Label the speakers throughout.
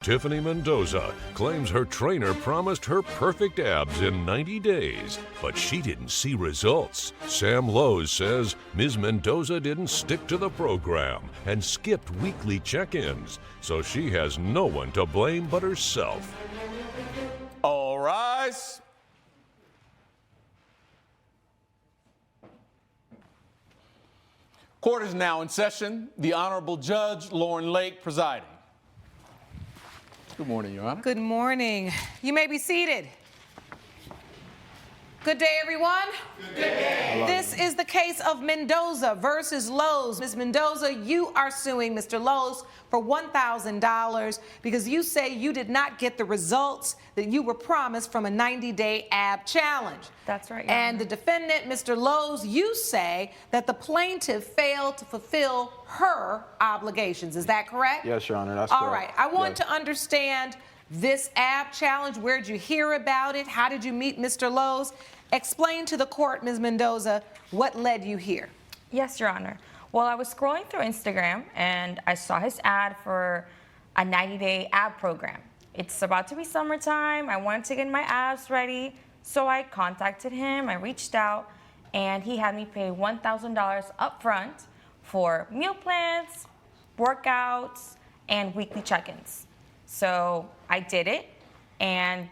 Speaker 1: Tiffany Mendoza claims her trainer promised her perfect abs in 90 days, but she didn't see results. Sam Lowe's says Ms. Mendoza didn't stick to the program and skipped weekly check-ins, so she has no one to blame but herself.
Speaker 2: All rise. Court is now in session. The Honorable Judge Lauren Lake presiding. Good morning, Your Honor.
Speaker 3: Good morning. You may be seated. Good day, everyone.
Speaker 2: Good day.
Speaker 3: This is the case of Mendoza versus Lowe's. Ms. Mendoza, you are suing Mr. Lowe's for $1,000 because you say you did not get the results that you were promised from a 90-day ab challenge.
Speaker 4: That's right, Your
Speaker 3: And
Speaker 4: Honor.
Speaker 3: the defendant, Mr. Lowe's, you say that the plaintiff failed to fulfill her obligations. Is that correct?
Speaker 5: Yes, Your Honor, that's
Speaker 3: All
Speaker 5: correct.
Speaker 3: right. I want
Speaker 5: Yes.
Speaker 3: to understand this ab challenge. Where'd you hear about it? How did you meet Mr. Lowe's? Explain to the court, Ms. Mendoza, what led you here.
Speaker 4: Yes, Your Honor. Well, I was scrolling through Instagram and I saw his ad for a 90-day ab program. It's about to be summertime. I wanted to get my abs ready, so I contacted him. I reached out, and he had me pay $1,000 up front for meal plans, workouts, and weekly check-ins. So I did it, and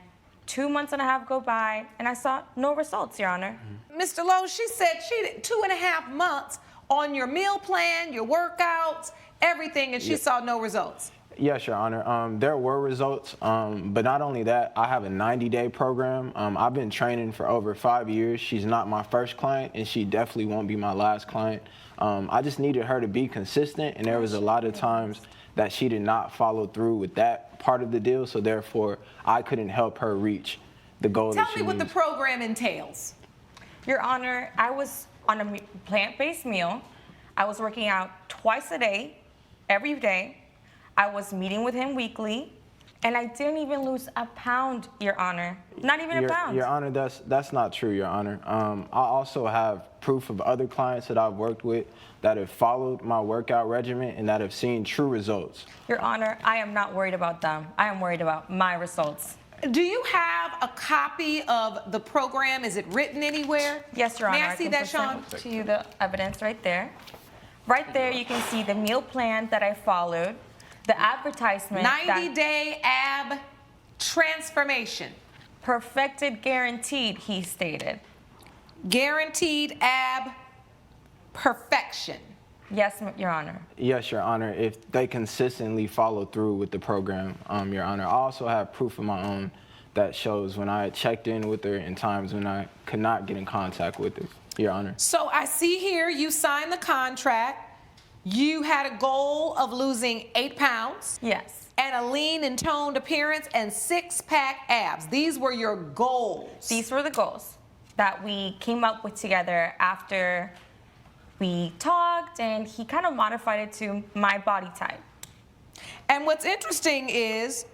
Speaker 4: 2 months and a half go by, and I saw no results, Your Honor.
Speaker 3: Mr. Lowe's, she said she did 2.5 months on your meal plan, your workouts, everything, and she saw no results.
Speaker 5: Yes, Your Honor. There were results, but not only that, I have a 90-day program. I've been training for over 5 years. She's not my first client, and she definitely won't be my last client. I just needed her to be consistent, and there was a lot of times that she did not follow through with that part of the deal, so therefore I couldn't help her reach the goal that she
Speaker 3: Tell me what the
Speaker 5: needs.
Speaker 3: program entails.
Speaker 4: Your Honor, I was on a plant-based meal. I was working out twice a day, every day. I was meeting with him weekly, and I didn't even lose a pound, Your Honor. Not even a pound.
Speaker 5: Your Honor, that's not true, Your Honor. I also have proof of other clients that I've worked with that have followed my workout regimen and that have seen true results.
Speaker 4: Your Honor, I am not worried about them. I am worried about my results.
Speaker 3: Do you have a copy of the program? Is it written anywhere?
Speaker 4: Yes, Your Honor.
Speaker 3: May I see
Speaker 4: can
Speaker 3: that, Sean?
Speaker 4: present to you the evidence right there. Right there, you can see the meal plan that I followed, the advertisement.
Speaker 3: 90-day ab transformation.
Speaker 4: Perfected, guaranteed, he stated.
Speaker 3: Guaranteed ab perfection.
Speaker 4: Yes, Your Honor.
Speaker 5: Yes, Your Honor, if they consistently follow through with the program, Your Honor. I also have proof of my own that shows when I checked in with her and times when I could not get in contact with her, Your Honor.
Speaker 3: So I see here you signed the contract. You had a goal of losing 8 pounds.
Speaker 4: Yes.
Speaker 3: And a lean and toned appearance and 6-pack abs. These were your goals.
Speaker 4: These were the goals that we came up with together after we talked, and he kind of modified it to my body type.
Speaker 3: And what's interesting is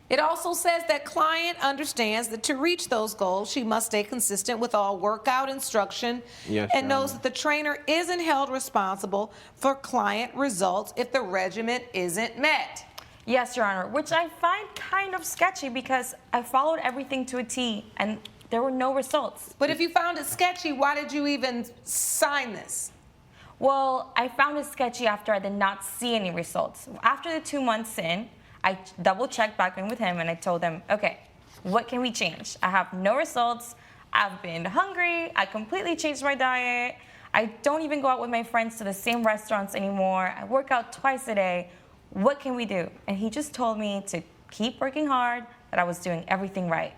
Speaker 3: it also says that client understands that to reach those goals, she must stay consistent with all workout instruction
Speaker 5: Yes,
Speaker 3: and
Speaker 5: Your
Speaker 3: knows
Speaker 5: Honor.
Speaker 3: that the trainer isn't held responsible for client results if the regimen isn't met.
Speaker 4: Yes, Your Honor, which I find kind of sketchy because I followed everything to a T and there were no results.
Speaker 3: But if you found it sketchy, why did you even sign this?
Speaker 4: Well, I found it sketchy after I did not see any results. After the 2 months in, I double-checked back in with him and I told him, okay, what can we change? I have no results. I've been hungry. I completely changed my diet. I don't even go out with my friends to the same restaurants anymore. I work out twice a day. What can we do? And he just told me to keep working hard, that I was doing everything right.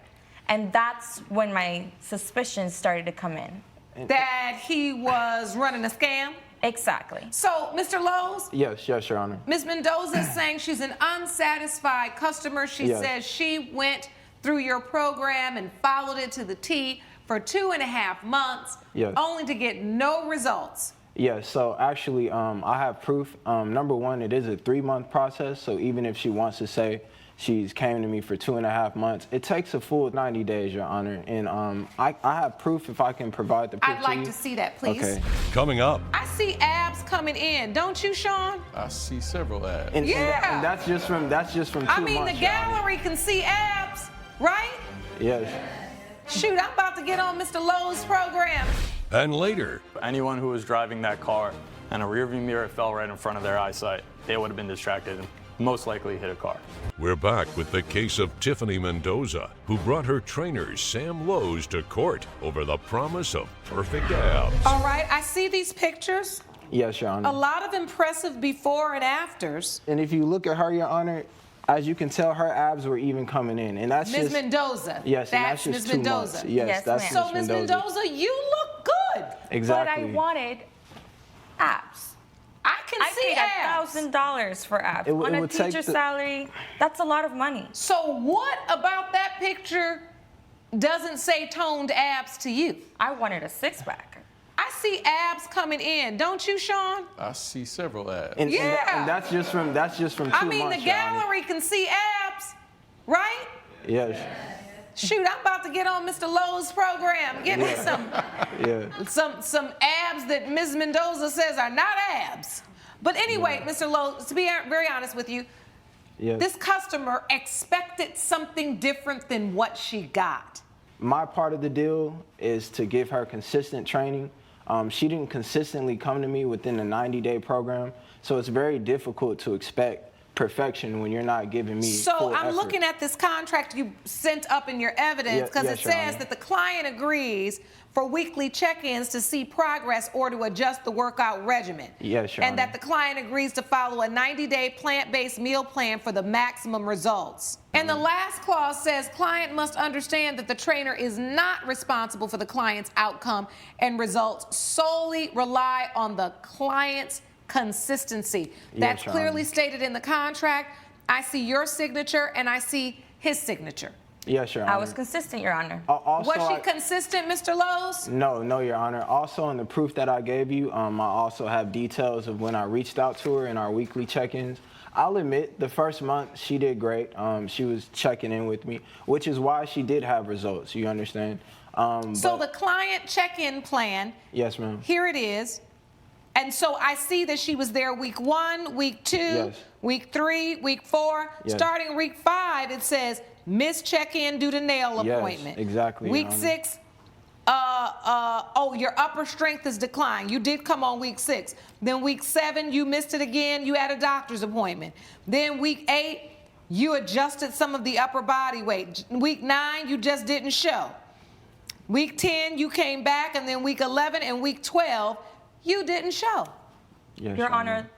Speaker 4: And that's when my suspicions started to come in.
Speaker 3: That he was running a scam?
Speaker 4: Exactly.
Speaker 3: So, Mr. Lowe's,
Speaker 5: Yes, Your Honor.
Speaker 3: Ms. Mendoza is saying she's an unsatisfied customer. She
Speaker 5: Yes.
Speaker 3: says she went through your program and followed it to the T for 2.5 months,
Speaker 5: Yes.
Speaker 3: only to get no results.
Speaker 5: Yeah, so actually, I have proof. Number one, it is a 3-month process. So even if she wants to say she's came to me for 2.5 months, it takes a full 90 days, Your Honor. And I have proof if I can provide the proof
Speaker 3: I'd like
Speaker 5: you.
Speaker 3: to see that, please.
Speaker 5: Okay.
Speaker 1: Coming up,
Speaker 3: I see abs coming in, don't you, Sean?
Speaker 2: I see several ads.
Speaker 5: And that's just from 2 months.
Speaker 3: I mean, the
Speaker 5: Your Honor.
Speaker 3: gallery can see abs, right?
Speaker 5: Yes.
Speaker 3: Shoot, I'm about to get on Mr. Lowe's program.
Speaker 1: and later,
Speaker 6: Anyone who was driving that car and a rearview mirror fell right in front of their eyesight, they would have been distracted and most likely hit a car.
Speaker 1: we're back with the case of Tiffany Mendoza, who brought her trainer Sam Lowe's to court over the promise of perfect abs.
Speaker 3: All right, I see these pictures.
Speaker 5: Yes, Your Honor.
Speaker 3: A lot of impressive before and afters.
Speaker 5: And if you look at her, Your Honor, as you can tell, her abs were even coming in. And that's
Speaker 3: Ms.
Speaker 5: just...
Speaker 3: Mendoza.
Speaker 5: Yes, and that's just
Speaker 3: Ms.
Speaker 5: 2
Speaker 3: Mendoza.
Speaker 5: months. Yes,
Speaker 4: Yes,
Speaker 5: that's
Speaker 4: ma'am.
Speaker 3: So,
Speaker 5: Ms.
Speaker 3: Ms. Mendoza, you look good.
Speaker 5: Exactly.
Speaker 4: But I wanted abs.
Speaker 3: I can
Speaker 4: I
Speaker 3: see
Speaker 4: paid
Speaker 3: abs.
Speaker 4: $1,000 for abs.
Speaker 5: It
Speaker 4: On a
Speaker 5: would take
Speaker 4: teacher's
Speaker 5: the-
Speaker 4: salary, that's a lot of money.
Speaker 3: So, what about that picture doesn't say toned abs to you?
Speaker 4: I wanted a six-pack.
Speaker 3: I see abs coming in, don't you, Sean?
Speaker 2: I see several ads.
Speaker 5: And
Speaker 3: Yeah.
Speaker 5: that's just from 2
Speaker 3: I mean,
Speaker 5: months,
Speaker 3: the
Speaker 5: Your Honor.
Speaker 3: gallery can see abs, right?
Speaker 5: Yes.
Speaker 3: Shoot, I'm about to get on Mr. Lowe's program. Get me
Speaker 5: Yeah.
Speaker 3: some abs that Ms. Mendoza says are not abs. But anyway, Mr. Lowe, to be very honest with you,
Speaker 5: Yes.
Speaker 3: this customer expected something different than what she got.
Speaker 5: My part of the deal is to give her consistent training. She didn't consistently come to me within the 90-day program, so it's very difficult to expect perfection when you're not giving me
Speaker 3: So
Speaker 5: full
Speaker 3: I'm
Speaker 5: effort.
Speaker 3: looking at this contract you sent up in your evidence because
Speaker 5: Yes,
Speaker 3: it
Speaker 5: Your
Speaker 3: says
Speaker 5: Honor.
Speaker 3: that the client agrees for weekly check-ins to see progress or to adjust the workout regimen.
Speaker 5: Yes, Your
Speaker 3: And that
Speaker 5: Honor.
Speaker 3: the client agrees to follow a 90-day plant-based meal plan for the maximum results. And the last clause says client must understand that the trainer is not responsible for the client's outcome and results, solely rely on the client's consistency. That's
Speaker 5: Your
Speaker 3: clearly
Speaker 5: Honor.
Speaker 3: stated in the contract. I see your signature and I see his signature.
Speaker 5: Yes, Your Honor.
Speaker 4: I was consistent, Your Honor.
Speaker 5: Also,
Speaker 3: Was she consistent, Mr. Lowe's?
Speaker 5: No, Your Honor. Also, in the proof that I gave you, I also have details of when I reached out to her in our weekly check-ins. I'll admit, the first month, she did great. She was checking in with me, which is why she did have results, you understand?
Speaker 3: So
Speaker 5: But-
Speaker 3: the client check-in plan,
Speaker 5: Yes, ma'am.
Speaker 3: here it is. And so I see that she was there week 1, week 2,
Speaker 5: Yes.
Speaker 3: week 3, week 4.
Speaker 5: Yes.
Speaker 3: Starting week 5, it says miss check-in due to nail
Speaker 5: Yes,
Speaker 3: appointment.
Speaker 5: exactly, Your
Speaker 3: Week
Speaker 5: Honor.
Speaker 3: 6, your upper strength is declined. You did come on week 6. Then week 7, you missed it again. You had a doctor's appointment. Then week 8, you adjusted some of the upper body weight. Week 9, you just didn't show. Week 10, you came back, and then week 11 and week 12, you didn't show.
Speaker 5: Yes,
Speaker 4: Your Honor,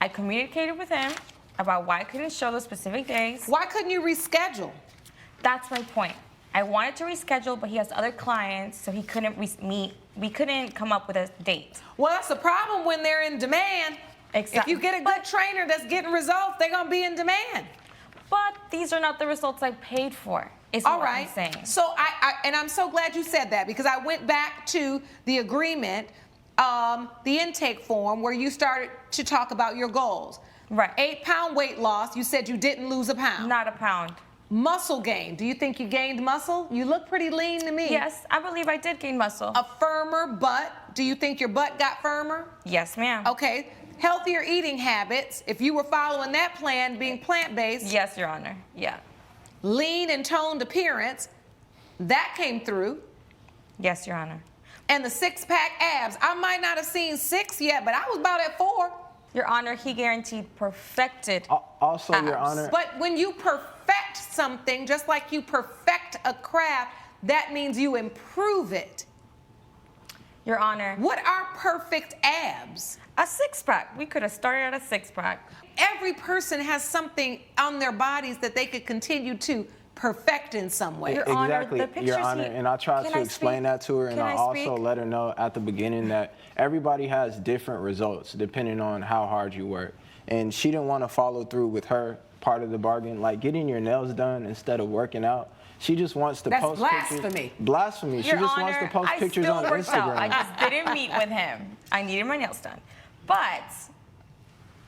Speaker 4: I communicated with him about why I couldn't show those specific days.
Speaker 3: Why couldn't you reschedule?
Speaker 4: That's my point. I wanted to reschedule, but he has other clients, so he couldn't meet. We couldn't come up with a date.
Speaker 3: Well, that's the problem when they're in demand.
Speaker 4: Exactly.
Speaker 3: If you get a good trainer that's getting results, they're going to be in demand.
Speaker 4: But these are not the results I paid for, is
Speaker 3: All
Speaker 4: what
Speaker 3: right.
Speaker 4: I'm saying.
Speaker 3: So and I'm so glad you said that because I went back to the agreement, the intake form where you started to talk about your goals.
Speaker 4: Right.
Speaker 3: 8-pound weight loss. You said you didn't lose a pound.
Speaker 4: Not a pound.
Speaker 3: Muscle gain. Do you think you gained muscle? You look pretty lean to me.
Speaker 4: Yes, I believe I did gain muscle.
Speaker 3: A firmer butt. Do you think your butt got firmer?
Speaker 4: Yes, ma'am.
Speaker 3: Okay. Healthier eating habits. If you were following that plan, being plant-based.
Speaker 4: Yes, Your Honor. Yeah.
Speaker 3: Lean and toned appearance. That came through.
Speaker 4: Yes, Your Honor.
Speaker 3: And the 6-pack abs. I might not have seen 6 yet, but I was about at 4.
Speaker 4: Your Honor, he guaranteed perfected.
Speaker 5: Also, Your
Speaker 4: abs.
Speaker 5: Honor,
Speaker 3: But when you perfect something, just like you perfect a craft, that means you improve it.
Speaker 4: Your Honor,
Speaker 3: What are perfect abs?
Speaker 4: a six-pack. We could have started at a six-pack.
Speaker 3: Every person has something on their bodies that they could continue to perfect in some way.
Speaker 4: Your Honor,
Speaker 5: exactly,
Speaker 4: the pictures
Speaker 5: Your Honor,
Speaker 4: he-
Speaker 5: and I tried
Speaker 4: Can
Speaker 5: to
Speaker 4: I
Speaker 5: explain
Speaker 4: speak?
Speaker 5: that to her, and
Speaker 4: Can
Speaker 5: I
Speaker 4: I
Speaker 5: also
Speaker 4: speak?
Speaker 5: let her know at the beginning that everybody has different results depending on how hard you work. And she didn't want to follow through with her part of the bargain, like getting your nails done instead of working out. She just wants to
Speaker 3: That's
Speaker 5: post
Speaker 3: blasphemy.
Speaker 5: pictures. Blasphemy. She
Speaker 4: Your
Speaker 5: just
Speaker 4: Honor,
Speaker 5: wants to post pictures
Speaker 4: I
Speaker 5: on
Speaker 4: still worked out. I
Speaker 5: Instagram.
Speaker 4: just didn't meet with him. I needed my nails done. But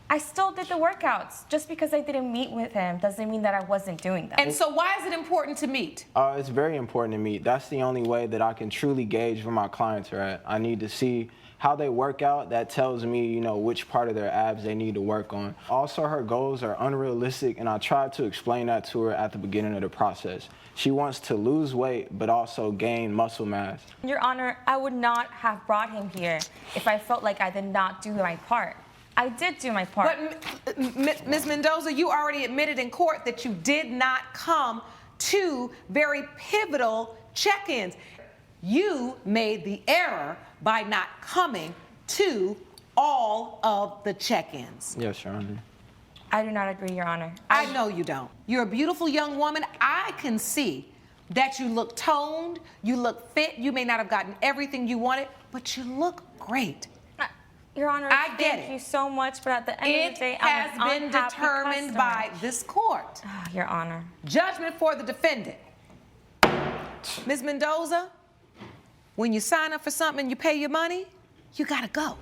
Speaker 4: I still did the workouts. Just because I didn't meet with him doesn't mean that I wasn't doing them.
Speaker 3: And so why is it important to meet?
Speaker 5: It's very important to me. That's the only way that I can truly gauge where my clients are at. I need to see how they work out. That tells me, you know, which part of their abs they need to work on. Also, her goals are unrealistic, and I tried to explain that to her at the beginning of the process. She wants to lose weight, but also gain muscle mass.
Speaker 4: Your Honor, I would not have brought him here if I felt like I did not do my part. I did do my part.
Speaker 3: But Ms. Mendoza, you already admitted in court that you did not come to very pivotal check-ins. You made the error by not coming to all of the check-ins.
Speaker 5: Yes, Your Honor.
Speaker 4: I do not agree, Your Honor.
Speaker 3: I know you don't. You're a beautiful young woman. I can see that you look toned, you look fit. You may not have gotten everything you wanted, but you look great.
Speaker 4: Your Honor,
Speaker 3: I get
Speaker 4: thank
Speaker 3: it.
Speaker 4: you so much, but at the end
Speaker 3: It
Speaker 4: of the day,
Speaker 3: has
Speaker 4: I'm an
Speaker 3: been
Speaker 4: unhappy
Speaker 3: determined
Speaker 4: customer.
Speaker 3: by this court.
Speaker 4: Your Honor.
Speaker 3: Judgment for the defendant. Ms. Mendoza, when you sign up for something and you pay your money, you gotta go.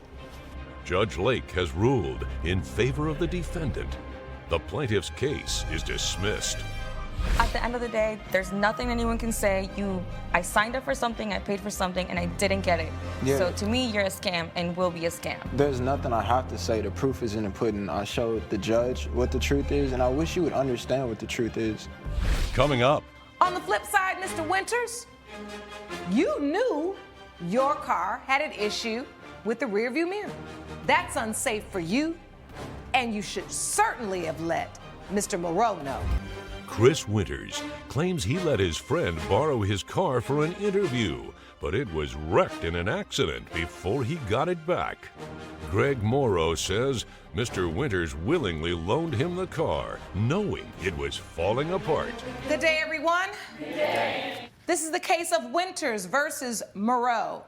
Speaker 1: Judge Lake has ruled in favor of the defendant. The plaintiff's case is dismissed.
Speaker 4: At the end of the day, there's nothing anyone can say. I signed up for something, I paid for something, and I didn't get it.
Speaker 5: Yeah.
Speaker 4: So to me, you're a scam and will be a scam.
Speaker 5: There's nothing I have to say. The proof is in the pudding. I showed the judge what the truth is, and I wish you would understand what the truth is.
Speaker 1: Coming up,
Speaker 3: On the flip side, Mr. Winters, you knew your car had an issue with the rearview mirror. That's unsafe for you, and you should certainly have let Mr. Moreau know.
Speaker 1: Chris Winters claims he let his friend borrow his car for an interview, but it was wrecked in an accident before he got it back. Greg Morrow says Mr. Winters willingly loaned him the car, knowing it was falling apart.
Speaker 3: Good day, everyone. Good day. This is the case of Winters versus Moreau.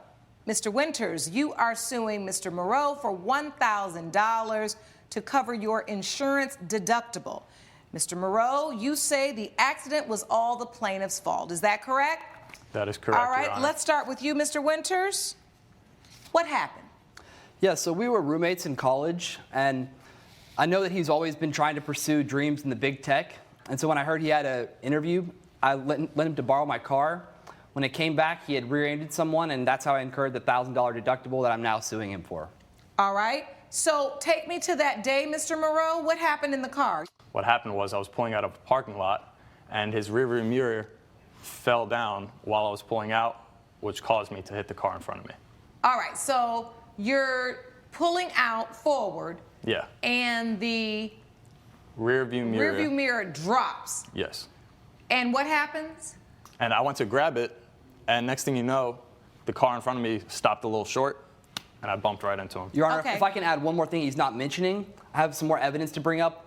Speaker 3: Mr. Winters, you are suing Mr. Moreau for $1,000 to cover your insurance deductible. Mr. Moreau, you say the accident was all the plaintiff's fault. Is that correct?
Speaker 6: That is correct,
Speaker 3: All right,
Speaker 6: Your Honor.
Speaker 3: let's start with you, Mr. Winters. What happened?
Speaker 7: Yeah, so we were roommates in college, and I know that he's always been trying to pursue dreams in the big tech. And so when I heard he had an interview, I let him to borrow my car. When it came back, he had rear-ended someone, and that's how I incurred the $1,000 deductible that I'm now suing him for.
Speaker 3: All right, so take me to that day, Mr. Moreau. What happened in the car?
Speaker 6: What happened was I was pulling out of a parking lot, and his rearview mirror fell down while I was pulling out, which caused me to hit the car in front of me.
Speaker 3: All right, so you're pulling out forward,
Speaker 6: Yeah.
Speaker 3: and the
Speaker 6: Rearview mirror.
Speaker 3: rearview mirror drops.
Speaker 6: Yes.
Speaker 3: And what happens?
Speaker 6: And I went to grab it, and next thing you know, the car in front of me stopped a little short, and I bumped right into him.
Speaker 7: Your Honor,
Speaker 3: Okay.
Speaker 7: if I can add one more thing he's not mentioning, I have some more evidence to bring up.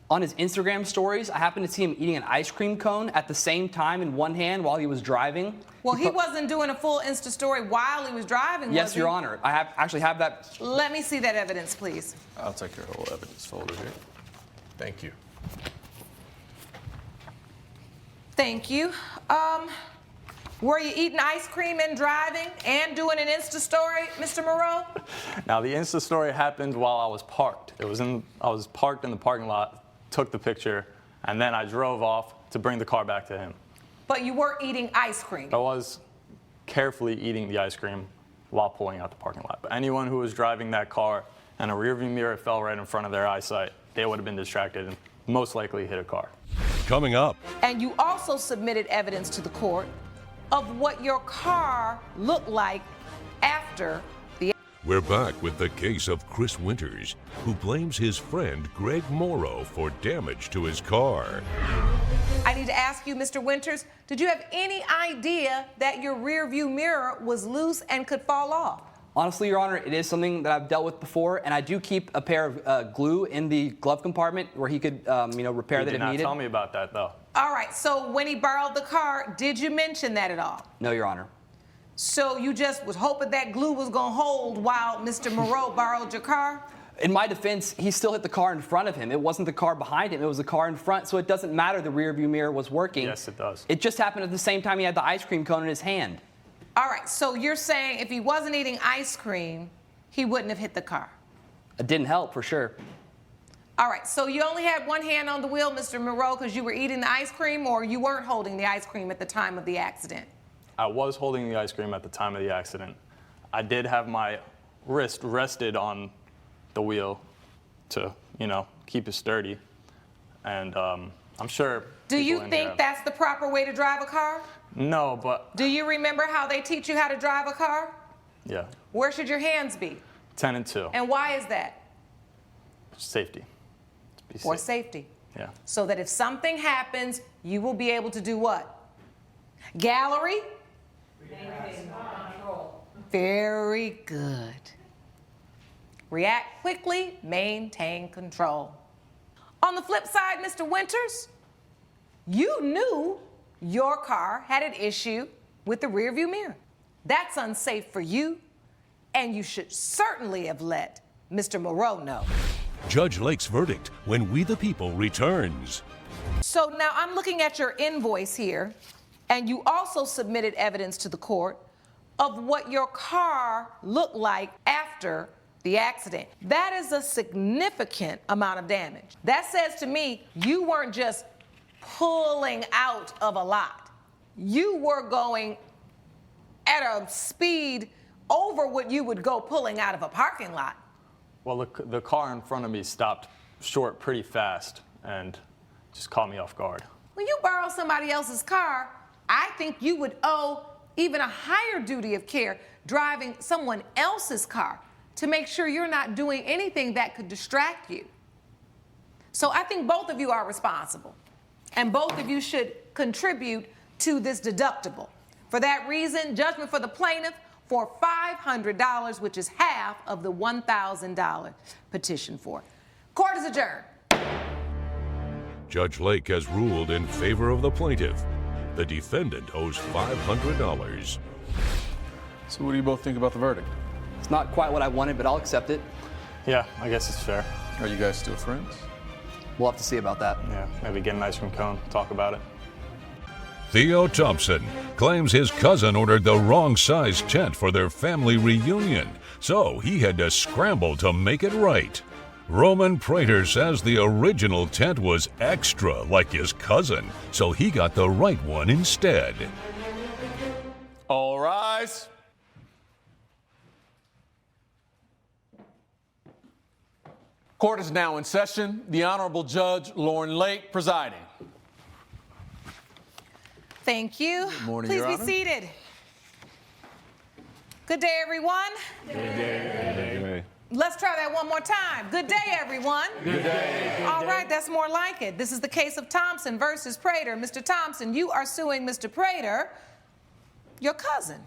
Speaker 7: On his Instagram stories, I happened to see him eating an ice cream cone at the same time in one hand while he was driving.
Speaker 3: Well, he wasn't doing a full Insta story while he was driving,
Speaker 7: Yes,
Speaker 3: was he?
Speaker 7: Your Honor. I actually have that.
Speaker 3: Let me see that evidence, please.
Speaker 8: I'll take your whole evidence folder here. Thank you.
Speaker 3: Thank you. Were you eating ice cream and driving and doing an Insta story, Mr. Moreau?
Speaker 6: Now, the Insta story happened while I was parked. I was parked in the parking lot, took the picture, and then I drove off to bring the car back to him.
Speaker 3: But you were eating ice cream.
Speaker 6: I was carefully eating the ice cream while pulling out the parking lot. But anyone who was driving that car and a rearview mirror fell right in front of their eyesight, they would have been distracted and most likely hit a car.
Speaker 1: Coming up,
Speaker 3: And you also submitted evidence to the court of what your car looked like after the.
Speaker 1: we're back with the case of Chris Winters, who blames his friend Greg Morrow for damage to his car.
Speaker 3: I need to ask you, Mr. Winters, did you have any idea that your rear view mirror was loose and could fall off?
Speaker 7: Honestly, Your Honor, it is something that I've dealt with before, and I do keep a pair of glue in the glove compartment where he could, repair
Speaker 6: He
Speaker 7: that
Speaker 6: did
Speaker 7: if
Speaker 6: not
Speaker 7: needed.
Speaker 6: tell me about that, though.
Speaker 3: All right, so when he borrowed the car, did you mention that at all?
Speaker 7: No, Your Honor.
Speaker 3: So you just was hoping that glue was gonna hold while Mr. Moreau borrowed your car?
Speaker 7: In my defense, he still hit the car in front of him. It wasn't the car behind him. It was the car in front. So it doesn't matter the rear view mirror was working.
Speaker 6: Yes, it does.
Speaker 7: It just happened at the same time he had the ice cream cone in his hand.
Speaker 3: All right, so you're saying if he wasn't eating ice cream, he wouldn't have hit the car.
Speaker 7: It didn't help, for sure.
Speaker 3: All right, so you only had one hand on the wheel, Mr. Moreau, because you were eating the ice cream, or you weren't holding the ice cream at the time of the accident?
Speaker 6: I was holding the ice cream at the time of the accident. I did have my wrist rested on the wheel to, keep it sturdy. And I'm sure.
Speaker 3: Do you
Speaker 6: people in
Speaker 3: think
Speaker 6: here-
Speaker 3: that's the proper way to drive a car?
Speaker 6: No, but
Speaker 3: Do you remember how they teach you how to drive a car?
Speaker 6: yeah,
Speaker 3: Where should your hands be?
Speaker 6: 10 and 2.
Speaker 3: And why is that?
Speaker 6: Safety. To be
Speaker 3: For
Speaker 6: safe.
Speaker 3: safety.
Speaker 6: Yeah.
Speaker 3: So that if something happens, you will be able to do what? Gallery? Very good. React quickly, maintain control. On the flip side, Mr. Winters, you knew your car had an issue with the rearview mirror. That's unsafe for you, and you should certainly have let Mr. Moreau know.
Speaker 1: Judge Lake's verdict when We the People returns.
Speaker 3: So now I'm looking at your invoice here, and you also submitted evidence to the court of what your car looked like after the accident. That is a significant amount of damage. That says to me you weren't just pulling out of a lot. You were going at a speed over what you would go pulling out of a parking lot.
Speaker 6: Well, the car in front of me stopped short pretty fast and just caught me off guard.
Speaker 3: When you borrow somebody else's car, I think you would owe even a higher duty of care driving someone else's car to make sure you're not doing anything that could distract you. So I think both of you are responsible, and both of you should contribute to this deductible. For that reason, judgment for the plaintiff for $500, which is half of the $1,000 petition for. Court is adjourned.
Speaker 1: Judge Lake has ruled in favor of the plaintiff. The defendant owes $500.
Speaker 2: So what do you both think about the verdict?
Speaker 7: It's not quite what I wanted, but I'll accept it.
Speaker 6: Yeah, I guess it's fair.
Speaker 2: Are you guys still friends?
Speaker 7: We'll have to see about that.
Speaker 6: Yeah, maybe get an ice cream cone, talk about it.
Speaker 1: Theo Thompson claims his cousin ordered the wrong size tent for their family reunion, so he had to scramble to make it right. Roman Prater says the original tent was extra like his cousin, so he got the right one instead.
Speaker 2: All rise. Court is now in session. The Honorable Judge Lauren Lake presiding.
Speaker 3: Thank you.
Speaker 2: Good morning,
Speaker 3: Please
Speaker 2: Your
Speaker 3: be
Speaker 2: Honor.
Speaker 3: seated. Good day, everyone. Let's try that one more time. Good day, everyone. Good day. All right, that's more like it. This is the case of Thompson versus Prater. Mr. Thompson, you are suing Mr. Prater, your cousin,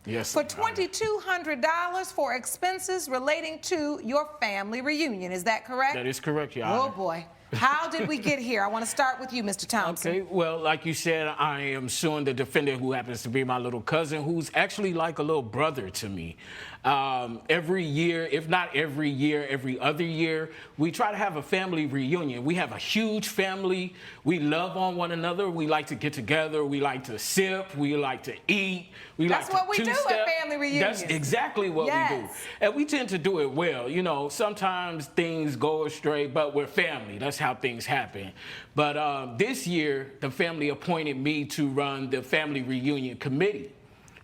Speaker 9: Yes.
Speaker 3: for $2,200 for expenses relating to your family reunion. Is that correct?
Speaker 9: That is correct, Your
Speaker 3: Oh,
Speaker 9: Honor.
Speaker 3: boy. How did we get here? I want to start with you, Mr. Thompson.
Speaker 9: Okay, well, like you said, I am suing the defendant who happens to be my little cousin, who's actually like a little brother to me. Every year, if not every year, every other year, we try to have a family reunion. We have a huge family. We love on one another. We like to get together. We like to sip. We like to eat. We
Speaker 3: That's
Speaker 9: like
Speaker 3: what we
Speaker 9: to
Speaker 3: do at
Speaker 9: two-step.
Speaker 3: family reunions.
Speaker 9: That's exactly what we do.
Speaker 3: Yes.
Speaker 9: And we tend to do it well. You know, sometimes things go astray, but we're family. That's how things happen. But this year, the family appointed me to run the family reunion committee.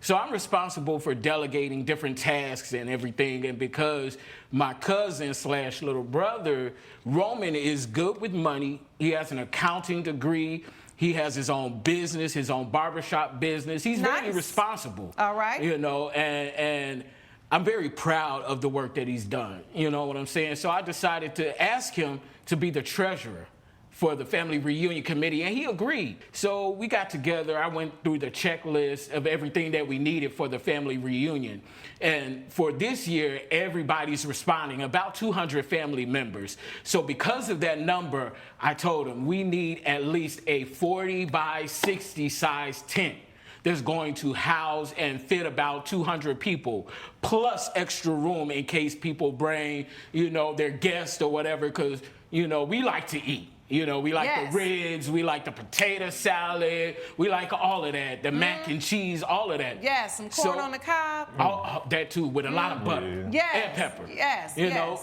Speaker 9: So I'm responsible for delegating different tasks and everything. And because my cousin / little brother, Roman, is good with money, he has an accounting degree. He has his own business, his own barbershop business. He's very
Speaker 3: Nice.
Speaker 9: responsible.
Speaker 3: All right.
Speaker 9: You know, and I'm very proud of the work that he's done. You know what I'm saying? So I decided to ask him to be the treasurer for the family reunion committee, and he agreed. So we got together. I went through the checklist of everything that we needed for the family reunion. And for this year, everybody's responding, about 200 family members. So because of that number, I told him we need at least a 40 by 60 size tent. that's going to house and fit about 200 people, plus extra room in case people bring, their guests or whatever, because, we like to eat. We like the ribs, we like the potato salad, we like all of that, the mac and cheese, all of that.
Speaker 3: Yes, some corn on the cob.
Speaker 9: That too, with a lot of butter and pepper.
Speaker 3: Yes,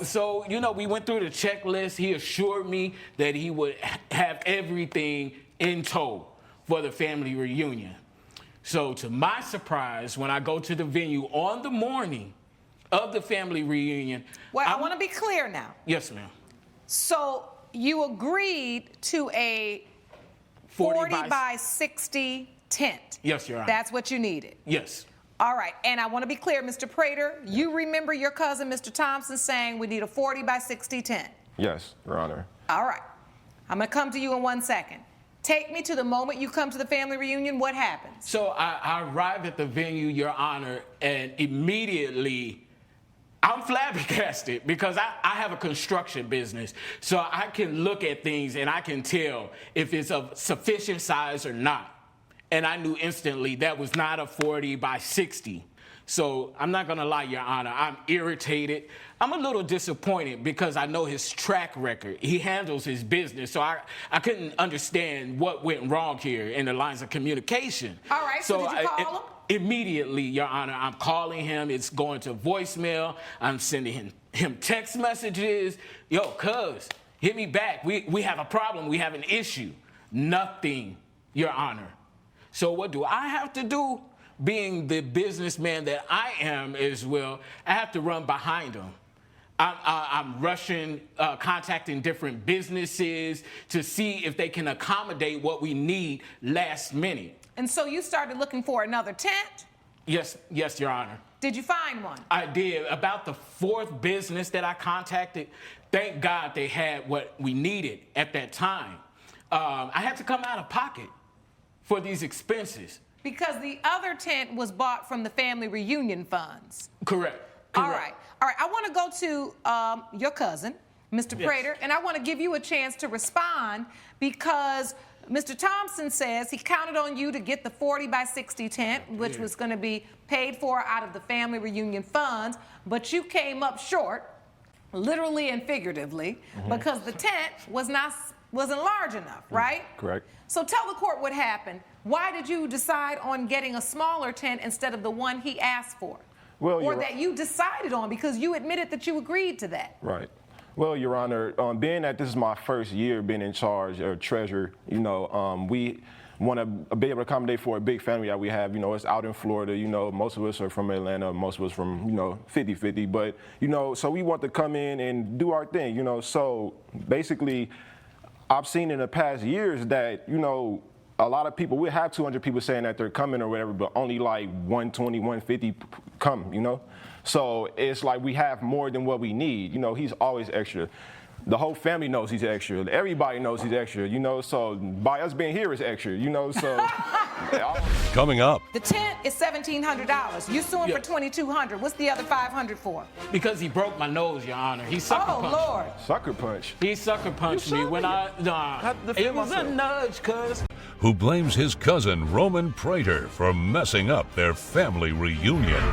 Speaker 9: So, we went through the checklist. He assured me that he would have everything in tow for the family reunion. So to my surprise, when I go to the venue on the morning of the family reunion.
Speaker 3: Well, I want to be clear now.
Speaker 9: Yes, ma'am.
Speaker 3: So you agreed to a 40 by 60 tent.
Speaker 9: Yes, Your Honor.
Speaker 3: That's what you needed.
Speaker 9: Yes.
Speaker 3: All right, and I want to be clear, Mr. Prater, you remember your cousin, Mr. Thompson, saying we need a 40 by 60 tent?
Speaker 10: Yes, Your Honor.
Speaker 3: All right, I'm going to come to you in 1 second. Take me to the moment you come to the family reunion. What happens?
Speaker 9: So I arrive at the venue, Your Honor, and immediately I'm flabbergasted because I have a construction business. So I can look at things and I can tell if it's of sufficient size or not. And I knew instantly that was not a 40 by 60. So I'm not going to lie, Your Honor, I'm irritated. I'm a little disappointed because I know his track record. He handles his business. So I couldn't understand what went wrong here in the lines of communication.
Speaker 3: All right, so did you call him?
Speaker 9: Immediately, Your Honor, I'm calling him. It's going to voicemail. I'm sending him text messages. Yo, cuz, hit me back. We have a problem. We have an issue. Nothing, Your Honor. So what do I have to do? Being the businessman that I am as well, I have to run behind him. I'm rushing, contacting different businesses to see if they can accommodate what we need last minute.
Speaker 3: And so you started looking for another tent?
Speaker 9: Yes, Your Honor.
Speaker 3: Did you find one?
Speaker 9: I did. About the fourth business that I contacted, thank God they had what we needed at that time. I had to come out of pocket for these expenses.
Speaker 3: Because the other tent was bought from the family reunion funds.
Speaker 9: Correct.
Speaker 3: All right. I want to go to your cousin, Mr. Prater, and I want to give you a chance to respond because Mr. Thompson says he counted on you to get the 40 by 60 tent, which was going to be paid for out of the family reunion funds, but you came up short, literally and figuratively, because the tent wasn't large enough, right?
Speaker 10: Correct.
Speaker 3: So tell the court what happened. Why did you decide on getting a smaller tent instead of the one he asked for?
Speaker 10: Well,
Speaker 3: or that you decided on because you admitted that you agreed to that?
Speaker 10: Right. Well, Your Honor, being that this is my first year being in charge or treasurer, we want to be able to accommodate for a big family that we have. It's out in Florida. Most of us are from Atlanta. Most of us from, 50-50. But, so we want to come in and do our thing, So basically, I've seen in the past years that, a lot of people, we have 200 people saying that they're coming or whatever, but only like 120, 150 come, So it's like we have more than what we need. He's always extra. The whole family knows he's extra. Everybody knows he's extra, So by us being here is extra, So.
Speaker 1: Coming up.
Speaker 3: The tent is $1,700. You suing for $2,200. What's the other $500 for?
Speaker 9: Because he broke my nose, Your Honor. He sucker punched.
Speaker 3: Oh, Lord.
Speaker 10: Sucker punch.
Speaker 9: He sucker punched me when it was a nudge, cuz.
Speaker 1: Who blames his cousin Roman Prater for messing up their family reunion.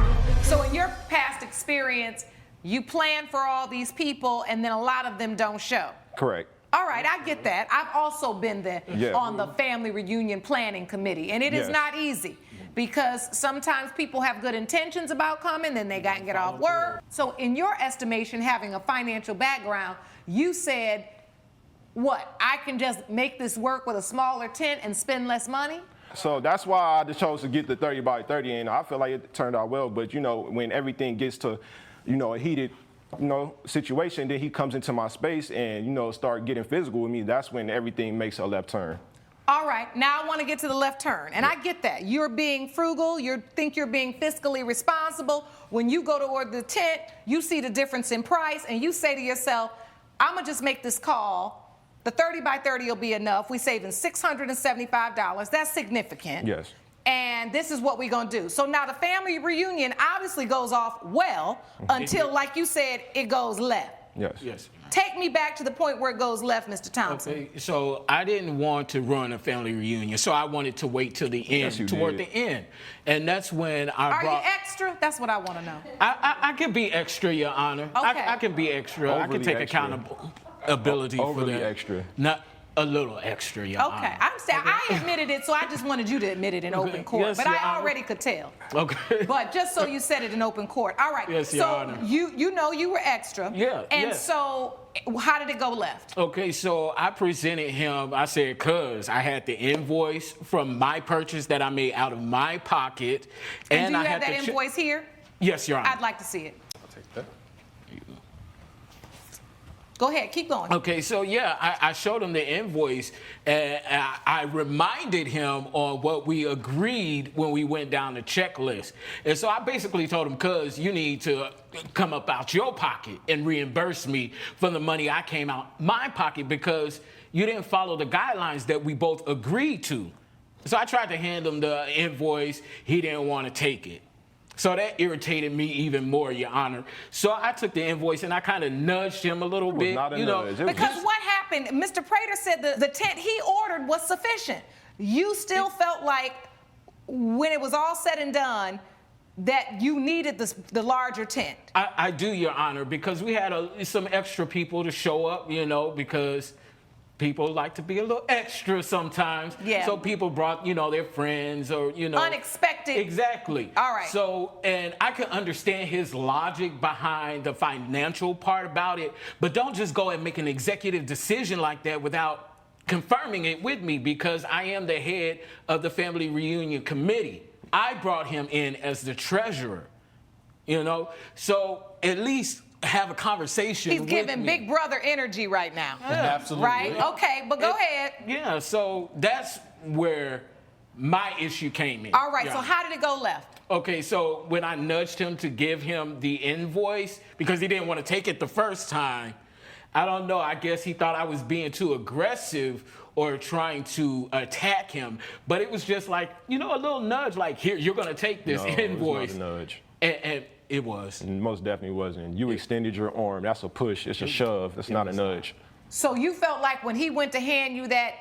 Speaker 3: So in your past experience, you plan for all these people and then a lot of them don't show.
Speaker 10: Correct.
Speaker 3: All right, I get that. I've also been there on the family reunion planning committee, and it is not easy because sometimes people have good intentions about coming, then they got to get off work. So in your estimation, having a financial background, you said, what, I can just make this work with a smaller tent and spend less money?
Speaker 10: So that's why I chose to get the 30 by 30, and I feel like it turned out well. But, when everything gets to, a heated, situation, then he comes into my space and, start getting physical with me. That's when everything makes a left turn.
Speaker 3: All right, now I want to get to the left turn, and I get that. You're being frugal, you think you're being fiscally responsible. When you go to order the tent, you see the difference in price, and you say to yourself, I'm going to just make this call. The 30 by 30 will be enough. We're saving $675. That's significant.
Speaker 10: Yes.
Speaker 3: And this is what we're going to do. So now the family reunion obviously goes off well until, like you said, it goes left.
Speaker 10: Yes.
Speaker 9: Yes.
Speaker 3: Take me back to the point where it goes left, Mr. Thompson.
Speaker 9: Okay, so I didn't want to run a family reunion, so I wanted to wait till the
Speaker 10: Yes,
Speaker 9: end,
Speaker 10: you
Speaker 9: toward
Speaker 10: did.
Speaker 9: the end, and that's when I
Speaker 3: Are
Speaker 9: brought.
Speaker 3: you extra? That's what I want to know.
Speaker 9: I can be extra, Your Honor.
Speaker 3: Okay.
Speaker 9: I can be extra. I can
Speaker 10: Overly
Speaker 9: take
Speaker 10: extra.
Speaker 9: accountability for
Speaker 10: Overly
Speaker 9: that.
Speaker 10: extra.
Speaker 9: Not a little extra, Your
Speaker 3: Okay,
Speaker 9: Honor.
Speaker 3: I'm saying I admitted it, so I just wanted you to admit it in open court.
Speaker 9: Yes,
Speaker 3: but
Speaker 9: Your
Speaker 3: I
Speaker 9: Honor.
Speaker 3: already could tell.
Speaker 9: Okay.
Speaker 3: But just so you said it in open court. All right.
Speaker 9: Yes, Your
Speaker 3: so
Speaker 9: Honor.
Speaker 3: you know you were extra.
Speaker 9: Yeah,
Speaker 3: And
Speaker 9: yes.
Speaker 3: so how did it go left?
Speaker 9: Okay, so I presented him, I said, cuz I had the invoice from my purchase that I made out of my pocket.
Speaker 3: And do you
Speaker 9: I
Speaker 3: have
Speaker 9: had
Speaker 3: that
Speaker 9: the
Speaker 3: invoice here?
Speaker 9: Yes, Your Honor.
Speaker 3: I'd like to see it.
Speaker 8: I'll take that.
Speaker 3: Go ahead, keep going.
Speaker 9: Okay, so yeah, I showed him the invoice, and I reminded him on what we agreed when we went down the checklist. And so I basically told him, cuz you need to come up out your pocket and reimburse me for the money I came out my pocket because you didn't follow the guidelines that we both agreed to. So I tried to hand him the invoice. He didn't want to take it. So that irritated me even more, Your Honor. So I took the invoice and I kind of nudged him a little
Speaker 10: was
Speaker 9: bit.
Speaker 10: not a
Speaker 9: you know,
Speaker 10: nudge. It was
Speaker 3: Because what happened, Mr. Prater said the tent he ordered was sufficient. You still felt like when it was all said and done that you needed the larger tent.
Speaker 9: I do, Your Honor, because we had some extra people to show up, you know, because people like to be a little extra sometimes.
Speaker 3: Yeah.
Speaker 9: So people brought, you know, their friends or, you know.
Speaker 3: Unexpected.
Speaker 9: Exactly.
Speaker 3: All right.
Speaker 9: So, and I can understand his logic behind the financial part about it, but don't just go and make an executive decision like that without confirming it with me because I am the head of the family reunion committee. I brought him in as the treasurer, you know, so at least have a conversation
Speaker 3: He's
Speaker 9: with
Speaker 3: giving
Speaker 9: me.
Speaker 3: Big Brother energy right now.
Speaker 2: Absolutely.
Speaker 3: Right? Okay, but go ahead.
Speaker 9: Yeah, so that's where my issue came in.
Speaker 3: All right,
Speaker 9: Yeah.
Speaker 3: so how did it go left?
Speaker 9: Okay, so when I nudged him to give him the invoice because he didn't want to take it the first time, I don't know, I guess he thought I was being too aggressive or trying to attack him. But it was just like, you know, a little nudge like, here, you're going to take this
Speaker 10: No,
Speaker 9: invoice.
Speaker 10: It's not a nudge.
Speaker 9: And it was.
Speaker 10: And most definitely wasn't. You extended your arm. That's a push. It's a shove. That's not a nudge.
Speaker 3: So you felt like when he went to hand you that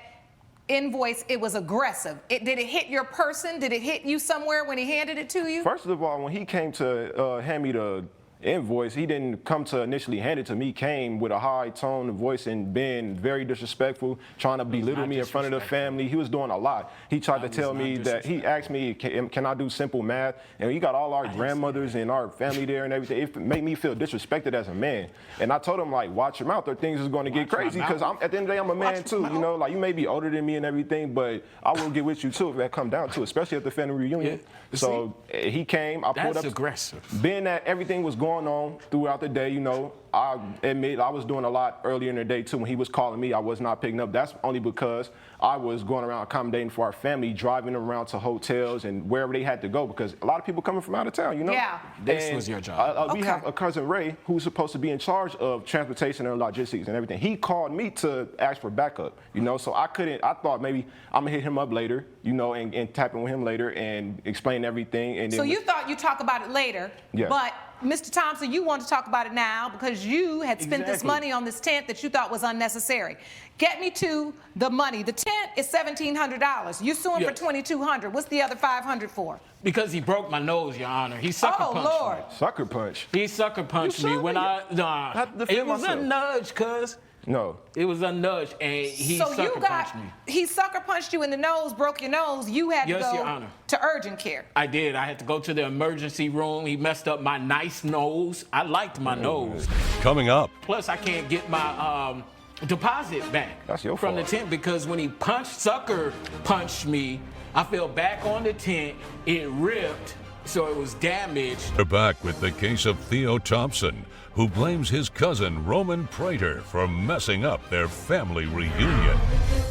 Speaker 3: invoice, it was aggressive. Did it hit your person? Did it hit you somewhere when he handed it to you?
Speaker 10: First of all, when he came to hand me the invoice, he didn't come to initially hand it to me. He came with a high tone of voice and being very disrespectful, trying to belittle me in front of the family. He was doing a lot. He tried to tell me that he asked me, can I do simple math? And he got all our grandmothers and our family there and everything. It made me feel disrespected as a man. And I told him, like, watch your mouth or things is going to get crazy because at the end of the day, I'm a man too. You know, like you may be older than me and everything, but I will get with you too if that come down to it, especially at the family reunion.
Speaker 9: Yeah.
Speaker 10: So he came, I pulled
Speaker 9: That's
Speaker 10: up.
Speaker 9: aggressive.
Speaker 10: Being that everything was going on throughout the day, you know, I admit I was doing a lot earlier in the day too. When he was calling me, I was not picking up. That's only because I was going around accommodating for our family, driving around to hotels and wherever they had to go because a lot of people coming from out of town, you know?
Speaker 3: Yeah.
Speaker 9: This was your job.
Speaker 10: We have a cousin, Ray, who's supposed to be in charge of transportation and logistics and everything. He called me to ask for backup, you know, so I thought maybe I'm gonna hit him up later, you know, and tap in with him later and explain everything. And then
Speaker 3: So you thought you'd talk about it later,
Speaker 10: Yeah.
Speaker 3: but Mr. Thompson, you want to talk about it now because you had spent this
Speaker 9: Exactly.
Speaker 3: money on this tent that you thought was unnecessary. Get me to the money. The tent is $1,700. You're suing
Speaker 9: Yes.
Speaker 3: for $2,200. What's the other $500 for?
Speaker 9: Because he broke my nose, Your Honor. He sucker
Speaker 3: Oh,
Speaker 9: punched
Speaker 3: Lord.
Speaker 9: me.
Speaker 10: sucker punch.
Speaker 9: He sucker punched
Speaker 10: You
Speaker 9: me
Speaker 10: shot
Speaker 9: when
Speaker 10: me.
Speaker 9: I
Speaker 10: had to defend
Speaker 9: it was
Speaker 10: myself.
Speaker 9: a nudge, cuz.
Speaker 10: No.
Speaker 9: It was a nudge, and he
Speaker 3: So
Speaker 9: sucker
Speaker 3: you
Speaker 9: punched me.
Speaker 3: he sucker punched you in the nose, broke your nose. You had to
Speaker 9: Yes, Your
Speaker 3: go
Speaker 9: Honor.
Speaker 3: to urgent care.
Speaker 9: I did. I had to go to the emergency room. He messed up my nice nose. I liked my nose.
Speaker 1: Coming up,
Speaker 9: Plus, I can't get my deposit back
Speaker 10: That's your
Speaker 9: from
Speaker 10: fault.
Speaker 9: the tent because when he sucker punched me, I fell back on the tent. It ripped, so it was damaged.
Speaker 1: we're back with the case of Theo Thompson, who blames his cousin Roman Prater for messing up their family reunion.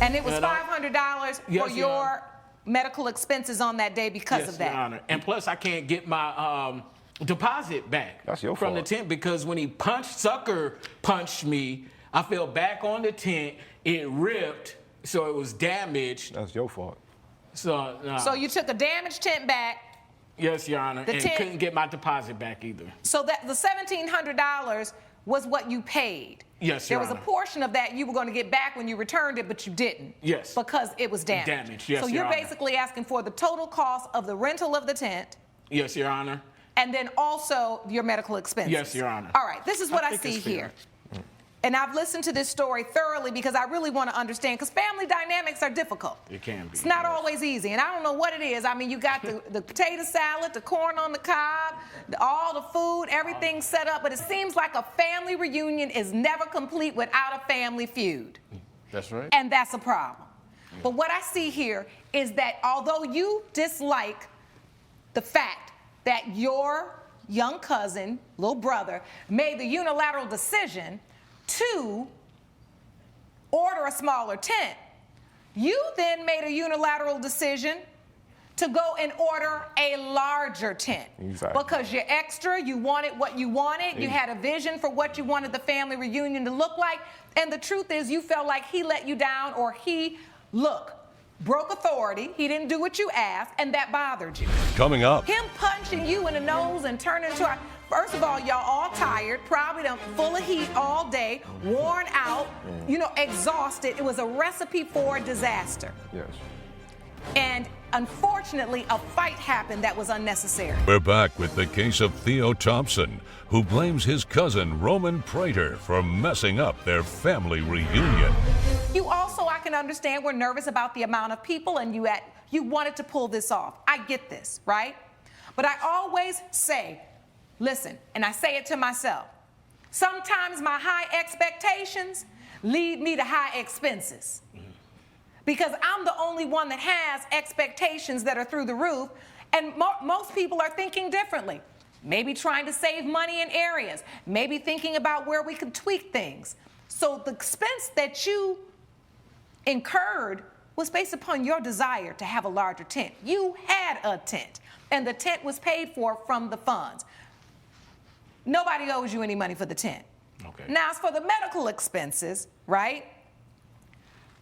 Speaker 3: And it was
Speaker 9: And I-
Speaker 3: $500 for
Speaker 9: Yes, Your Honor.
Speaker 3: your medical expenses on that day because
Speaker 9: Yes,
Speaker 3: of that.
Speaker 9: Your Honor. And plus, I can't get my deposit back
Speaker 10: That's your
Speaker 9: from the
Speaker 10: fault.
Speaker 9: tent because when he sucker punched me, I fell back on the tent. It ripped, so it was damaged.
Speaker 10: That's your fault.
Speaker 9: So,
Speaker 3: So you took a damaged tent back.
Speaker 9: yes, Your Honor,
Speaker 3: The
Speaker 9: and
Speaker 3: tent-
Speaker 9: couldn't get my deposit back either.
Speaker 3: So that the $1,700 was what you paid.
Speaker 9: Yes,
Speaker 3: There
Speaker 9: Your
Speaker 3: was a
Speaker 9: Honor.
Speaker 3: portion of that you were going to get back when you returned it, but you didn't.
Speaker 9: Yes.
Speaker 3: Because it was damaged.
Speaker 9: Damaged, yes,
Speaker 3: So
Speaker 9: Your
Speaker 3: you're
Speaker 9: Honor.
Speaker 3: basically asking for the total cost of the rental of the tent
Speaker 9: Yes, Your Honor.
Speaker 3: and then also your medical expenses.
Speaker 9: Yes, Your Honor.
Speaker 3: All right, this is what I
Speaker 9: think
Speaker 3: see
Speaker 9: it's fair.
Speaker 3: here. And I've listened to this story thoroughly because I really want to understand, because family dynamics are difficult.
Speaker 9: It can be,
Speaker 3: It's not
Speaker 9: yes.
Speaker 3: always easy, and I don't know what it is. I mean, you got the potato salad, the corn on the cob, all the food, everything set up, but it seems like a family reunion is never complete without a family feud.
Speaker 2: That's right.
Speaker 3: And that's a problem. But what I see here is that although you dislike the fact that your young cousin, little brother, made the unilateral decision to order a smaller tent, you then made a unilateral decision to go and order a larger tent.
Speaker 10: Exactly.
Speaker 3: Because you're extra, you wanted what you wanted, you had a vision for what you wanted the family reunion to look like, and the truth is you felt like he let you down, or he, broke authority, he didn't do what you asked, and that bothered you.
Speaker 1: Coming up,
Speaker 3: Him punching you in the nose and turning into a... First of all, y'all all tired, probably done full of heat all day, worn out, exhausted. It was a recipe for disaster.
Speaker 10: Yes.
Speaker 3: And unfortunately, a fight happened that was unnecessary.
Speaker 1: we're back with the case of Theo Thompson, who blames his cousin Roman Prater for messing up their family reunion.
Speaker 3: You also, I can understand, were nervous about the amount of people and you wanted to pull this off. I get this, right? But I always say, listen, and I say it to myself, sometimes my high expectations lead me to high expenses. Because I'm the only one that has expectations that are through the roof, and most people are thinking differently. Maybe trying to save money in areas, maybe thinking about where we could tweak things. So the expense that you incurred was based upon your desire to have a larger tent. You had a tent, and the tent was paid for from the funds. Nobody owes you any money for the tent.
Speaker 9: Okay.
Speaker 3: Now, as for the medical expenses, right?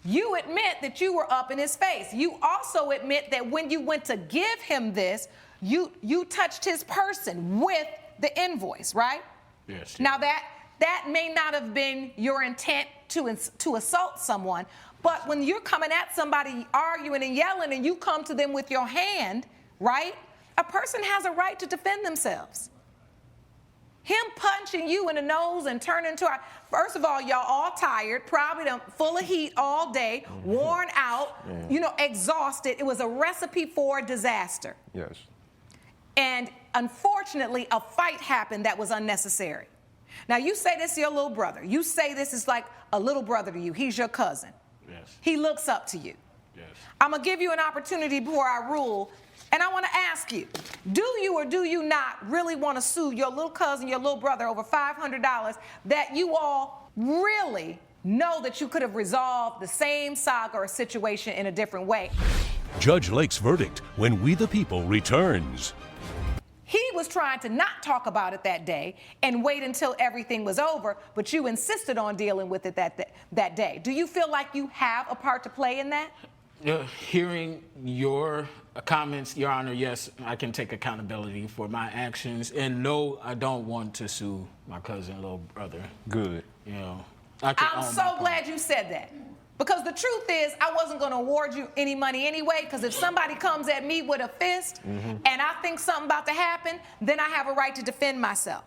Speaker 3: You admit that you were up in his face. You also admit that when you went to give him this, you touched his person with the invoice, right?
Speaker 9: Yes.
Speaker 3: Now that may not have been your intent to assault someone, but when you're coming at somebody arguing and yelling and you come to them with your hand, right? A person has a right to defend themselves. Him punching you in the nose and turning into a... First of all, y'all all tired, probably done full of heat all day, worn out, exhausted. It was a recipe for disaster.
Speaker 10: Yes.
Speaker 3: And unfortunately, a fight happened that was unnecessary. Now, you say this to your little brother. You say this is like a little brother to you. He's your cousin.
Speaker 9: Yes.
Speaker 3: He looks up to you.
Speaker 9: Yes.
Speaker 3: I'm going to give you an opportunity before I rule, and I want to ask you, do you or do you not really want to sue your little cousin, your little brother over $500 that you all really know that you could have resolved the same saga or situation in a different way?
Speaker 1: Judge Lake's verdict when We the People returns.
Speaker 3: He was trying to not talk about it that day and wait until everything was over, but you insisted on dealing with it that day. Do you feel like you have a part to play in that?
Speaker 9: Hearing your comments, Your Honor, yes, I can take accountability for my actions. And no, I don't want to sue my cousin, little brother.
Speaker 10: Good.
Speaker 9: I can
Speaker 3: I'm
Speaker 9: own
Speaker 3: so
Speaker 9: my
Speaker 3: glad you said that. Because the truth is, I wasn't going to award you any money anyway, because if somebody comes at me with a fist and I think something about to happen, then I have a right to defend myself.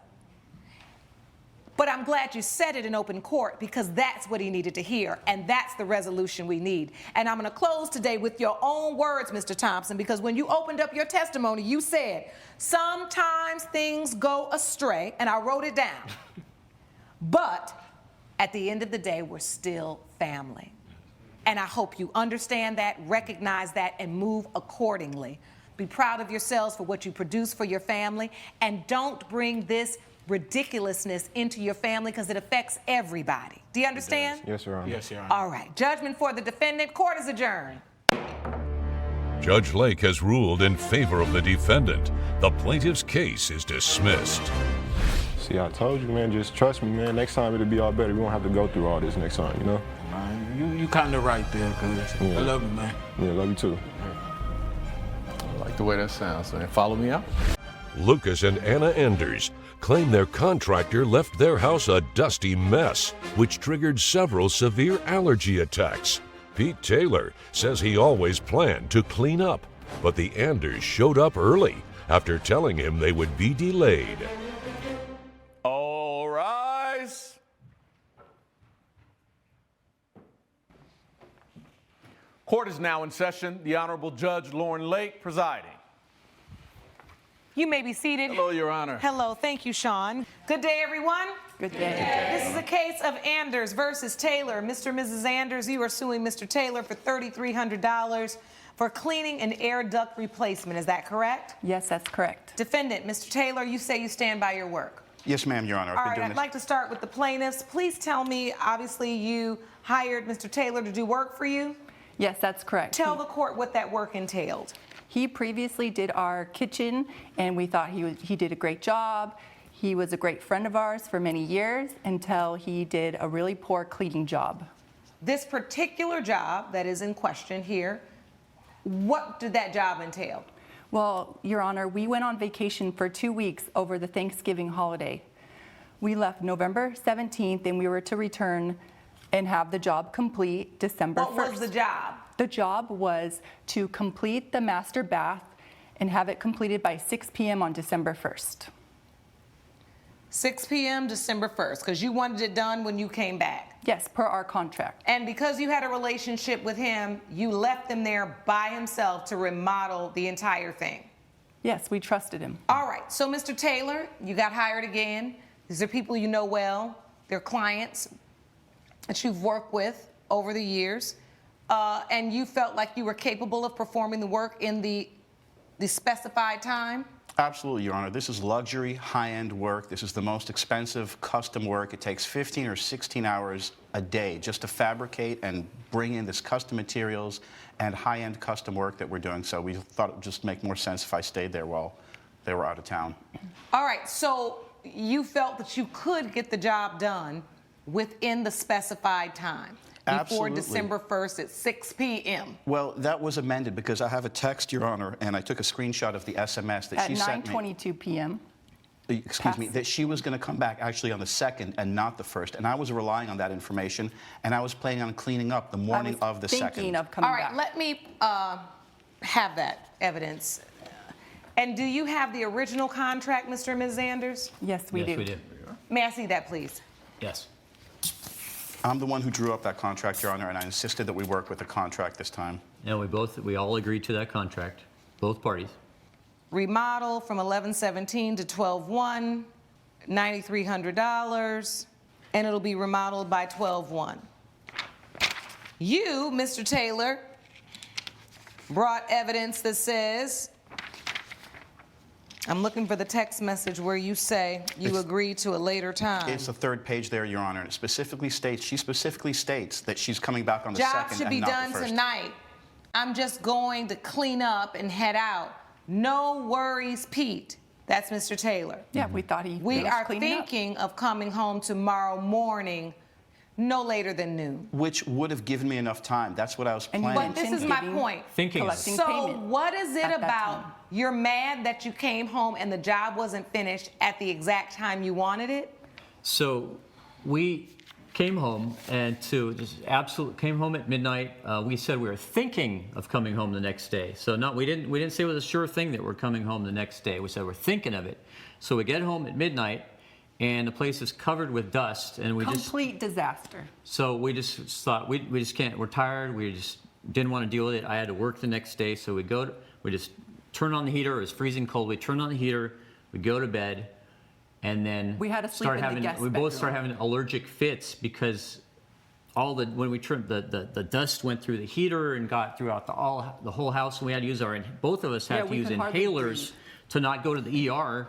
Speaker 3: But I'm glad you said it in open court, because that's what he needed to hear, and that's the resolution we need. And I'm going to close today with your own words, Mr. Thompson, because when you opened up your testimony, you said, sometimes things go astray, and I wrote it down. But at the end of the day, we're still family. And I hope you understand that, recognize that, and move accordingly. Be proud of yourselves for what you produce for your family, and don't bring this ridiculousness into your family, because it affects everybody. Do you understand?
Speaker 10: Yes, Your Honor.
Speaker 9: Yes, Your Honor.
Speaker 3: All right. Judgment for the defendant. Court is adjourned.
Speaker 1: Judge Lake has ruled in favor of the defendant. The plaintiff's case is dismissed.
Speaker 10: See, I told you, man, just trust me, man. Next time it'll be all better. We won't have to go through all this next time, you know?
Speaker 9: You kind of right there, cuz.
Speaker 10: Yeah.
Speaker 9: I love you, man.
Speaker 10: Yeah, love you too.
Speaker 2: I like the way that sounds, man. Follow me out.
Speaker 1: Lucas and Anna Enders claim their contractor left their house a dusty mess, which triggered several severe allergy attacks. Pete Taylor says he always planned to clean up, but the Enders showed up early after telling him they would be delayed.
Speaker 2: All rise. Court is now in session. The Honorable Judge Lauren Lake presiding.
Speaker 3: You may be seated.
Speaker 2: Hello, Your Honor.
Speaker 3: Hello, thank you, Sean. Good day, everyone.
Speaker 11: Good day.
Speaker 3: This is a case of Anders versus Taylor. Mr. and Mrs. Anders, you are suing Mr. Taylor for $3,300 for cleaning an air duct replacement. Is that correct?
Speaker 11: Yes, that's correct.
Speaker 3: Defendant, Mr. Taylor, you say you stand by your work.
Speaker 12: Yes, ma'am, Your Honor.
Speaker 3: All right, I'd like to start with the plaintiffs. Please tell me, obviously, you hired Mr. Taylor to do work for you.
Speaker 11: Yes, that's correct.
Speaker 3: Tell the court what that work entailed.
Speaker 11: He previously did our kitchen, and we thought he did a great job. He was a great friend of ours for many years until he did a really poor cleaning job.
Speaker 3: This particular job that is in question here, what did that job entail?
Speaker 11: Well, Your Honor, we went on vacation for 2 weeks over the Thanksgiving holiday. We left November 17th, and we were to return and have the job complete December 1st.
Speaker 3: What was the job?
Speaker 11: The job was to complete the master bath and have it completed by 6 p.m. on December 1st.
Speaker 3: 6 p.m. December 1st, because you wanted it done when you came back.
Speaker 11: Yes, per our contract.
Speaker 3: And because you had a relationship with him, you left him there by himself to remodel the entire thing.
Speaker 11: Yes, we trusted him.
Speaker 3: All right, so Mr. Taylor, you got hired again. These are people you know well. They're clients that you've worked with over the years. And you felt like you were capable of performing the work in the specified time?
Speaker 12: Absolutely, Your Honor. This is luxury, high-end work. This is the most expensive custom work. It takes 15 or 16 hours a day just to fabricate and bring in this custom materials and high-end custom work that we're doing. So we thought it would just make more sense if I stayed there while they were out of town.
Speaker 3: All right, so you felt that you could get the job done within the specified time? Before
Speaker 12: Absolutely.
Speaker 3: December 1st at 6 p.m.
Speaker 12: Well, that was amended because I have a text, Your Honor, and I took a screenshot of the SMS that she sent me.
Speaker 11: At 9:22 p.m.
Speaker 12: Excuse me, that she was going to come back actually on the 2nd and not the 1st. And I was relying on that information, and I was planning on cleaning up the morning of the 2nd.
Speaker 11: Thinking of coming
Speaker 3: All right,
Speaker 11: back.
Speaker 3: let me have that evidence. And do you have the original contract, Mr. and Ms. Anders?
Speaker 11: Yes, we do.
Speaker 13: Yes, we do.
Speaker 3: May I see that, please?
Speaker 13: Yes.
Speaker 12: I'm the one who drew up that contract, Your Honor, and I insisted that we work with the contract this time.
Speaker 13: And we all agreed to that contract, both parties.
Speaker 3: Remodel from 11/17 to 12/1, $9,300, and it'll be remodeled by 12/1. You, Mr. Taylor, brought evidence that says, I'm looking for the text message where you say you agreed to a later time.
Speaker 12: It's the third page there, Your Honor, and it specifically states, she specifically states that she's coming back on the 2nd
Speaker 3: Job should be
Speaker 12: and not
Speaker 3: done
Speaker 12: the 1st.
Speaker 3: tonight. I'm just going to clean up and head out. No worries, Pete. That's Mr. Taylor.
Speaker 11: Yeah, we thought he
Speaker 3: We
Speaker 11: was
Speaker 3: are
Speaker 11: cleaning up.
Speaker 3: thinking of coming home tomorrow morning, no later than noon.
Speaker 12: Which would have given me enough time. That's what I was
Speaker 11: And you
Speaker 12: planning.
Speaker 3: But this is my
Speaker 11: giving-
Speaker 3: point.
Speaker 13: Thinking.
Speaker 11: collecting
Speaker 3: So
Speaker 11: payment
Speaker 3: what is it
Speaker 11: at that
Speaker 3: about
Speaker 11: time.
Speaker 3: you're mad that you came home and the job wasn't finished at the exact time you wanted it?
Speaker 13: So we came home and came home at midnight. We said we were thinking of coming home the next day. So we didn't say it was a sure thing that we're coming home the next day. We said we're thinking of it. So we get home at midnight and the place is covered with dust and
Speaker 11: Complete disaster.
Speaker 13: So we just thought we just can't. We're tired. We just didn't want to deal with it. I had to work the next day, so we just turn on the heater. It was freezing cold. We turn on the heater. We go to bed, and then
Speaker 11: We had to sleep in the guest
Speaker 13: we both start
Speaker 11: bedroom.
Speaker 13: having allergic fits because when we turned the dust went through the heater and got throughout the whole house. And we had to use both of us had
Speaker 11: Yeah,
Speaker 13: to
Speaker 11: we
Speaker 13: use
Speaker 11: could hardly
Speaker 13: inhalers
Speaker 11: breathe.
Speaker 13: to not go to the ER.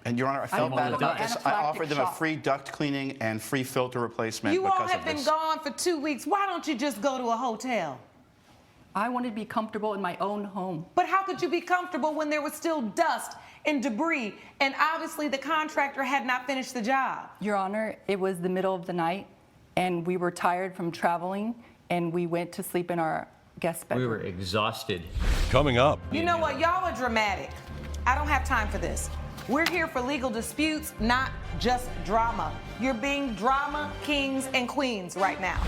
Speaker 12: And Your Honor, I felt
Speaker 13: I
Speaker 12: bad
Speaker 13: had
Speaker 12: about this. I
Speaker 11: anaphylactic
Speaker 12: offered them a
Speaker 11: shock.
Speaker 12: free duct cleaning and free filter replacement
Speaker 3: You all
Speaker 12: because
Speaker 3: have
Speaker 12: of
Speaker 3: been
Speaker 12: this.
Speaker 3: gone for 2 weeks. Why don't you just go to a hotel?
Speaker 11: I wanted to be comfortable in my own home.
Speaker 3: But how could you be comfortable when there was still dust and debris? And obviously the contractor had not finished the job.
Speaker 11: Your Honor, it was the middle of the night, and we were tired from traveling, and we went to sleep in our guest bedroom.
Speaker 13: We were exhausted.
Speaker 1: Coming up,
Speaker 3: You know what? Y'all are dramatic. I don't have time for this. We're here for legal disputes, not just drama. You're being drama kings and queens right now.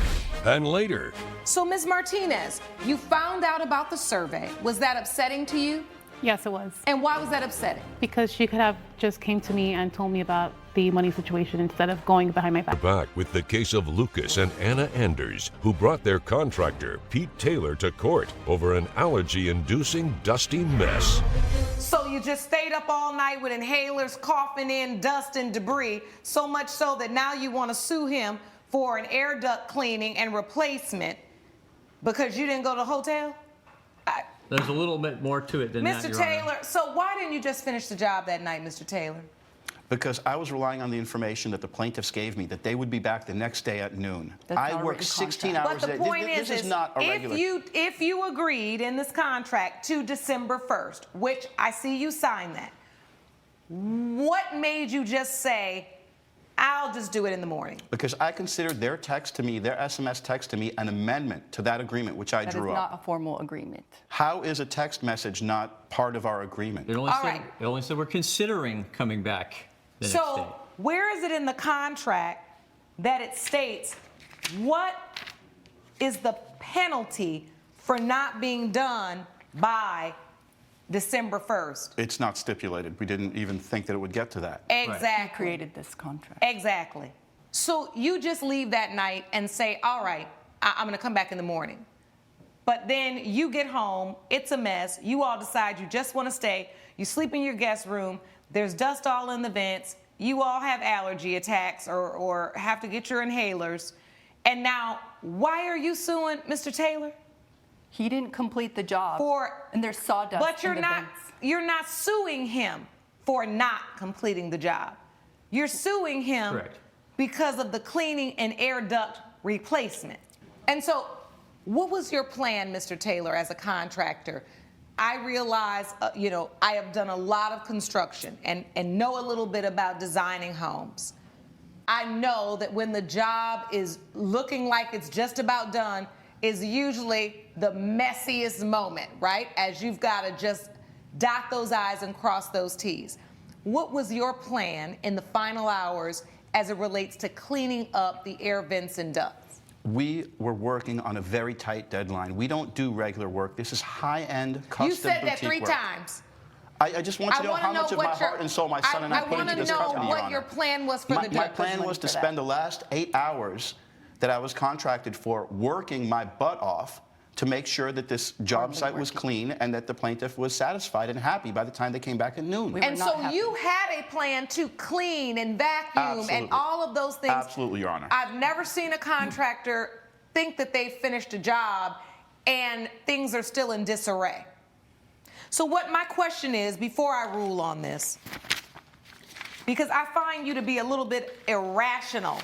Speaker 1: And later,
Speaker 3: So, Ms. Martinez, you found out about the survey. Was that upsetting to you?
Speaker 14: Yes, it was.
Speaker 3: And why was that upsetting?
Speaker 14: Because she could have just came to me and told me about the money situation instead of going behind my back.
Speaker 1: back with the case of Lucas and Anna Anders, who brought their contractor, Pete Taylor, to court over an allergy-inducing dusty mess.
Speaker 3: So you just stayed up all night with inhalers coughing in dust and debris, so much so that now you want to sue him for an air duct cleaning and replacement because you didn't go to the hotel?
Speaker 13: There's a little bit more to it than that,
Speaker 3: Mr.
Speaker 13: Your Honor.
Speaker 3: Taylor, so why didn't you just finish the job that night, Mr. Taylor?
Speaker 12: Because I was relying on the information that the plaintiffs gave me, that they would be back the next day at noon.
Speaker 11: That's
Speaker 12: I
Speaker 11: not a
Speaker 12: worked
Speaker 11: written
Speaker 12: 16
Speaker 11: contract.
Speaker 12: hours
Speaker 3: But
Speaker 12: a
Speaker 3: the
Speaker 12: day.
Speaker 3: point
Speaker 12: This is not a regular.
Speaker 3: if you agreed in this contract to December 1st, which I see you sign that, what made you just say, I'll just do it in the morning?
Speaker 12: Because I considered their text to me, their SMS text to me, an amendment to that agreement which I
Speaker 11: That is
Speaker 12: drew
Speaker 11: not
Speaker 12: up.
Speaker 11: a formal agreement.
Speaker 12: How is a text message not part of our agreement?
Speaker 13: It only,
Speaker 3: All
Speaker 13: said,
Speaker 3: right.
Speaker 13: it only said we're considering coming back the next day.
Speaker 3: So where is it in the contract that it states what is the penalty for not being done by December 1st?
Speaker 12: It's not stipulated. We didn't even think that it would get to that.
Speaker 11: We
Speaker 3: Exactly.
Speaker 11: created this contract.
Speaker 3: Exactly. So you just leave that night and say, all right, I'm going to come back in the morning. But then you get home, it's a mess. You all decide you just want to stay. You sleep in your guest room. There's dust all in the vents. You all have allergy attacks or have to get your inhalers. And now, why are you suing Mr. Taylor?
Speaker 11: He didn't complete the job. And there's sawdust
Speaker 3: But
Speaker 11: in the vents.
Speaker 3: you're not suing him for not completing the job. You're suing him
Speaker 13: Correct.
Speaker 3: because of the cleaning and air duct replacement. And so, what was your plan, Mr. Taylor, as a contractor? I realize, I have done a lot of construction and know a little bit about designing homes. I know that when the job is looking like it's just about done is usually the messiest moment, right? As you've got to just dot those I's and cross those T's. What was your plan in the final hours as it relates to cleaning up the air vents and ducts?
Speaker 12: We were working on a very tight deadline. We don't do regular work. This is high-end custom
Speaker 3: You said that
Speaker 12: boutique
Speaker 3: 3
Speaker 12: work.
Speaker 3: times.
Speaker 12: I just want to know how much of my heart and soul my son and I put into this company,
Speaker 3: I want to know
Speaker 12: Your
Speaker 3: what your
Speaker 12: Honor.
Speaker 3: plan was for the
Speaker 12: My
Speaker 3: duct.
Speaker 12: plan was to spend the last 8 hours that I was contracted for working my butt off to make sure that this job site was clean and that the plaintiff was satisfied and happy by the time they came back at noon.
Speaker 3: And so you had a plan to clean and vacuum
Speaker 12: Absolutely.
Speaker 3: and all of those things.
Speaker 12: Absolutely, Your Honor.
Speaker 3: I've never seen a contractor think that they finished a job and things are still in disarray. So what my question is, before I rule on this, because I find you to be a little bit irrational,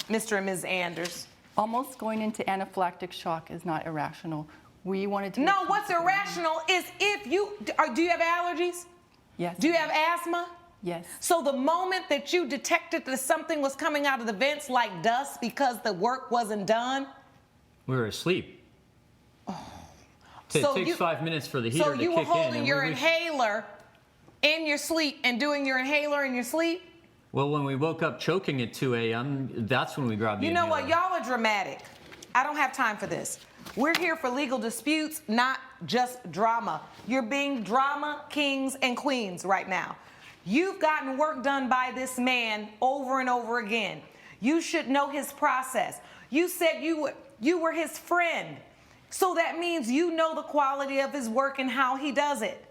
Speaker 3: Mr. and Ms. Anders.
Speaker 11: Almost going into anaphylactic shock is not irrational. We wanted to.
Speaker 3: No, what's irrational is if you, do you have allergies?
Speaker 11: Yes.
Speaker 3: Do you have asthma?
Speaker 11: Yes.
Speaker 3: So the moment that you detected that something was coming out of the vents like dust because the work wasn't done?
Speaker 13: We were asleep. It
Speaker 3: So
Speaker 13: takes
Speaker 3: you-
Speaker 13: 5 minutes for the heater
Speaker 3: So
Speaker 13: to
Speaker 3: you
Speaker 13: kick
Speaker 3: were
Speaker 13: in.
Speaker 3: holding
Speaker 13: and
Speaker 3: your
Speaker 13: we-
Speaker 3: inhaler in your sleep and doing your inhaler in your sleep?
Speaker 13: Well, when we woke up choking at 2 a.m., that's when we grabbed the
Speaker 3: You know what?
Speaker 13: inhaler.
Speaker 3: Y'all are dramatic. I don't have time for this. We're here for legal disputes, not just drama. You're being drama kings and queens right now. You've gotten work done by this man over and over again. You should know his process. You said you were his friend. So that means you know the quality of his work and how he does it.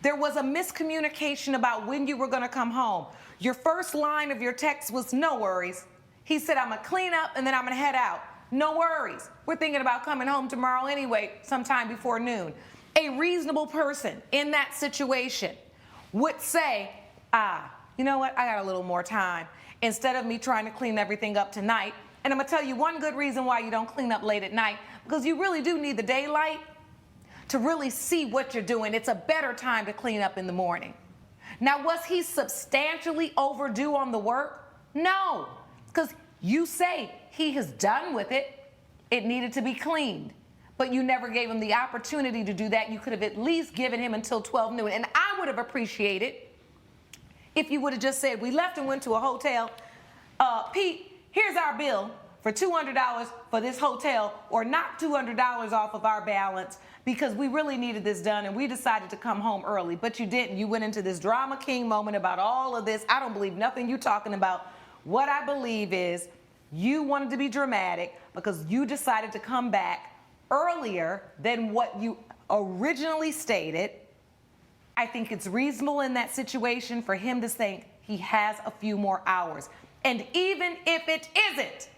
Speaker 3: There was a miscommunication about when you were going to come home. Your first line of your text was no worries. He said, I'm going to clean up and then I'm going to head out. No worries. We're thinking about coming home tomorrow anyway, sometime before noon. A reasonable person in that situation would say, you know what? I got a little more time. Instead of me trying to clean everything up tonight. And I'm going to tell you one good reason why you don't clean up late at night, because you really do need the daylight to really see what you're doing. It's a better time to clean up in the morning. Now, was he substantially overdue on the work? No, because you say he is done with it. It needed to be cleaned. But you never gave him the opportunity to do that. You could have at least given him until 12 noon. And I would have appreciated if you would have just said, we left and went to a hotel. Pete, here's our bill for $200 for this hotel, or knock $200 off of our balance because we really needed this done and we decided to come home early. But you didn't. You went into this drama king moment about all of this. I don't believe nothing you're talking about. What I believe is you wanted to be dramatic because you decided to come back earlier than what you originally stated. I think it's reasonable in that situation for him to think he has a few more hours. And even if it isn't,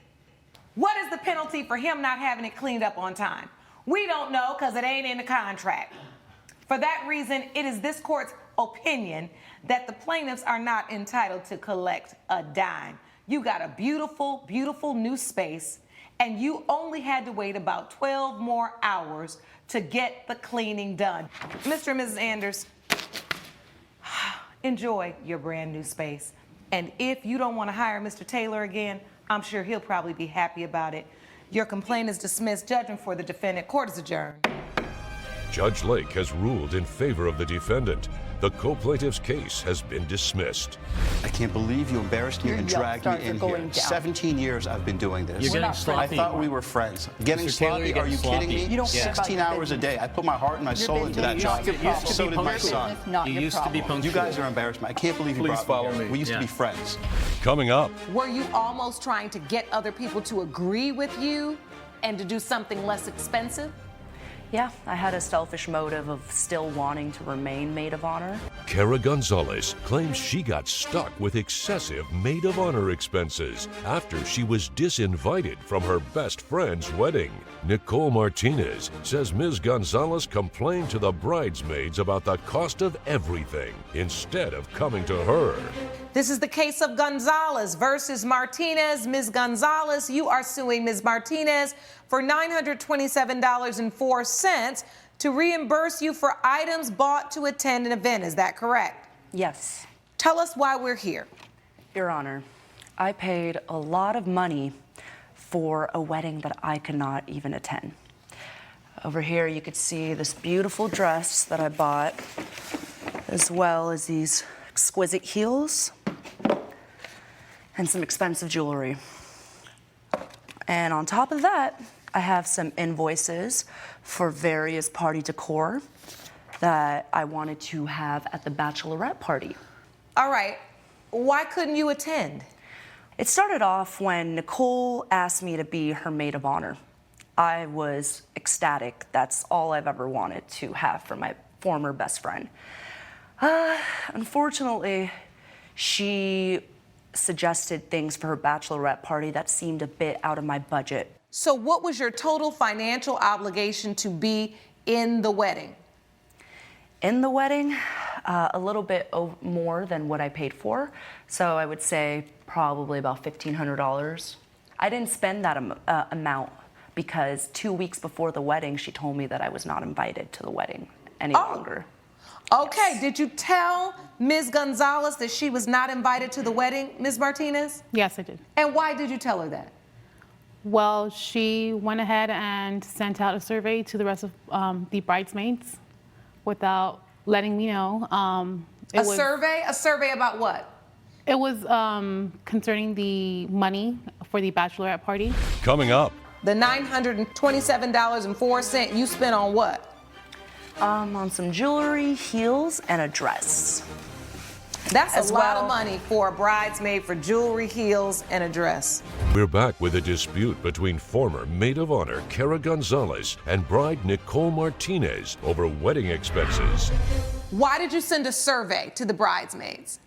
Speaker 3: what is the penalty for him not having it cleaned up on time? We don't know because it ain't in the contract. For that reason, it is this court's opinion that the plaintiffs are not entitled to collect a dime. You got a beautiful, beautiful new space, and you only had to wait about 12 more hours to get the cleaning done. Mr. and Mrs. Anders, enjoy your brand new space. And if you don't want to hire Mr. Taylor again, I'm sure he'll probably be happy about it. Your complaint is dismissed. Judgment for the defendant. Court is adjourned.
Speaker 1: Judge Lake has ruled in favor of the defendant. The co-plaintiff's case has been dismissed.
Speaker 12: I can't believe you embarrassed me
Speaker 11: Your
Speaker 12: and
Speaker 11: yelp
Speaker 12: dragged me
Speaker 11: starts are
Speaker 12: in
Speaker 11: going
Speaker 12: here.
Speaker 11: down.
Speaker 12: 17 years I've been doing this.
Speaker 13: You're getting sloppy.
Speaker 12: I thought we were friends. Getting
Speaker 13: Mr. Taylor,
Speaker 12: sloppy?
Speaker 13: you're
Speaker 12: Are you
Speaker 13: getting
Speaker 12: kidding
Speaker 13: sloppy.
Speaker 12: me?
Speaker 11: You don't care about
Speaker 12: 16
Speaker 11: your
Speaker 12: hours a
Speaker 11: business.
Speaker 12: day. I put my heart and my soul into that job. So did my son.
Speaker 11: Not
Speaker 13: You
Speaker 11: your
Speaker 13: used to be
Speaker 11: problem.
Speaker 12: You
Speaker 13: punctual.
Speaker 12: guys are embarrassed me. I can't believe you
Speaker 8: Please
Speaker 12: brought
Speaker 8: follow
Speaker 12: me here.
Speaker 8: me.
Speaker 12: We used to
Speaker 13: Yeah.
Speaker 12: be friends.
Speaker 1: Coming up,
Speaker 3: Were you almost trying to get other people to agree with you and to do something less expensive?
Speaker 15: Yeah, I had a selfish motive of still wanting to remain maid of honor.
Speaker 1: Kara Gonzalez claims she got stuck with excessive maid of honor expenses after she was disinvited from her best friend's wedding. Nicole Martinez says Ms. Gonzalez complained to the bridesmaids about the cost of everything instead of coming to her.
Speaker 3: This is the case of Gonzalez versus Martinez. Ms. Gonzalez, you are suing Ms. Martinez for $927.04 to reimburse you for items bought to attend an event. Is that correct?
Speaker 15: Yes,
Speaker 3: Tell us why we're here.
Speaker 15: Your Honor. I paid a lot of money for a wedding that I could not even attend. Over here, you could see this beautiful dress that I bought, as well as these exquisite heels and some expensive jewelry. And on top of that, I have some invoices for various party decor that I wanted to have at the bachelorette party.
Speaker 3: All right. Why couldn't you attend?
Speaker 15: It started off when Nicole asked me to be her maid of honor. I was ecstatic. That's all I've ever wanted to have for my former best friend. Unfortunately, she suggested things for her bachelorette party that seemed a bit out of my budget.
Speaker 3: So what was your total financial obligation to be in the wedding?
Speaker 15: In the wedding, a little bit more than what I paid for. So I would say probably about $1,500. I didn't spend that amount because 2 weeks before the wedding, she told me that I was not invited to the wedding any longer.
Speaker 3: Okay,
Speaker 15: Yes.
Speaker 3: Did you tell Ms. Gonzalez that she was not invited to the wedding, Ms. Martinez?
Speaker 14: Yes, I did.
Speaker 3: And why did you tell her that?
Speaker 14: Well, she went ahead and sent out a survey to the rest of the bridesmaids without letting me know.
Speaker 3: A survey? A survey about what?
Speaker 14: It was concerning the money for the bachelorette party.
Speaker 1: Coming up,
Speaker 3: The $927.04 you spent on what?
Speaker 15: On some jewelry, heels, and a dress.
Speaker 3: That's
Speaker 15: As
Speaker 3: a lot of
Speaker 15: well.
Speaker 3: money for a bridesmaid for jewelry, heels, and a dress.
Speaker 1: we're back with a dispute between former maid of honor Kara Gonzalez and bride Nicole Martinez over wedding expenses.
Speaker 3: Why did you send a survey to the bridesmaids?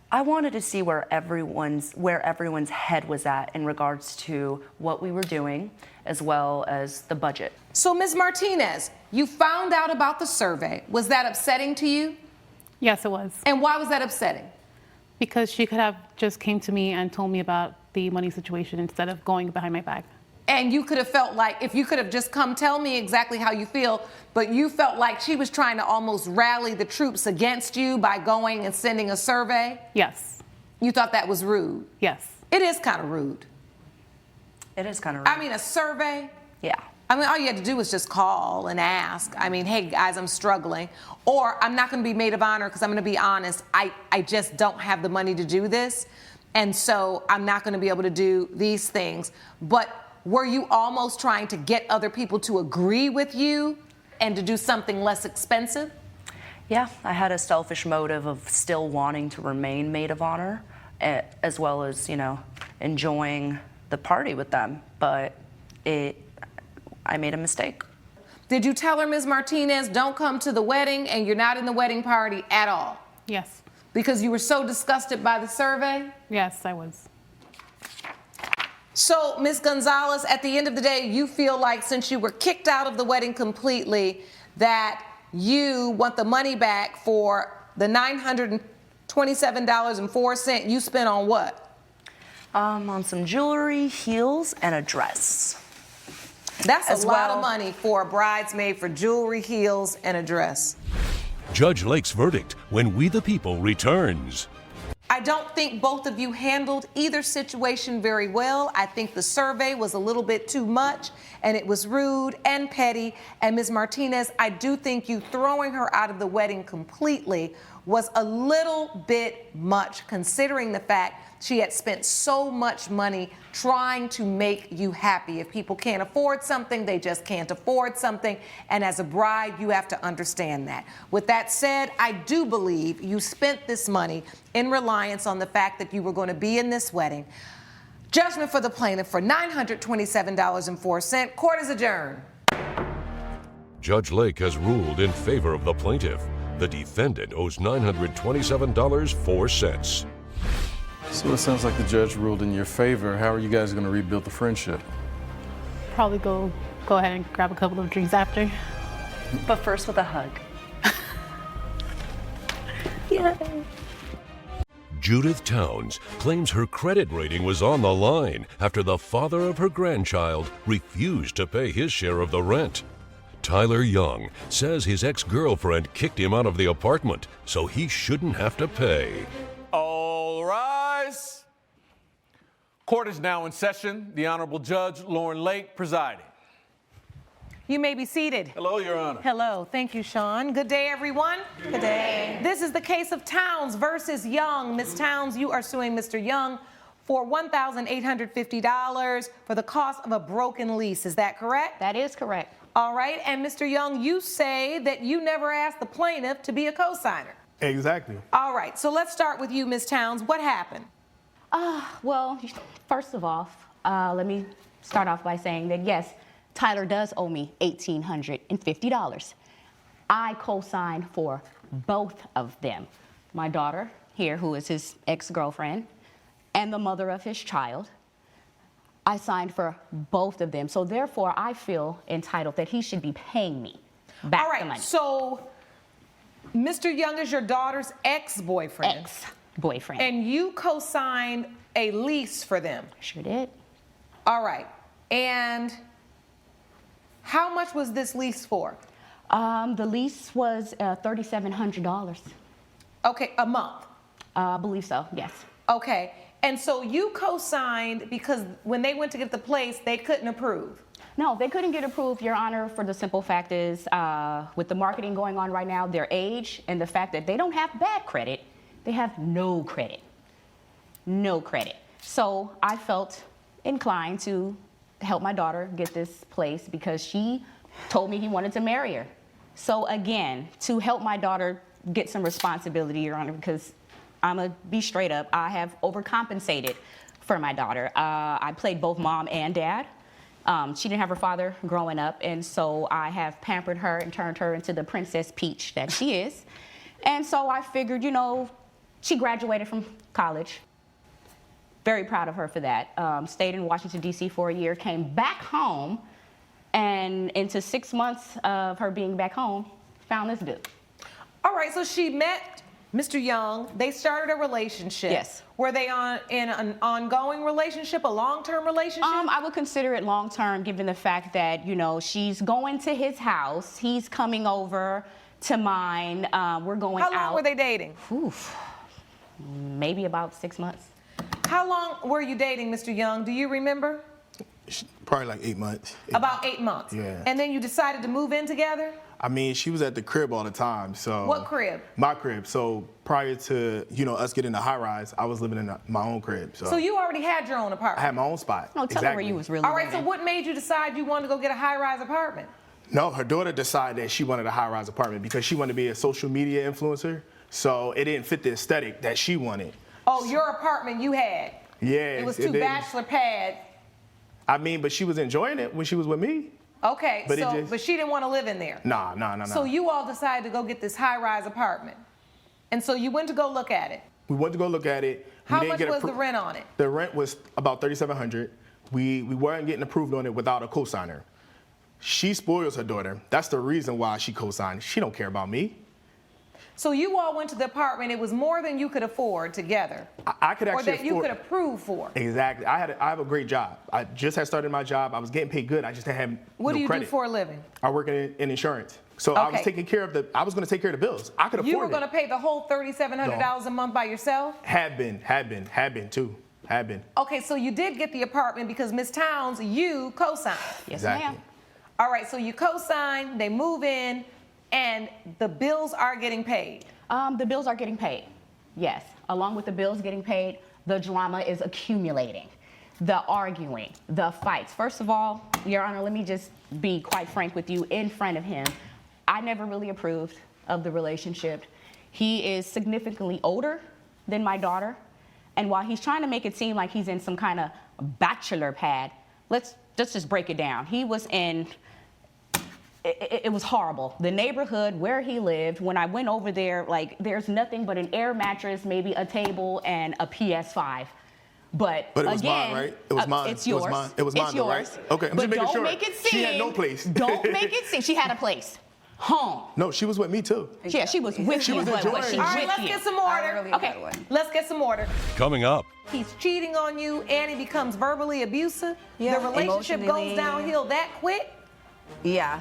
Speaker 15: I wanted to see where everyone's head was at in regards to what we were doing, as well as the budget.
Speaker 3: So, Ms. Martinez, you found out about the survey. Was that upsetting to you?
Speaker 14: Yes, it was.
Speaker 3: And why was that upsetting?
Speaker 14: Because she could have just came to me and told me about the money situation instead of going behind my back.
Speaker 3: And you could have felt like, if you could have just come tell me exactly how you feel, but you felt like she was trying to almost rally the troops against you by going and sending a survey?
Speaker 14: Yes.
Speaker 3: You thought that was rude?
Speaker 14: Yes.
Speaker 3: It is kind of rude.
Speaker 15: It is kind of rude.
Speaker 3: I mean, a survey?
Speaker 15: Yeah.
Speaker 3: I mean, all you had to do was just call and ask. I mean, hey, guys, I'm struggling. Or I'm not going to be maid of honor because I'm going to be honest. I just don't have the money to do this. And so I'm not going to be able to do these things. But were you almost trying to get other people to agree with you and to do something less expensive?
Speaker 15: Yeah, I had a selfish motive of still wanting to remain maid of honor, as well as, you know, enjoying the party with them. But I made a mistake.
Speaker 3: Did you tell her, Ms. Martinez, don't come to the wedding and you're not in the wedding party at all?
Speaker 14: Yes.
Speaker 3: Because you were so disgusted by the survey?
Speaker 14: Yes, I was.
Speaker 3: So, Ms. Gonzalez, at the end of the day, you feel like since you were kicked out of the wedding completely, that you want the money back for the $927.04 you spent on what?
Speaker 15: On some jewelry, heels, and a dress.
Speaker 3: That's
Speaker 15: As
Speaker 3: a lot
Speaker 15: well-
Speaker 3: of money for a bridesmaid for jewelry, heels, and a dress.
Speaker 1: Judge Lake's verdict when We the People returns.
Speaker 3: I don't think both of you handled either situation very well. I think the survey was a little bit too much, and it was rude and petty. And Ms. Martinez, I do think you throwing her out of the wedding completely was a little bit much, considering the fact she had spent so much money trying to make you happy. If people can't afford something, they just can't afford something. And as a bride, you have to understand that. With that said, I do believe you spent this money in reliance on the fact that you were going to be in this wedding. Judgment for the plaintiff for $927.04. Court is adjourned.
Speaker 1: Judge Lake has ruled in favor of the plaintiff. The defendant owes $927.04.
Speaker 2: So it sounds like the judge ruled in your favor. How are you guys going to rebuild the friendship?
Speaker 14: Probably go ahead and grab a couple of drinks after.
Speaker 15: But first with a hug.
Speaker 14: Yeah.
Speaker 1: Judith Towns claims her credit rating was on the line after the father of her grandchild refused to pay his share of the rent. Tyler Young says his ex-girlfriend kicked him out of the apartment, so he shouldn't have to pay.
Speaker 2: All rise. Court is now in session. The Honorable Judge Lauren Lake presiding.
Speaker 3: You may be seated.
Speaker 2: Hello, Your Honor.
Speaker 3: Hello. Thank you, Sean. Good day, everyone. Good day. This is the case of Towns versus Young. Ms. Towns, you are suing Mr. Young for $1,850 for the cost of a broken lease. Is that correct?
Speaker 16: That is correct.
Speaker 3: All right. And Mr. Young, you say that you never asked the plaintiff to be a co-signer.
Speaker 17: Exactly.
Speaker 3: All right. So let's start with you, Ms. Towns. What happened?
Speaker 16: Well, first of all, let me start off by saying that, yes, Tyler does owe me $1,850. I co-signed for both of them. My daughter here, who is his ex-girlfriend, and the mother of his child. I signed for both of them. So therefore, I feel entitled that he should be paying me back the money.
Speaker 3: So Mr. Young is your daughter's ex-boyfriend.
Speaker 16: Ex-boyfriend.
Speaker 3: And you co-signed a lease for them.
Speaker 16: Sure did.
Speaker 3: All right. And how much was this lease for?
Speaker 16: The lease was $3,700.
Speaker 3: Okay, a month?
Speaker 16: I believe so, yes.
Speaker 3: Okay. And so you co-signed because when they went to get the place, they couldn't approve.
Speaker 16: No, they couldn't get approved, Your Honor, for the simple fact is, with the marketing going on right now, their age and the fact that they don't have bad credit, they have no credit. No credit. So I felt inclined to help my daughter get this place because she told me he wanted to marry her. So again, to help my daughter get some responsibility, Your Honor, because I'm gonna be straight up, I have overcompensated for my daughter. I played both mom and dad. She didn't have her father growing up, and so I have pampered her and turned her into the Princess Peach that she is. And so I figured, you know, she graduated from college. Very proud of her for that. Stayed in Washington, D.C. for a year, came back home, and into 6 months of her being back home, found this dude.
Speaker 3: All right, so she met Mr. Young. They started a relationship.
Speaker 16: Yes.
Speaker 3: Were they in an ongoing relationship, a long-term relationship?
Speaker 16: I would consider it long-term, given the fact that, you know, she's going to his house, he's coming over to mine, we're going out.
Speaker 3: How long were they dating?
Speaker 16: Oof, maybe about 6 months.
Speaker 3: How long were you dating, Mr. Young? Do you remember?
Speaker 17: Probably like 8 months.
Speaker 3: About 8 months.
Speaker 17: Yeah.
Speaker 3: And then you decided to move in together?
Speaker 17: I mean, she was at the crib all the time, so.
Speaker 3: What crib?
Speaker 17: My crib. So prior to, us getting the high rise, I was living in my own crib.
Speaker 3: So you already had your own
Speaker 17: I
Speaker 3: apartment?
Speaker 17: had my own spot.
Speaker 16: No, tell her where you was really
Speaker 3: All right, so
Speaker 16: living.
Speaker 3: what made you decide you wanted to go get a high-rise apartment?
Speaker 17: No, her daughter decided that she wanted a high-rise apartment because she wanted to be a social media influencer. So it didn't fit the aesthetic that she wanted.
Speaker 3: Oh, your apartment you had?
Speaker 17: Yeah.
Speaker 3: It was 2 bachelor pads.
Speaker 17: I mean, but she was enjoying it when she was with me.
Speaker 3: Okay,
Speaker 17: But
Speaker 3: but she didn't want to live in there?
Speaker 17: Nah.
Speaker 3: So you all decided to go get this high-rise apartment. And so you went to go look at it.
Speaker 17: We went to go look at it. We
Speaker 3: How
Speaker 17: didn't
Speaker 3: much
Speaker 17: get
Speaker 3: was the rent on it?
Speaker 17: The rent was about $3,700. We weren't getting approved on it without a cosigner. She spoils her daughter. That's the reason why she co-signed. She don't care about me.
Speaker 3: So you all went to the apartment. It was more than you could afford together.
Speaker 17: I could actually
Speaker 3: Or that you could approve for.
Speaker 17: Exactly. I have a great job. I just had started my job. I was getting paid good. I just didn't have
Speaker 3: What
Speaker 17: no
Speaker 3: do you
Speaker 17: credit.
Speaker 3: do for a living?
Speaker 17: I work in insurance. So I was
Speaker 3: Okay.
Speaker 17: taking care of I was going to take care of the bills. I could afford
Speaker 3: You were
Speaker 17: it.
Speaker 3: going to pay the whole $3,700 a month by yourself?
Speaker 17: Had been too. Had been.
Speaker 3: Okay, so you did get the apartment because Ms. Towns, you co-signed.
Speaker 16: Yes,
Speaker 17: Exactly.
Speaker 16: ma'am.
Speaker 3: All right, so you co-sign, they move in, and the bills are getting paid.
Speaker 16: The bills are getting paid, yes. Along with the bills getting paid, the drama is accumulating. The arguing, the fights. First of all, Your Honor, let me just be quite frank with you in front of him. I never really approved of the relationship. He is significantly older than my daughter. And while he's trying to make it seem like he's in some kind of bachelor pad, let's just break it down. He was in, it was horrible. The neighborhood where he lived, when I went over there, like there's nothing but an air mattress, maybe a table and a PS5. But
Speaker 17: it was
Speaker 16: again,
Speaker 17: mine, right? It was mine.
Speaker 16: It's
Speaker 17: It was
Speaker 16: yours.
Speaker 17: mine. It was mine,
Speaker 16: It's
Speaker 17: though, right?
Speaker 16: yours.
Speaker 17: Okay, I'm
Speaker 16: but
Speaker 17: just making
Speaker 16: don't
Speaker 17: sure.
Speaker 16: make it seem.
Speaker 17: She had no place.
Speaker 16: Don't make it seem. She had a place. Home.
Speaker 17: No, she was with me too.
Speaker 16: Yeah, she was with
Speaker 17: She
Speaker 16: you.
Speaker 17: was
Speaker 16: but
Speaker 17: enjoying
Speaker 16: she
Speaker 17: it.
Speaker 3: All right,
Speaker 16: with
Speaker 3: let's
Speaker 16: you.
Speaker 3: get some order.
Speaker 16: Okay.
Speaker 3: Let's get some order.
Speaker 1: Coming up.
Speaker 3: He's cheating on you and he becomes verbally abusive.
Speaker 15: Yeah,
Speaker 3: the relationship goes
Speaker 15: emotionally.
Speaker 3: downhill that quick.
Speaker 15: Yeah.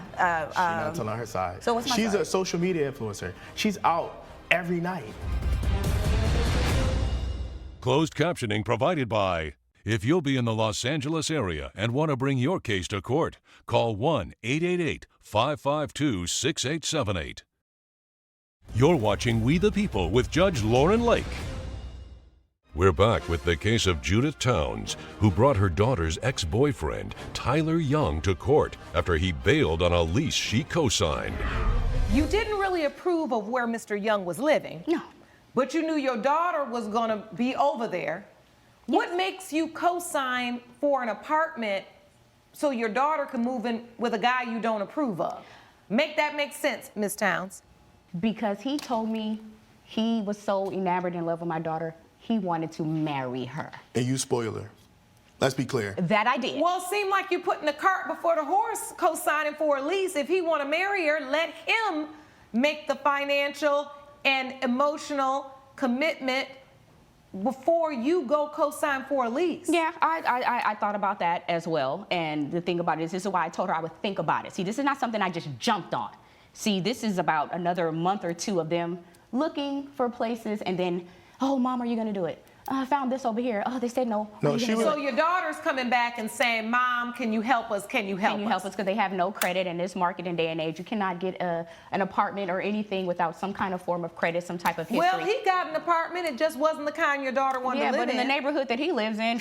Speaker 17: She's not telling her side.
Speaker 15: So what's my
Speaker 17: She's
Speaker 15: side?
Speaker 17: a social media influencer. She's out every night.
Speaker 1: Closed captioning provided by. If you'll be in the Los Angeles area and want to bring your case to court, call 1-888-552-6878. You're watching We the People with Judge Lauren Lake. We're back with the case of Judith Towns, who brought her daughter's ex-boyfriend, Tyler Young, to court after he bailed on a lease she co-signed.
Speaker 3: You didn't really approve of where Mr. Young was living.
Speaker 16: No.
Speaker 3: But you knew your daughter was going to be over there. What makes you co-sign for an apartment so your daughter can move in with a guy you don't approve of? Make that make sense, Ms. Towns.
Speaker 16: Because he told me he was so enamored in love with my daughter, he wanted to marry her.
Speaker 17: And you spoil her. Let's be clear.
Speaker 16: That I did.
Speaker 3: Well, it seemed like you're putting the cart before the horse, co-signing for a lease. If he want to marry her, let him make the financial and emotional commitment before you go co-sign for a lease.
Speaker 16: Yeah, I thought about that as well. And the thing about it is, this is why I told her I would think about it. See, this is not something I just jumped on. See, this is about another month or two of them looking for places and then, oh, Mom, are you going to do it? I found this over here. Oh, they said no.
Speaker 17: No, she was.
Speaker 3: So your daughter's coming back and saying, Mom, can you help us? Can you help us?
Speaker 16: Can you help us? Because they have no credit in this market and day and age. You cannot get an apartment or anything without some kind of form of credit, some type of history.
Speaker 3: Well, he got an apartment. It just wasn't the kind your daughter wanted to live in.
Speaker 16: Yeah, but in the neighborhood that he lives in,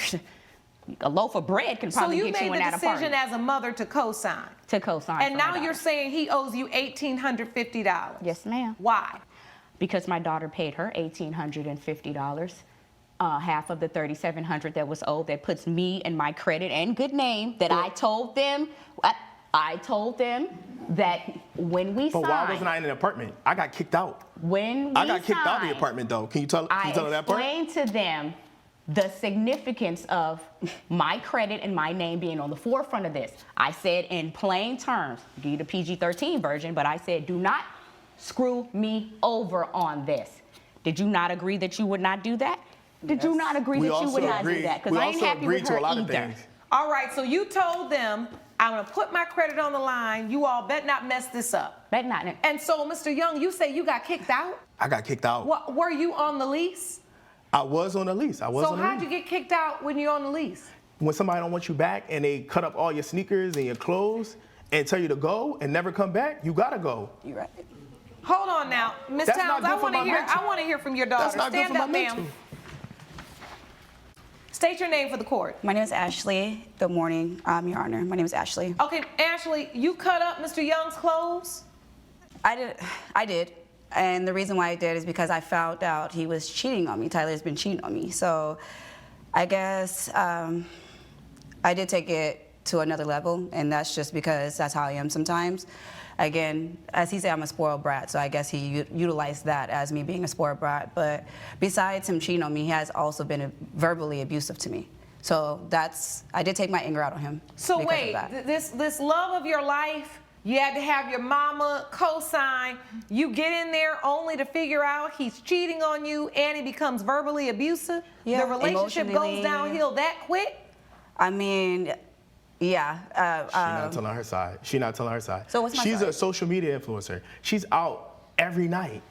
Speaker 16: a loaf of bread can probably
Speaker 3: get you
Speaker 16: in that
Speaker 3: So you made the decision
Speaker 16: apartment.
Speaker 3: as a mother to co-sign.
Speaker 16: To co-sign.
Speaker 3: And
Speaker 16: for
Speaker 3: now
Speaker 16: my
Speaker 3: you're
Speaker 16: daughter.
Speaker 3: saying he owes you $1,850.
Speaker 16: Yes, ma'am.
Speaker 3: Why?
Speaker 16: Because my daughter paid her $1,850. Half of the $3,700 that was owed, that puts me in my credit and good name. That I told them that when we
Speaker 17: But
Speaker 16: signed.
Speaker 17: why wasn't I in an apartment? I got kicked out.
Speaker 16: When we
Speaker 17: I got kicked out of the
Speaker 16: signed,
Speaker 17: apartment though. Can you tell her that part?
Speaker 16: I explained to them the significance of my credit and my name being on the forefront of this. I said in plain terms, I'll give you the PG-13 version, but I said, do not screw me over on this. Did you not agree that you would not do that? Did you not agree that you would not do that? Because I ain't happy with her either.
Speaker 3: All right, so you told them, I'm going to put my credit on the line. You all bet not mess this up.
Speaker 16: Bet not.
Speaker 3: And so, Mr. Young, you say you got kicked out?
Speaker 17: I got kicked out.
Speaker 3: What, were you on the lease?
Speaker 17: I was on the lease. I was
Speaker 3: So
Speaker 17: on the
Speaker 3: how'd
Speaker 17: lease.
Speaker 3: you get kicked out when you're on the lease?
Speaker 17: when somebody don't want you back and they cut up all your sneakers and your clothes and tell you to go and never come back, you gotta go.
Speaker 15: You're right.
Speaker 3: Hold on now, Ms.
Speaker 17: That's
Speaker 3: Towns.
Speaker 17: not
Speaker 3: I
Speaker 17: good for
Speaker 3: want to
Speaker 17: my
Speaker 3: hear.
Speaker 17: mental.
Speaker 3: I want to hear from your daughter.
Speaker 17: That's not good
Speaker 3: Stand
Speaker 17: for
Speaker 3: up,
Speaker 17: my
Speaker 3: ma'am.
Speaker 17: mental.
Speaker 3: State your name for the court.
Speaker 18: My name is Ashley. Good morning, Your Honor. My name is Ashley.
Speaker 3: Okay, Ashley, you cut up Mr. Young's clothes?
Speaker 18: I did. And the reason why I did is because I found out he was cheating on me. Tyler's been cheating on me. So I guess I did take it to another level, and that's just because that's how I am sometimes. Again, as he said, I'm a spoiled brat, so I guess he utilized that as me being a spoiled brat. But besides him cheating on me, he has also been verbally abusive to me. So I did take my anger out on him.
Speaker 3: So
Speaker 18: because
Speaker 3: wait,
Speaker 18: of that.
Speaker 3: this love of your life, you had to have your mama co-sign. You get in there only to figure out he's cheating on you and he becomes verbally abusive?
Speaker 18: Yeah,
Speaker 3: the relationship goes
Speaker 18: emotionally.
Speaker 3: downhill that quick?
Speaker 18: I mean, yeah.
Speaker 17: She's not telling her side. She's not telling her side.
Speaker 18: So what's my
Speaker 17: She's
Speaker 18: side?
Speaker 17: a social media influencer. She's out every night.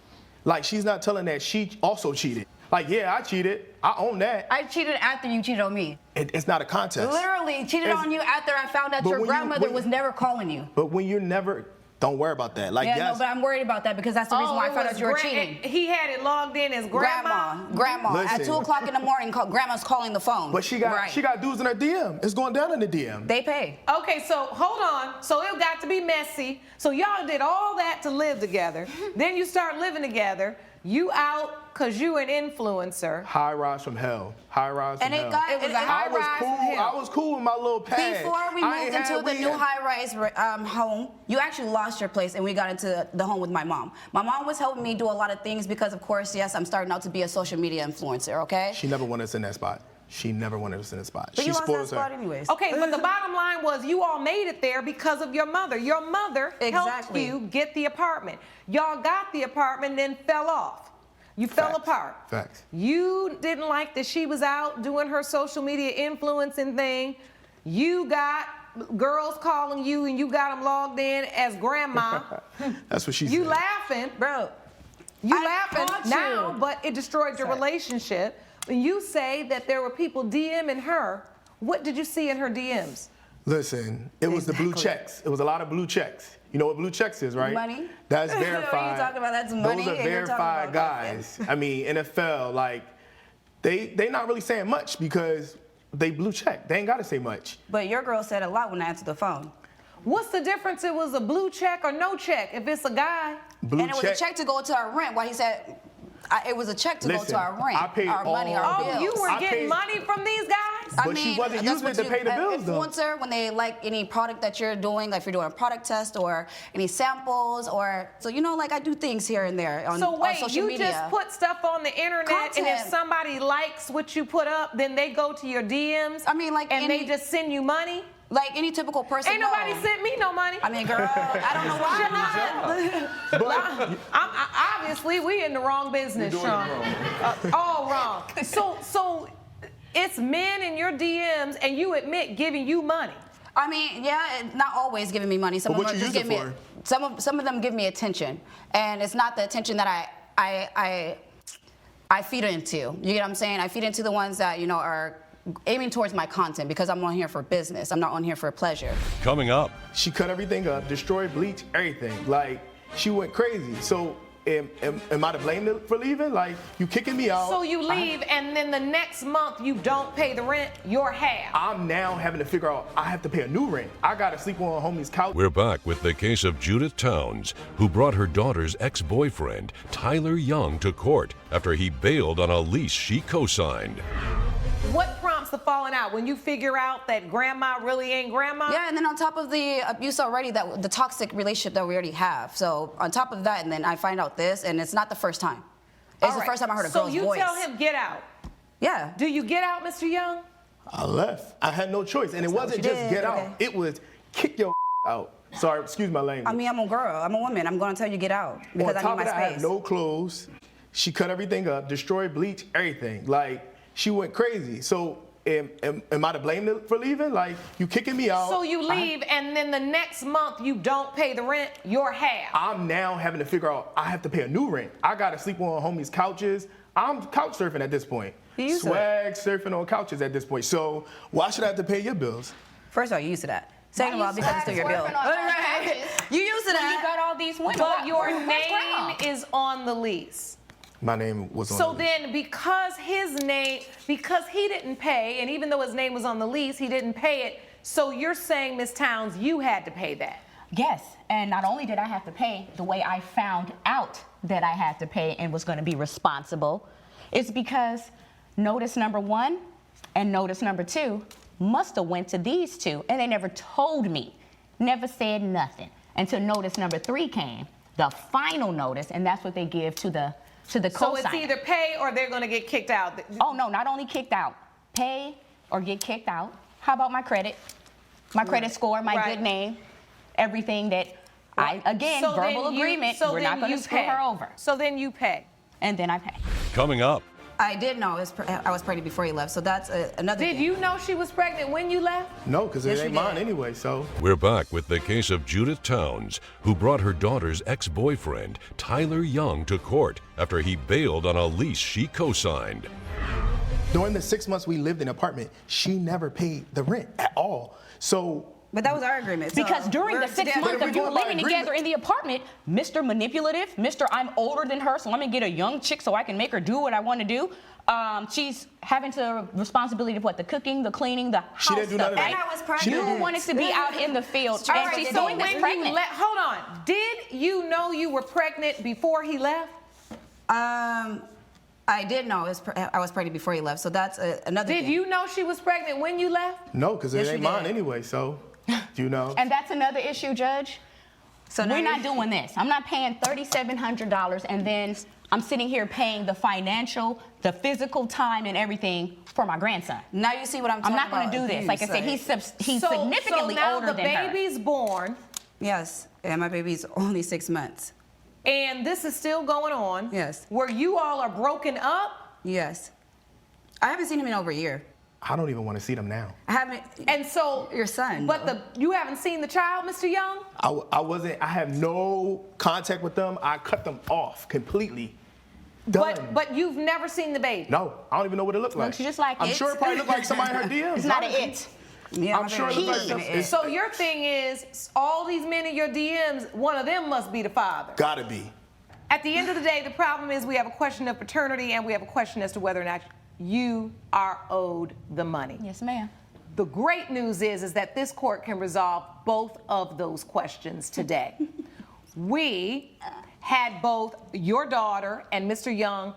Speaker 17: Like, she's not telling that she also cheated. Like, yeah, I cheated. I own that.
Speaker 16: I cheated after you cheated on me.
Speaker 17: It's not a contest.
Speaker 16: Literally cheated
Speaker 17: It's-
Speaker 16: on you after I found out
Speaker 17: But
Speaker 16: your
Speaker 17: when you-
Speaker 16: grandmother
Speaker 17: when-
Speaker 16: was never calling you.
Speaker 17: But when you're never, don't worry about that. Like,
Speaker 16: Yeah,
Speaker 17: yes.
Speaker 16: no, but I'm worried about that because that's the reason why I
Speaker 3: it
Speaker 16: found
Speaker 3: was
Speaker 16: out you were cheating.
Speaker 3: He had it logged in as grandma.
Speaker 18: Grandma. At
Speaker 17: Listen.
Speaker 18: 2 o'clock in the morning, grandma's calling the phone.
Speaker 17: But she got dudes in her DM. It's going down in the DM.
Speaker 18: They pay.
Speaker 3: Okay, so hold on. So it got to be messy. So y'all did all that to live together. Then you start living together. You out because you an influencer.
Speaker 17: High rise from hell. High rise from
Speaker 18: And
Speaker 17: hell.
Speaker 18: it was a
Speaker 17: I
Speaker 18: high
Speaker 17: was
Speaker 18: rise
Speaker 17: cool.
Speaker 18: from hell.
Speaker 17: I was cool with my little pad.
Speaker 18: Before we
Speaker 17: I
Speaker 18: moved
Speaker 17: ain't
Speaker 18: into
Speaker 17: had-
Speaker 18: the
Speaker 17: we
Speaker 18: new
Speaker 17: had-
Speaker 18: high-rise home, you actually lost your place, and we got into the home with my mom. My mom was helping me do a lot of things because, of course, yes, I'm starting out to be a social media influencer, okay?
Speaker 17: She never wanted us in that spot. She never wanted us in that spot.
Speaker 18: But
Speaker 17: She
Speaker 18: you lost that
Speaker 17: spoils
Speaker 18: spot
Speaker 17: her.
Speaker 18: anyways.
Speaker 3: Okay, but the bottom line was you all made it there because of your mother. Your mother helped
Speaker 18: Exactly.
Speaker 3: you get the apartment. Y'all got the apartment, then fell off. You fell apart.
Speaker 17: Facts.
Speaker 3: You didn't like that she was out doing her social media influencing thing. You got girls calling you and you got them logged in as grandma.
Speaker 17: That's what she
Speaker 3: You
Speaker 17: said.
Speaker 3: laughing.
Speaker 18: Bro,
Speaker 3: You
Speaker 18: I
Speaker 3: laughing
Speaker 18: caught
Speaker 3: now,
Speaker 18: you.
Speaker 3: but it destroyed your relationship. When you say that there were people DMing her, what did you see in her DMs?
Speaker 17: Listen, it was the blue checks. It was a lot of blue checks. You know what blue checks is, right?
Speaker 18: Money?
Speaker 17: That's
Speaker 18: What are you
Speaker 17: verified.
Speaker 18: talking about? That's money,
Speaker 17: Those are
Speaker 18: and you're talking
Speaker 17: verified
Speaker 18: about that.
Speaker 17: guys. I mean, NFL, like, they not really saying much because they blue check. They ain't got to say much.
Speaker 18: But your girl said a lot when I answered the phone.
Speaker 3: What's the difference? It was a blue check or no check if it's a guy?
Speaker 17: Blue
Speaker 18: And it was a check to go to our rent. While he said it was a check to go
Speaker 17: Listen,
Speaker 18: to our rent,
Speaker 17: I paid
Speaker 18: our money, our
Speaker 17: all-
Speaker 18: bills.
Speaker 3: Oh, you were
Speaker 17: I
Speaker 3: getting
Speaker 17: paid-
Speaker 3: money from these guys?
Speaker 17: But she wasn't
Speaker 18: that's
Speaker 17: using it
Speaker 18: what
Speaker 17: to pay the
Speaker 18: an
Speaker 17: bills, though.
Speaker 18: Influencer, when they like any product that you're doing, like if you're doing a product test or any samples, or so you know, like I do things here and there on,
Speaker 3: So wait,
Speaker 18: on social
Speaker 3: you
Speaker 18: media.
Speaker 3: just put stuff on the internet, and if
Speaker 18: Content.
Speaker 3: somebody likes what you put up, then they go to your DMs.
Speaker 18: I mean, like
Speaker 3: and
Speaker 18: any-
Speaker 3: they just send you money.
Speaker 18: Like any typical person.
Speaker 3: Ain't nobody
Speaker 18: no.
Speaker 3: sent me no money.
Speaker 18: I mean, girl, I don't know why.
Speaker 3: Obviously, we in the wrong business, Sean. All wrong. So it's men in your DMs, and you admit giving you money.
Speaker 18: I mean, yeah, not always giving me money. Some
Speaker 17: But
Speaker 18: of
Speaker 17: what
Speaker 18: them
Speaker 17: you
Speaker 18: just
Speaker 17: use
Speaker 18: give
Speaker 17: it
Speaker 18: me
Speaker 17: for?
Speaker 18: some of them give me attention, and it's not the attention that I feed into. You get what I'm saying? I feed into the ones that are aiming towards my content because I'm on here for business. I'm not on here for pleasure.
Speaker 1: Coming up,
Speaker 17: She cut everything up, destroyed, bleached, everything. Like, she went crazy. So, am I to blame for leaving? Like, you kicking me out.
Speaker 3: So you leave, and then the next month you don't pay the rent, your half.
Speaker 17: I'm now having to figure out I have to pay a new rent. I gotta sleep on a homie's couch.
Speaker 1: we're back with the case of Judith Towns, who brought her daughter's ex-boyfriend, Tyler Young, to court after he bailed on a lease she co-signed.
Speaker 3: What prompts the falling out when you figure out that grandma really ain't grandma?
Speaker 18: Yeah, and then on top of the abuse already, the toxic relationship that we already have. So on top of that, and then I find out this, and it's not the first time. It's
Speaker 3: All
Speaker 18: the
Speaker 3: right.
Speaker 18: first time I heard a girl's voice.
Speaker 3: So you tell him get out.
Speaker 18: Yeah.
Speaker 3: Do you get out, Mr. Young?
Speaker 17: I left. I had no choice. And it
Speaker 18: That's not
Speaker 17: wasn't
Speaker 18: what you
Speaker 17: just
Speaker 18: did,
Speaker 17: get
Speaker 18: okay.
Speaker 17: out. It was kick your out. Sorry, excuse my language.
Speaker 18: I mean, I'm a girl. I'm a woman. I'm going to tell you get out because
Speaker 17: On
Speaker 18: I
Speaker 17: top
Speaker 18: need
Speaker 17: of
Speaker 18: my
Speaker 17: that, I had
Speaker 18: space.
Speaker 17: no clothes. She cut everything up, destroyed, bleached, everything. Like, she went crazy. So, am I to blame for leaving? Like, you kicking me out.
Speaker 3: So you leave, and then the next month you don't pay the rent, your half.
Speaker 17: I'm now having to figure out I have to pay a new rent. I gotta sleep on homie's couches. I'm couch surfing at this point.
Speaker 18: You used to
Speaker 17: swag surfing on couches at this point. So why should I have to pay your bills?
Speaker 18: First of all, you used to that. Second of all, because it's through your bill. Right. You used to that.
Speaker 16: You got all these women.
Speaker 3: But your name is on the lease.
Speaker 17: My name was on
Speaker 3: So
Speaker 17: the lease.
Speaker 3: then, because he didn't pay, and even though his name was on the lease, he didn't pay it. So you're saying, Ms. Towns, you had to pay that?
Speaker 16: Yes, and not only did I have to pay the way I found out that I had to pay and was going to be responsible, it's because notice number 1 and notice number 2 must have went to these two, and they never told me, never said nothing until notice number 3 came, the final notice, and that's what they give to the co-signer.
Speaker 3: So it's either pay or they're going to get kicked out.
Speaker 16: Oh no, not only kicked out, pay or get kicked out. How about my credit? My credit score, my good name, everything that
Speaker 3: So
Speaker 16: verbal
Speaker 3: then
Speaker 16: agreement,
Speaker 3: so
Speaker 16: we're
Speaker 3: then
Speaker 16: not going
Speaker 3: you
Speaker 16: to screw
Speaker 3: pay.
Speaker 16: her over.
Speaker 3: So then you pay.
Speaker 16: And then I pay.
Speaker 1: Coming up.
Speaker 18: I did know I was pregnant before he left, so that's another thing.
Speaker 3: Did you know she was pregnant when you left?
Speaker 17: No, because it
Speaker 18: Yes,
Speaker 17: ain't
Speaker 18: you
Speaker 17: mine
Speaker 18: did.
Speaker 17: anyway, so.
Speaker 1: We're back with the case of Judith Towns, who brought her daughter's ex-boyfriend, Tyler Young, to court after he bailed on a lease she co-signed.
Speaker 17: During the 6 months we lived in the apartment, she never paid the rent at all. So.
Speaker 18: But that was our agreement. so
Speaker 16: Because during
Speaker 18: we're
Speaker 16: the 6
Speaker 18: together.
Speaker 16: months
Speaker 17: But
Speaker 16: of
Speaker 17: if we
Speaker 16: you
Speaker 17: do it by
Speaker 16: living
Speaker 17: agreement-
Speaker 16: together in the apartment, Mr. Manipulative, Mr. I'm older than her, so let me get a young chick so I can make her do what I want to do. She's having the responsibility of what? The cooking, the cleaning, the house
Speaker 17: She didn't do
Speaker 16: stuff,
Speaker 17: none of that.
Speaker 16: right?
Speaker 18: And I was pregnant.
Speaker 17: She didn't
Speaker 16: You
Speaker 17: do-
Speaker 16: wanted to be out in the field,
Speaker 3: All
Speaker 16: and
Speaker 3: right,
Speaker 16: she's
Speaker 3: so
Speaker 16: showing
Speaker 3: when
Speaker 16: this
Speaker 3: you
Speaker 16: pregnant.
Speaker 3: hold on. Did you know you were pregnant before he left?
Speaker 18: I did know I was pregnant before he left, so that's another
Speaker 3: Did
Speaker 18: thing.
Speaker 3: you know she was pregnant when you left?
Speaker 17: No, because it
Speaker 18: Yes,
Speaker 17: ain't
Speaker 18: you
Speaker 17: mine
Speaker 18: did.
Speaker 17: anyway, so. You know.
Speaker 16: And that's another issue, Judge.
Speaker 18: So now
Speaker 16: We're not
Speaker 18: you're-
Speaker 16: doing this. I'm not paying $3,700 and then I'm sitting here paying the financial, the physical time and everything for my grandson.
Speaker 18: Now you see what I'm
Speaker 16: I'm
Speaker 18: talking
Speaker 16: not going
Speaker 18: about.
Speaker 16: to do this. Like I said, he's
Speaker 3: So
Speaker 16: significantly
Speaker 3: now
Speaker 16: older
Speaker 3: the
Speaker 16: than her.
Speaker 3: baby's born,
Speaker 18: Yes, and my baby's only 6 months.
Speaker 3: and this is still going on.
Speaker 18: Yes.
Speaker 3: Where you all are broken up.
Speaker 18: Yes. I haven't seen him in over a year.
Speaker 17: I don't even want to see them now.
Speaker 18: I haven't.
Speaker 3: And so
Speaker 18: Your son,
Speaker 3: But
Speaker 18: though.
Speaker 3: you haven't seen the child, Mr. Young?
Speaker 17: I have no contact with them. I cut them off completely. Done.
Speaker 3: But you've never seen the baby.
Speaker 17: No, I don't even know what it looked like.
Speaker 16: Looks just like
Speaker 17: I'm
Speaker 16: it.
Speaker 17: sure it probably looked like somebody in her DMs.
Speaker 16: It's not an
Speaker 17: honestly.
Speaker 16: it.
Speaker 18: Yeah,
Speaker 17: I'm
Speaker 18: my
Speaker 17: sure it
Speaker 18: baby-
Speaker 17: looks like
Speaker 18: He-
Speaker 17: it's
Speaker 3: So your thing is, all these men in your DMs, one of them must be the father.
Speaker 17: gotta be.
Speaker 3: At the end of the day, the problem is we have a question of paternity and we have a question as to whether or not you are owed the money.
Speaker 16: Yes, ma'am.
Speaker 3: The great news is that this court can resolve both of those questions today. We had both your daughter and Mr. Young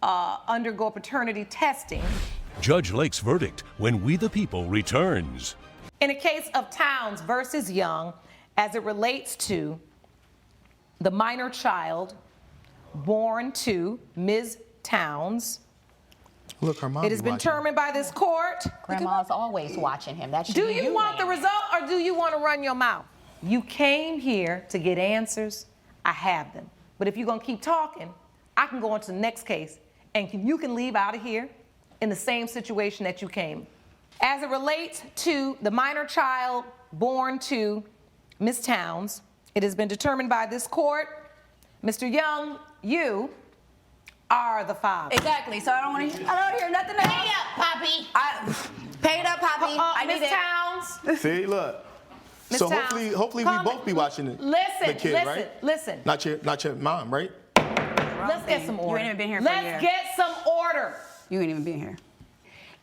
Speaker 3: undergo paternity testing.
Speaker 1: Judge Lake's verdict when We the People returns.
Speaker 3: In a case of Towns versus Young, as it relates to the minor child born to Ms. Towns,
Speaker 17: Look, her mom.
Speaker 3: it has been determined by this court.
Speaker 16: Grandma's always watching him. That should
Speaker 3: Do
Speaker 16: be
Speaker 3: you want the
Speaker 16: ma'am.
Speaker 3: result or do you want to run your mouth? You came here to get answers. I have them. But if you're going to keep talking, I can go on to the next case and you can leave out of here in the same situation that you came. As it relates to the minor child born to Ms. Towns, it has been determined by this court, Mr. Young, you are the father.
Speaker 18: Exactly. So I don't want to hear nothing else.
Speaker 16: Pay up, Poppy.
Speaker 18: Pay it up, Poppy. I need
Speaker 3: Ms.
Speaker 18: it.
Speaker 3: Towns,
Speaker 17: See, look.
Speaker 3: Ms.
Speaker 17: So
Speaker 3: Towns,
Speaker 17: hopefully we
Speaker 3: come-
Speaker 17: both be watching the kid, right?
Speaker 3: Listen.
Speaker 17: Not your mom, right?
Speaker 3: Let's get some
Speaker 18: You
Speaker 3: order.
Speaker 18: ain't even been here for a year.
Speaker 3: Let's get some order.
Speaker 18: You ain't even been here.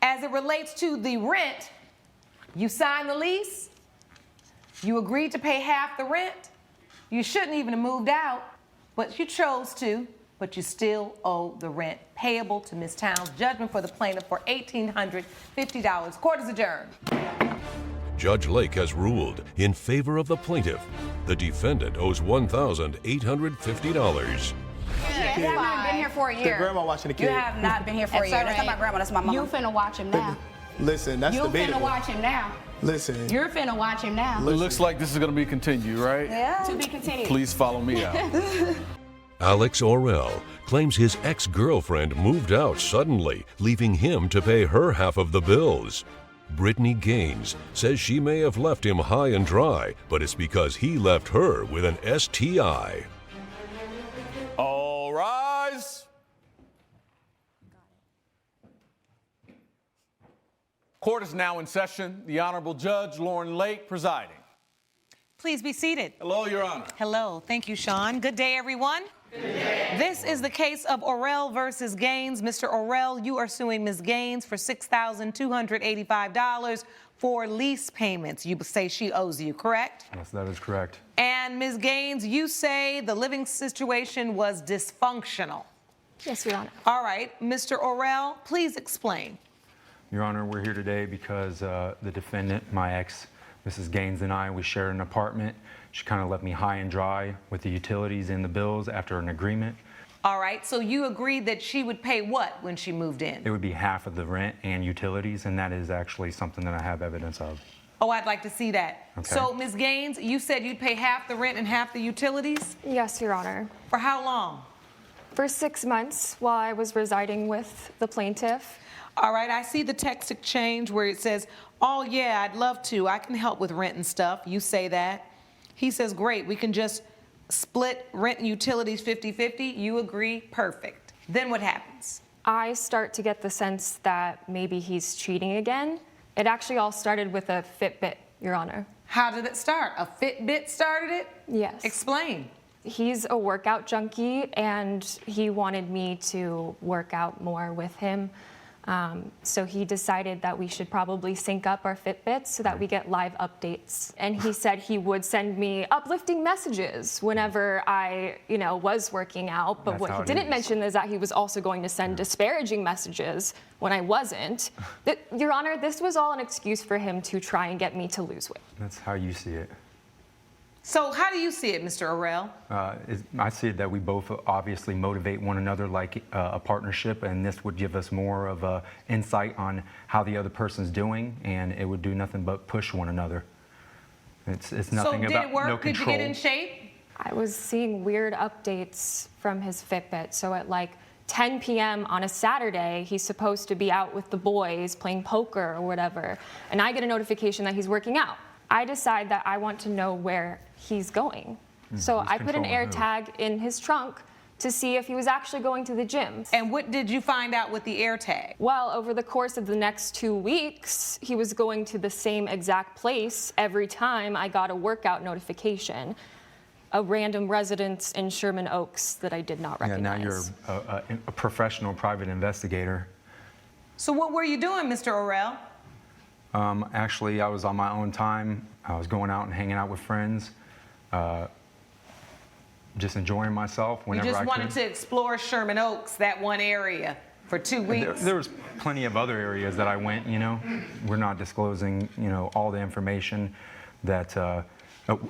Speaker 3: As it relates to the rent, you signed the lease. You agreed to pay half the rent. You shouldn't even have moved out, but you chose to. But you still owe the rent payable to Ms. Towns. Judgment for the plaintiff for $1,850. Court is adjourned.
Speaker 1: Judge Lake has ruled in favor of the plaintiff. The defendant owes $1,850.
Speaker 18: You have not been here for a
Speaker 17: The
Speaker 18: year.
Speaker 17: grandma watching the
Speaker 18: You
Speaker 17: kid.
Speaker 18: have not been here for a
Speaker 16: That's
Speaker 18: year.
Speaker 16: all
Speaker 18: That's not
Speaker 16: right.
Speaker 18: my grandma. That's my mom.
Speaker 16: You finna watch him now.
Speaker 17: Listen, that's
Speaker 16: You
Speaker 17: debatable.
Speaker 16: finna watch him now.
Speaker 17: Listen.
Speaker 16: You're finna watch him now.
Speaker 2: It looks like this is going to be continued, right?
Speaker 18: Yeah.
Speaker 16: To be continued.
Speaker 2: Please follow me out.
Speaker 1: Alex Orell claims his ex-girlfriend moved out suddenly, leaving him to pay her half of the bills. Brittany Gaines says she may have left him high and dry, but it's because he left her with an STI.
Speaker 2: All rise. Court is now in session. The Honorable Judge Lauren Lake presiding.
Speaker 3: Please be seated.
Speaker 2: Hello, Your Honor.
Speaker 3: Hello. Thank you, Sean. Good day, everyone. Good day. This is the case of Orrell versus Gaines. Mr. Orrell, you are suing Ms. Gaines for $6,285 for lease payments. You say she owes you, correct?
Speaker 19: Yes, that is correct.
Speaker 3: And Ms. Gaines, you say the living situation was dysfunctional.
Speaker 20: Yes, Your Honor.
Speaker 3: All right. Mr. Orrell, please explain.
Speaker 19: Your Honor, we're here today because the defendant, my ex, Mrs. Gaines, and I, we shared an apartment. She kind of left me high and dry with the utilities and the bills after an agreement.
Speaker 3: All right, so you agreed that she would pay what when she moved in?
Speaker 19: It would be half of the rent and utilities, and that is actually something that I have evidence of.
Speaker 3: Oh, I'd like to see that.
Speaker 19: Okay.
Speaker 3: So, Ms. Gaines, you said you'd pay half the rent and half the utilities?
Speaker 20: Yes, Your Honor.
Speaker 3: For how long?
Speaker 20: For 6 months while I was residing with the plaintiff.
Speaker 3: All right, I see the text exchange where it says, oh, yeah, I'd love to. I can help with rent and stuff. You say that. He says, great, we can just split rent and utilities 50-50. You agree, perfect. Then what happens?
Speaker 20: I start to get the sense that maybe he's cheating again. It actually all started with a Fitbit, Your Honor.
Speaker 3: How did it start? A Fitbit started it?
Speaker 20: Yes.
Speaker 3: Explain.
Speaker 20: He's a workout junkie, and he wanted me to work out more with him. So he decided that we should probably sync up our Fitbits so that we get live updates. And he said he would send me uplifting messages whenever I, was working out. But what he didn't mention is that he was also going to send disparaging messages when I wasn't. Your Honor, this was all an excuse for him to try and get me to lose weight.
Speaker 19: That's how you see it.
Speaker 3: So how do you see it, Mr. Orrell?
Speaker 19: I see it that we both obviously motivate one another like a partnership, and this would give us more of a insight on how the other person's doing, and it would do nothing but push one another. It's nothing about no control. So did it work? Did you get in shape?
Speaker 20: I was seeing weird updates from his Fitbit. So at like 10 p.m. on a Saturday, he's supposed to be out with the boys playing poker or whatever, and I get a notification that he's working out. I decide that I want to know where he's going. So I put an air tag in his trunk to see if he was actually going to the gym.
Speaker 3: And what did you find out with the air tag?
Speaker 20: Well, over the course of the next 2 weeks, he was going to the same exact place every time I got a workout notification. A random residence in Sherman Oaks that I did not recognize.
Speaker 19: Yeah, now you're a professional private investigator.
Speaker 3: So what were you doing, Mr. Orrell?
Speaker 19: Actually, I was on my own time. I was going out and hanging out with friends, just enjoying myself whenever I could.
Speaker 3: You just wanted to explore Sherman Oaks, that one area, for 2 weeks.
Speaker 19: There was plenty of other areas that I went, We're not disclosing, all the information that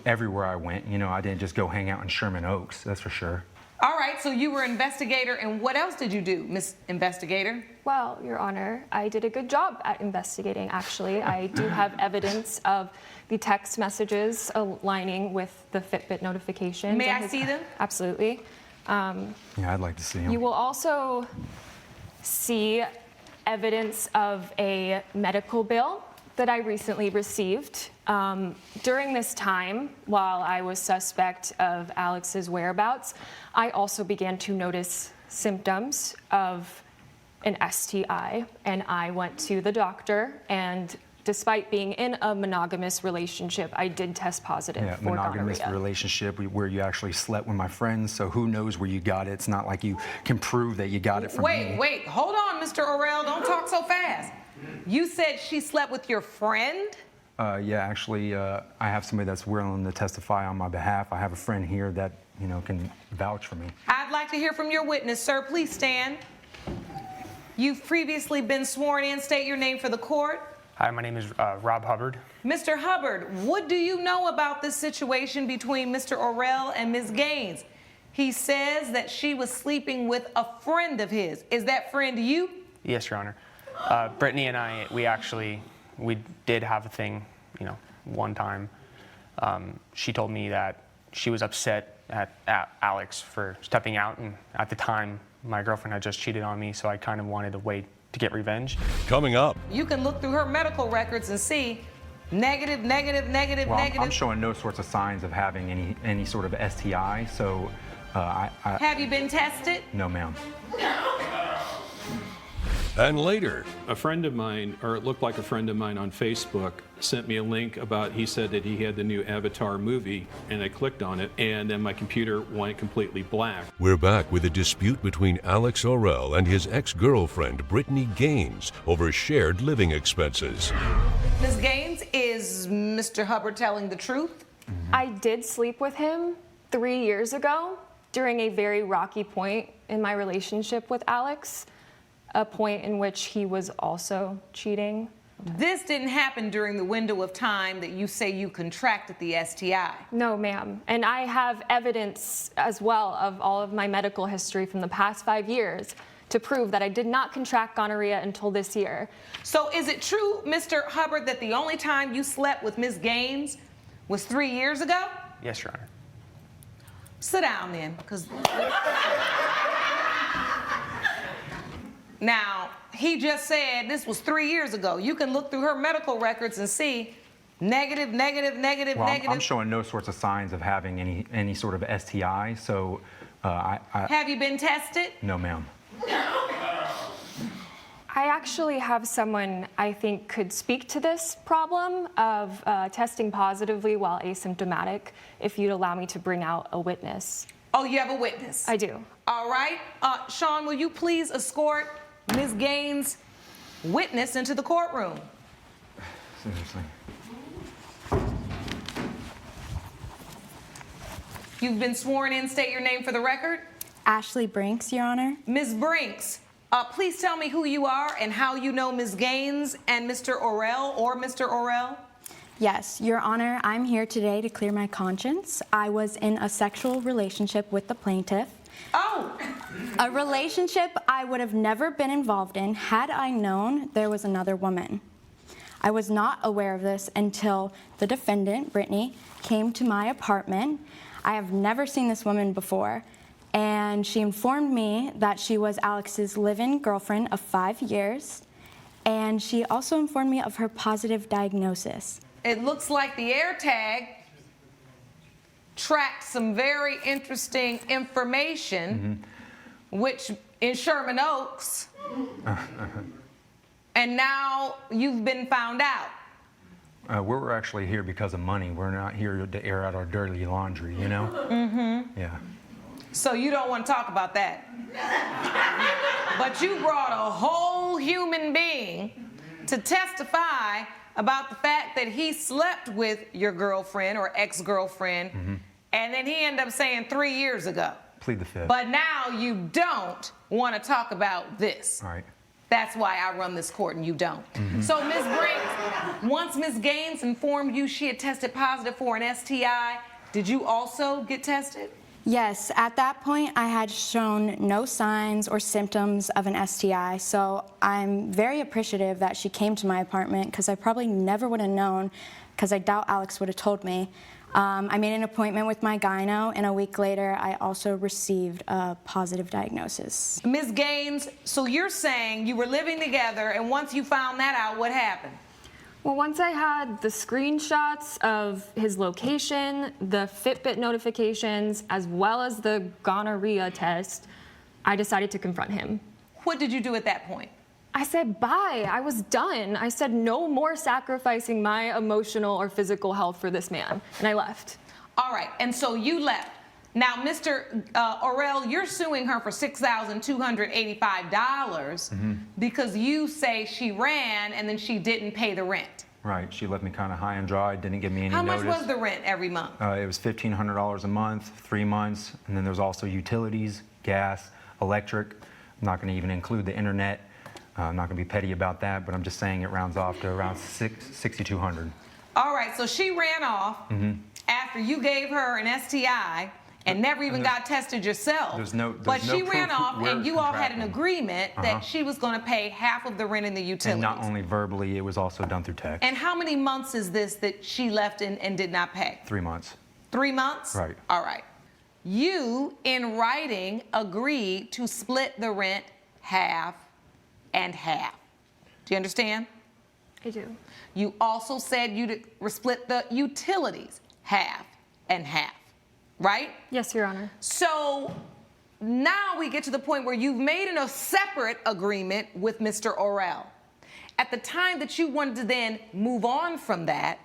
Speaker 19: everywhere I went. I didn't just go hang out in Sherman Oaks, that's for sure.
Speaker 3: All right, so you were an investigator, and what else did you do, Miss Investigator?
Speaker 20: Well, Your Honor, I did a good job at investigating, actually. I do have evidence of the text messages aligning with the Fitbit notifications.
Speaker 3: May I see them?
Speaker 20: Absolutely.
Speaker 19: Yeah, I'd like to see them.
Speaker 20: You will also see evidence of a medical bill that I recently received. During this time, while I was suspect of Alex's whereabouts, I also began to notice symptoms of an STI, and I went to the doctor, and despite being in a monogamous relationship, I did test positive for
Speaker 19: monogamous
Speaker 20: gonorrhea.
Speaker 19: relationship where you actually slept with my friends, so who knows where you got it. It's not like you can prove that you got it from me.
Speaker 3: Wait, hold on, Mr. Orrell, don't talk so fast. You said she slept with your friend?
Speaker 19: Yeah, actually, I have somebody that's willing to testify on my behalf. I have a friend here that, can vouch for me.
Speaker 3: I'd like to hear from your witness, sir. Please stand. You've previously been sworn in. State your name for the court.
Speaker 21: Hi, my name is Rob Hubbard.
Speaker 3: Mr. Hubbard, what do you know about this situation between Mr. Orrell and Ms. Gaines? He says that she was sleeping with a friend of his. Is that friend you?
Speaker 21: Yes, Your Honor. Brittany and I, we did have a thing, one time. She told me that she was upset at Alex for stepping out, and at the time, my girlfriend had just cheated on me, so I kind of wanted a way to get revenge.
Speaker 1: Coming up.
Speaker 3: You can look through her medical records and see negative.
Speaker 19: I'm showing no sorts of signs of having any sort of STI, so
Speaker 3: Have you been tested?
Speaker 19: No, ma'am.
Speaker 1: And later,
Speaker 4: a friend of mine, or it looked like a friend of mine on Facebook, sent me a link about, he said that he had the new Avatar movie, and I clicked on it, and then my computer went completely black.
Speaker 1: we're back with a dispute between Alex Orell and his ex-girlfriend, Brittany Gaines, over shared living expenses.
Speaker 3: Ms. Gaines, is Mr. Hubbard telling the truth?
Speaker 20: I did sleep with him 3 years ago during a very rocky point in my relationship with Alex, a point in which he was also cheating.
Speaker 3: This didn't happen during the window of time that you say you contracted the STI.
Speaker 20: No, ma'am. And I have evidence as well of all of my medical history from the past 5 years to prove that I did not contract gonorrhea until this year.
Speaker 3: So is it true, Mr. Hubbard, that the only time you slept with Ms. Gaines was 3 years ago?
Speaker 21: Yes, Your Honor.
Speaker 3: Sit down then, because... Now, he just said this was 3 years ago. You can look through her medical records and see negative, negative, negative,
Speaker 19: Well,
Speaker 3: negative.
Speaker 19: I'm showing no sorts of signs of having any sort of STI, so
Speaker 3: Have you been tested?
Speaker 19: no, ma'am.
Speaker 20: I actually have someone I think could speak to this problem of testing positively while asymptomatic, if you'd allow me to bring out a witness.
Speaker 3: Oh, you have a witness?
Speaker 20: I do.
Speaker 3: All right. Sean, will you please escort Ms. Gaines' witness into the courtroom?
Speaker 19: Seriously.
Speaker 3: You've been sworn in. State your name for the record.
Speaker 22: Ashley Brinks, Your Honor.
Speaker 3: Ms. Brinks, please tell me who you are and how you know Ms. Gaines and Mr. Orell or Mr. Orell.
Speaker 22: Yes, Your Honor, I'm here today to clear my conscience. I was in a sexual relationship with the plaintiff.
Speaker 3: Oh!
Speaker 22: A relationship I would have never been involved in had I known there was another woman. I was not aware of this until the defendant, Brittany, came to my apartment. I have never seen this woman before, and she informed me that she was Alex's live-in girlfriend of 5 years, and she also informed me of her positive diagnosis.
Speaker 3: It looks like the AirTag tracked some very interesting information, which in Sherman Oaks, and now you've been found out.
Speaker 19: We're actually here because of money. We're not here to air out our dirty laundry, you know?
Speaker 3: Mm-hmm.
Speaker 19: Yeah.
Speaker 3: So you don't want to talk about that. But you brought a whole human being to testify about the fact that he slept with your girlfriend or ex-girlfriend, and then he ended up saying 3 years ago.
Speaker 19: Plead the fifth.
Speaker 3: But now you don't want to talk about this.
Speaker 19: All right.
Speaker 3: That's why I run this court and you don't. So Ms. Brinks, once Ms. Gaines informed you she had tested positive for an STI, did you also get tested?
Speaker 22: Yes, at that point I had shown no signs or symptoms of an STI, so I'm very appreciative that she came to my apartment because I probably never would have known, because I doubt Alex would have told me. I made an appointment with my gyno, and a week later I also received a positive diagnosis.
Speaker 3: Ms. Gaines, so you're saying you were living together, and once you found that out, what happened?
Speaker 20: Well, once I had the screenshots of his location, the Fitbit notifications, as well as the gonorrhea test, I decided to confront him.
Speaker 3: What did you do at that point?
Speaker 20: I said bye. I was done. I said no more sacrificing my emotional or physical health for this man, and I left.
Speaker 3: All right, and so you left. Now, Mr. Orell, you're suing her for $6,285 because you say she ran and then she didn't pay the rent.
Speaker 19: Right. She left me kind of high and dry, didn't give me any
Speaker 3: How
Speaker 19: notice.
Speaker 3: much was the rent every month?
Speaker 19: It was $1,500 a month, 3 months, and then there's also utilities, gas, electric. I'm not going to even include the internet. I'm not going to be petty about that, but I'm just saying it rounds off to around $6,200.
Speaker 3: All right, so she ran off after you gave her an STI and never even got tested yourself. But she ran off, and you all had an agreement that she was going to pay half of the rent and the utilities.
Speaker 19: And not only verbally, it was also done through text.
Speaker 3: And how many months is this that she left and did not pay?
Speaker 19: 3 months.
Speaker 3: 3 months?
Speaker 19: Right.
Speaker 3: All right. You, in writing, agreed to split the rent half and half. Do you understand?
Speaker 20: I do.
Speaker 3: You also said you'd split the utilities half and half, right?
Speaker 20: Yes, Your Honor.
Speaker 3: So Now we get to the point where you've made a separate agreement with Mr. Orrell. At the time that you wanted to then move on from that,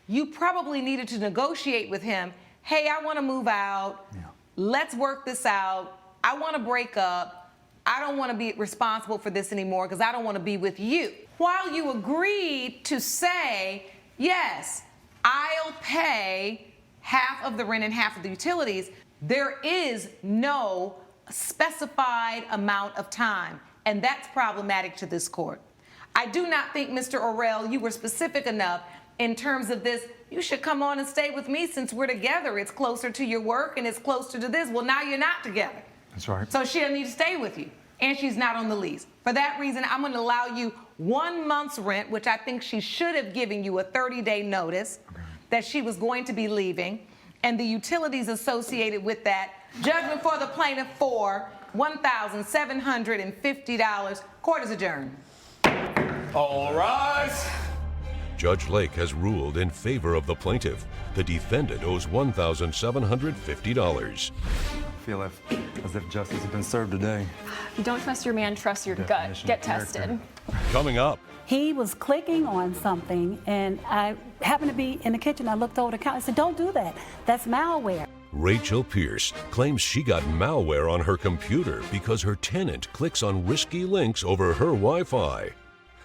Speaker 3: you probably needed to negotiate with him, hey, I want to move out. Yeah. Let's work this out. I want to break up. I don't want to be responsible for this anymore because I don't want to be with you. While you agreed to say, yes, I'll pay half of the rent and half of the utilities, there is no specified amount of time, and that's problematic to this court. I do not think, Mr. Orrell, you were specific enough in terms of this. You should come on and stay with me since we're together. It's closer to your work and it's closer to this. Well, now you're not together.
Speaker 19: That's right.
Speaker 3: So she'll need to stay with you, and she's not on the lease. For that reason, I'm going to allow you 1 month's rent, which I think she should have given you a 30-day notice that she was going to be leaving, and the utilities associated with that. Judgment for the plaintiff for $1,750. Court is adjourned.
Speaker 2: All rise.
Speaker 1: Judge Lake has ruled in favor of the plaintiff. The defendant owes $1,750.
Speaker 19: I feel as if justice has been served today.
Speaker 20: Don't trust your man, trust your gut. Get tested.
Speaker 1: Coming up.
Speaker 5: He was clicking on something, and I happened to be in the kitchen. I looked over the counter. I said, don't do that. That's malware.
Speaker 1: Rachel Pierce claims she got malware on her computer because her tenant clicks on risky links over her Wi-Fi.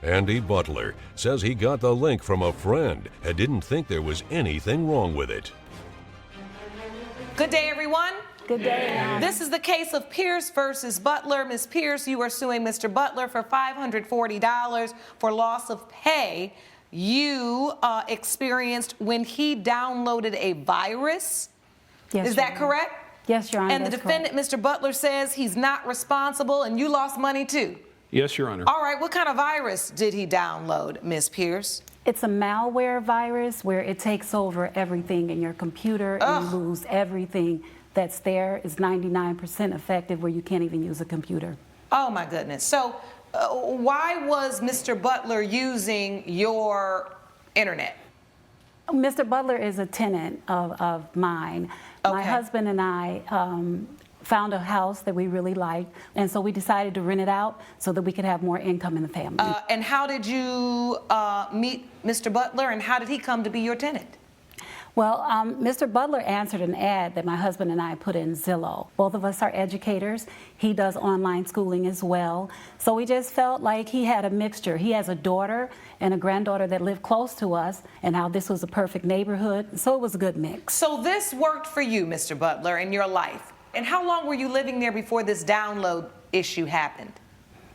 Speaker 1: Andy Butler says he got the link from a friend and didn't think there was anything wrong with it.
Speaker 3: Good day, everyone.
Speaker 5: Good day.
Speaker 3: This is the case of Pierce versus Butler. Ms. Pierce, you are suing Mr. Butler for $540 for loss of pay you experienced when he downloaded a virus.
Speaker 5: Yes,
Speaker 3: is that correct?
Speaker 5: Yes, Your Honor.
Speaker 3: And the defendant, Mr. Butler, says he's not responsible, and you lost money too.
Speaker 4: Yes, Your Honor.
Speaker 3: All right, what kind of virus did he download, Ms. Pierce?
Speaker 5: It's a malware virus where it takes over everything in your computer and you lose everything that's there. It's 99% effective where you can't even use a computer.
Speaker 3: Oh, my goodness. So why was Mr. Butler using your internet?
Speaker 5: Mr. Butler is a tenant of mine. Okay. My husband and I found a house that we really liked, and so we decided to rent it out so that we could have more income in the family.
Speaker 3: And how did you meet Mr. Butler, and how did he come to be your tenant?
Speaker 5: Well, Mr. Butler answered an ad that my husband and I put in Zillow. Both of us are educators. He does online schooling as well. So we just felt like he had a mixture. He has a daughter and a granddaughter that live close to us, and how this was a perfect neighborhood. So it was a good mix.
Speaker 3: So this worked for you, Mr. Butler, in your life. And how long were you living there before this download issue happened?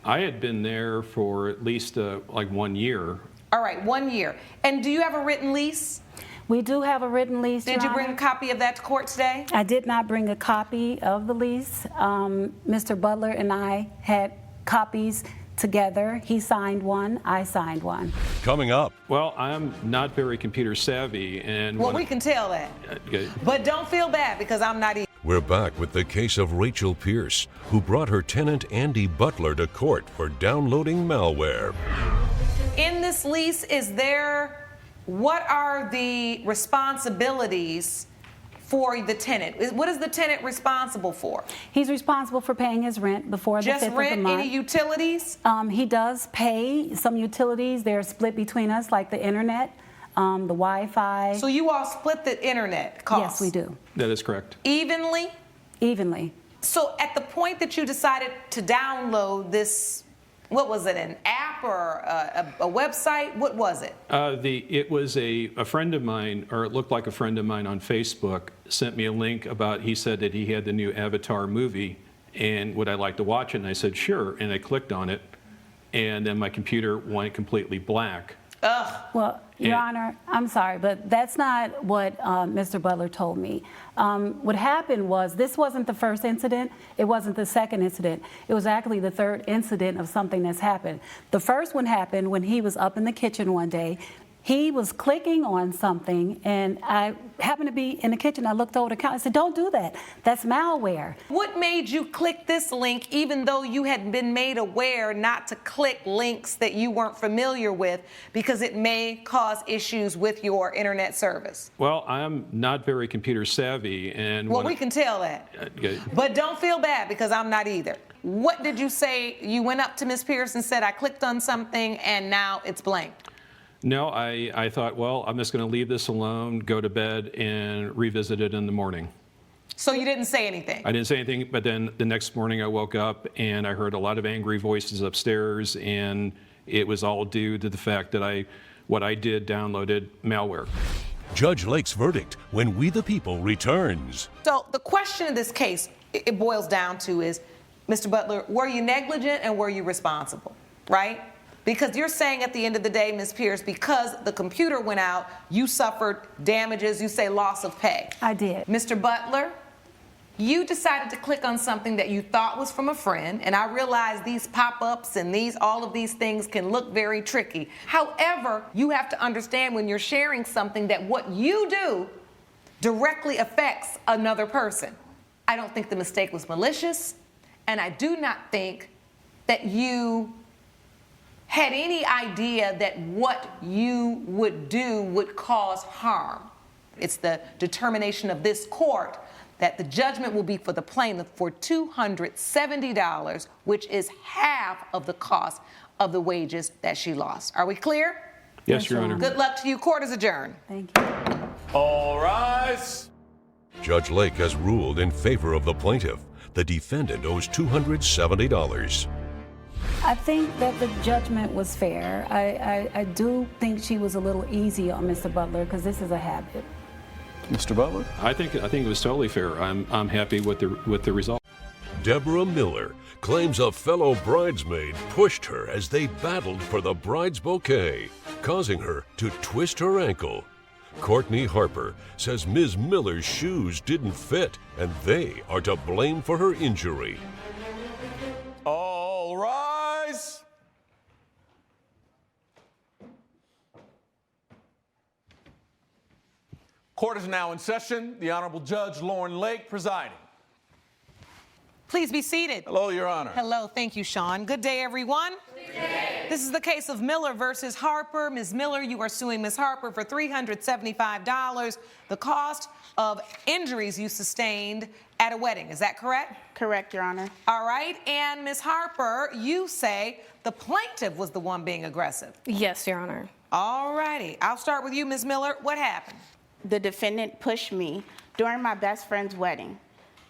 Speaker 4: I had been there for at least like 1 year.
Speaker 3: All right, 1 year. And do you have a written lease?
Speaker 5: We do have a written lease,
Speaker 3: Did you bring a copy of that to court today?
Speaker 5: I did not bring a copy of the lease. Mr. Butler and I had copies together. He signed one, I signed one.
Speaker 1: Coming up.
Speaker 4: Well, I'm not very computer savvy, and
Speaker 3: well, we can tell that. But don't feel bad because I'm not either.
Speaker 1: We're back with the case of Rachel Pierce, who brought her tenant Andy Butler to court for downloading malware.
Speaker 3: In this lease, what are the responsibilities for the tenant? What is the tenant responsible for?
Speaker 5: He's responsible for paying his rent before the 5th of the month.
Speaker 3: Just rent, any utilities?
Speaker 5: He does pay some utilities. They're split between us, like the internet, the Wi-Fi.
Speaker 3: So you all split the internet costs?
Speaker 5: Yes, we do.
Speaker 4: That is correct.
Speaker 3: Evenly?
Speaker 5: Evenly.
Speaker 3: So at the point that you decided to download this, what was it, an app or a website? What was it?
Speaker 4: It was a friend of mine, or it looked like a friend of mine on Facebook, sent me a link about, he said that he had the new Avatar movie, and would I like to watch it? And I said, sure. And I clicked on it, and then my computer went completely black.
Speaker 3: Ugh.
Speaker 5: Well, Your Honor, I'm sorry, but that's not what Mr. Butler told me. What happened was, this wasn't the first incident, it wasn't the second incident, it was actually the third incident of something that's happened. The first one happened when he was up in the kitchen one day. He was clicking on something, and I happened to be in the kitchen. I looked over the counter. I said, "Don't do that. That's malware."
Speaker 3: What made you click this link even though you had been made aware not to click links that you weren't familiar with because it may cause issues with your internet service?
Speaker 4: Well, I'm not very computer savvy, and
Speaker 3: Well, we can tell that. But don't feel bad because I'm not either. What did you say? You went up to Ms. Pierce and said, "I clicked on something and now it's blank."
Speaker 4: No, I thought, well, I'm just going to leave this alone, go to bed, and revisit it in the morning.
Speaker 3: So you didn't say anything?
Speaker 4: I didn't say anything, but then the next morning I woke up and I heard a lot of angry voices upstairs, and it was all due to the fact that what I did downloaded malware.
Speaker 1: Judge Lake's verdict when We the People returns.
Speaker 3: So the question in this case, it boils down to is, Mr. Butler, were you negligent and were you responsible, right? Because you're saying at the end of the day, Ms. Pierce, because the computer went out, you suffered damages, you say loss of pay.
Speaker 5: I did.
Speaker 3: Mr. Butler, you decided to click on something that you thought was from a friend, and I realize these pop-ups and all of these things can look very tricky. However, you have to understand when you're sharing something that what you do directly affects another person. I don't think the mistake was malicious, and I do not think that you had any idea that what you would do would cause harm. It's the determination of this court that the judgment will be for the plaintiff for $270, which is half of the cost of the wages that she lost. Are we clear?
Speaker 4: Yes, Your Honor.
Speaker 3: Good luck to you. Court is adjourned.
Speaker 5: Thank you.
Speaker 2: All rise.
Speaker 1: Judge Lake has ruled in favor of the plaintiff. The defendant owes $270.
Speaker 5: I think that the judgment was fair. I do think she was a little easy on Mr. Butler because this is a habit.
Speaker 2: Mr. Butler?
Speaker 4: I think it was totally fair. I'm happy with the result.
Speaker 1: Deborah Miller claims a fellow bridesmaid pushed her as they battled for the bride's bouquet, causing her to twist her ankle. Courtney Harper says Ms. Miller's shoes didn't fit and they are to blame for her injury.
Speaker 2: All rise. Court is now in session. The Honorable Judge Lauren Lake presiding.
Speaker 3: Please be seated.
Speaker 2: Hello, Your Honor.
Speaker 3: Hello, thank you, Sean. Good day, everyone. Good day. This is the case of Miller versus Harper. Ms. Miller, you are suing Ms. Harper for $375, the cost of injuries you sustained at a wedding. Is that correct?
Speaker 6: Correct, Your Honor.
Speaker 3: All right. And Ms. Harper, you say the plaintiff was the one being aggressive.
Speaker 6: Yes, Your Honor.
Speaker 3: All righty. I'll start with you, Ms. Miller. What happened?
Speaker 6: The defendant pushed me during my best friend's wedding.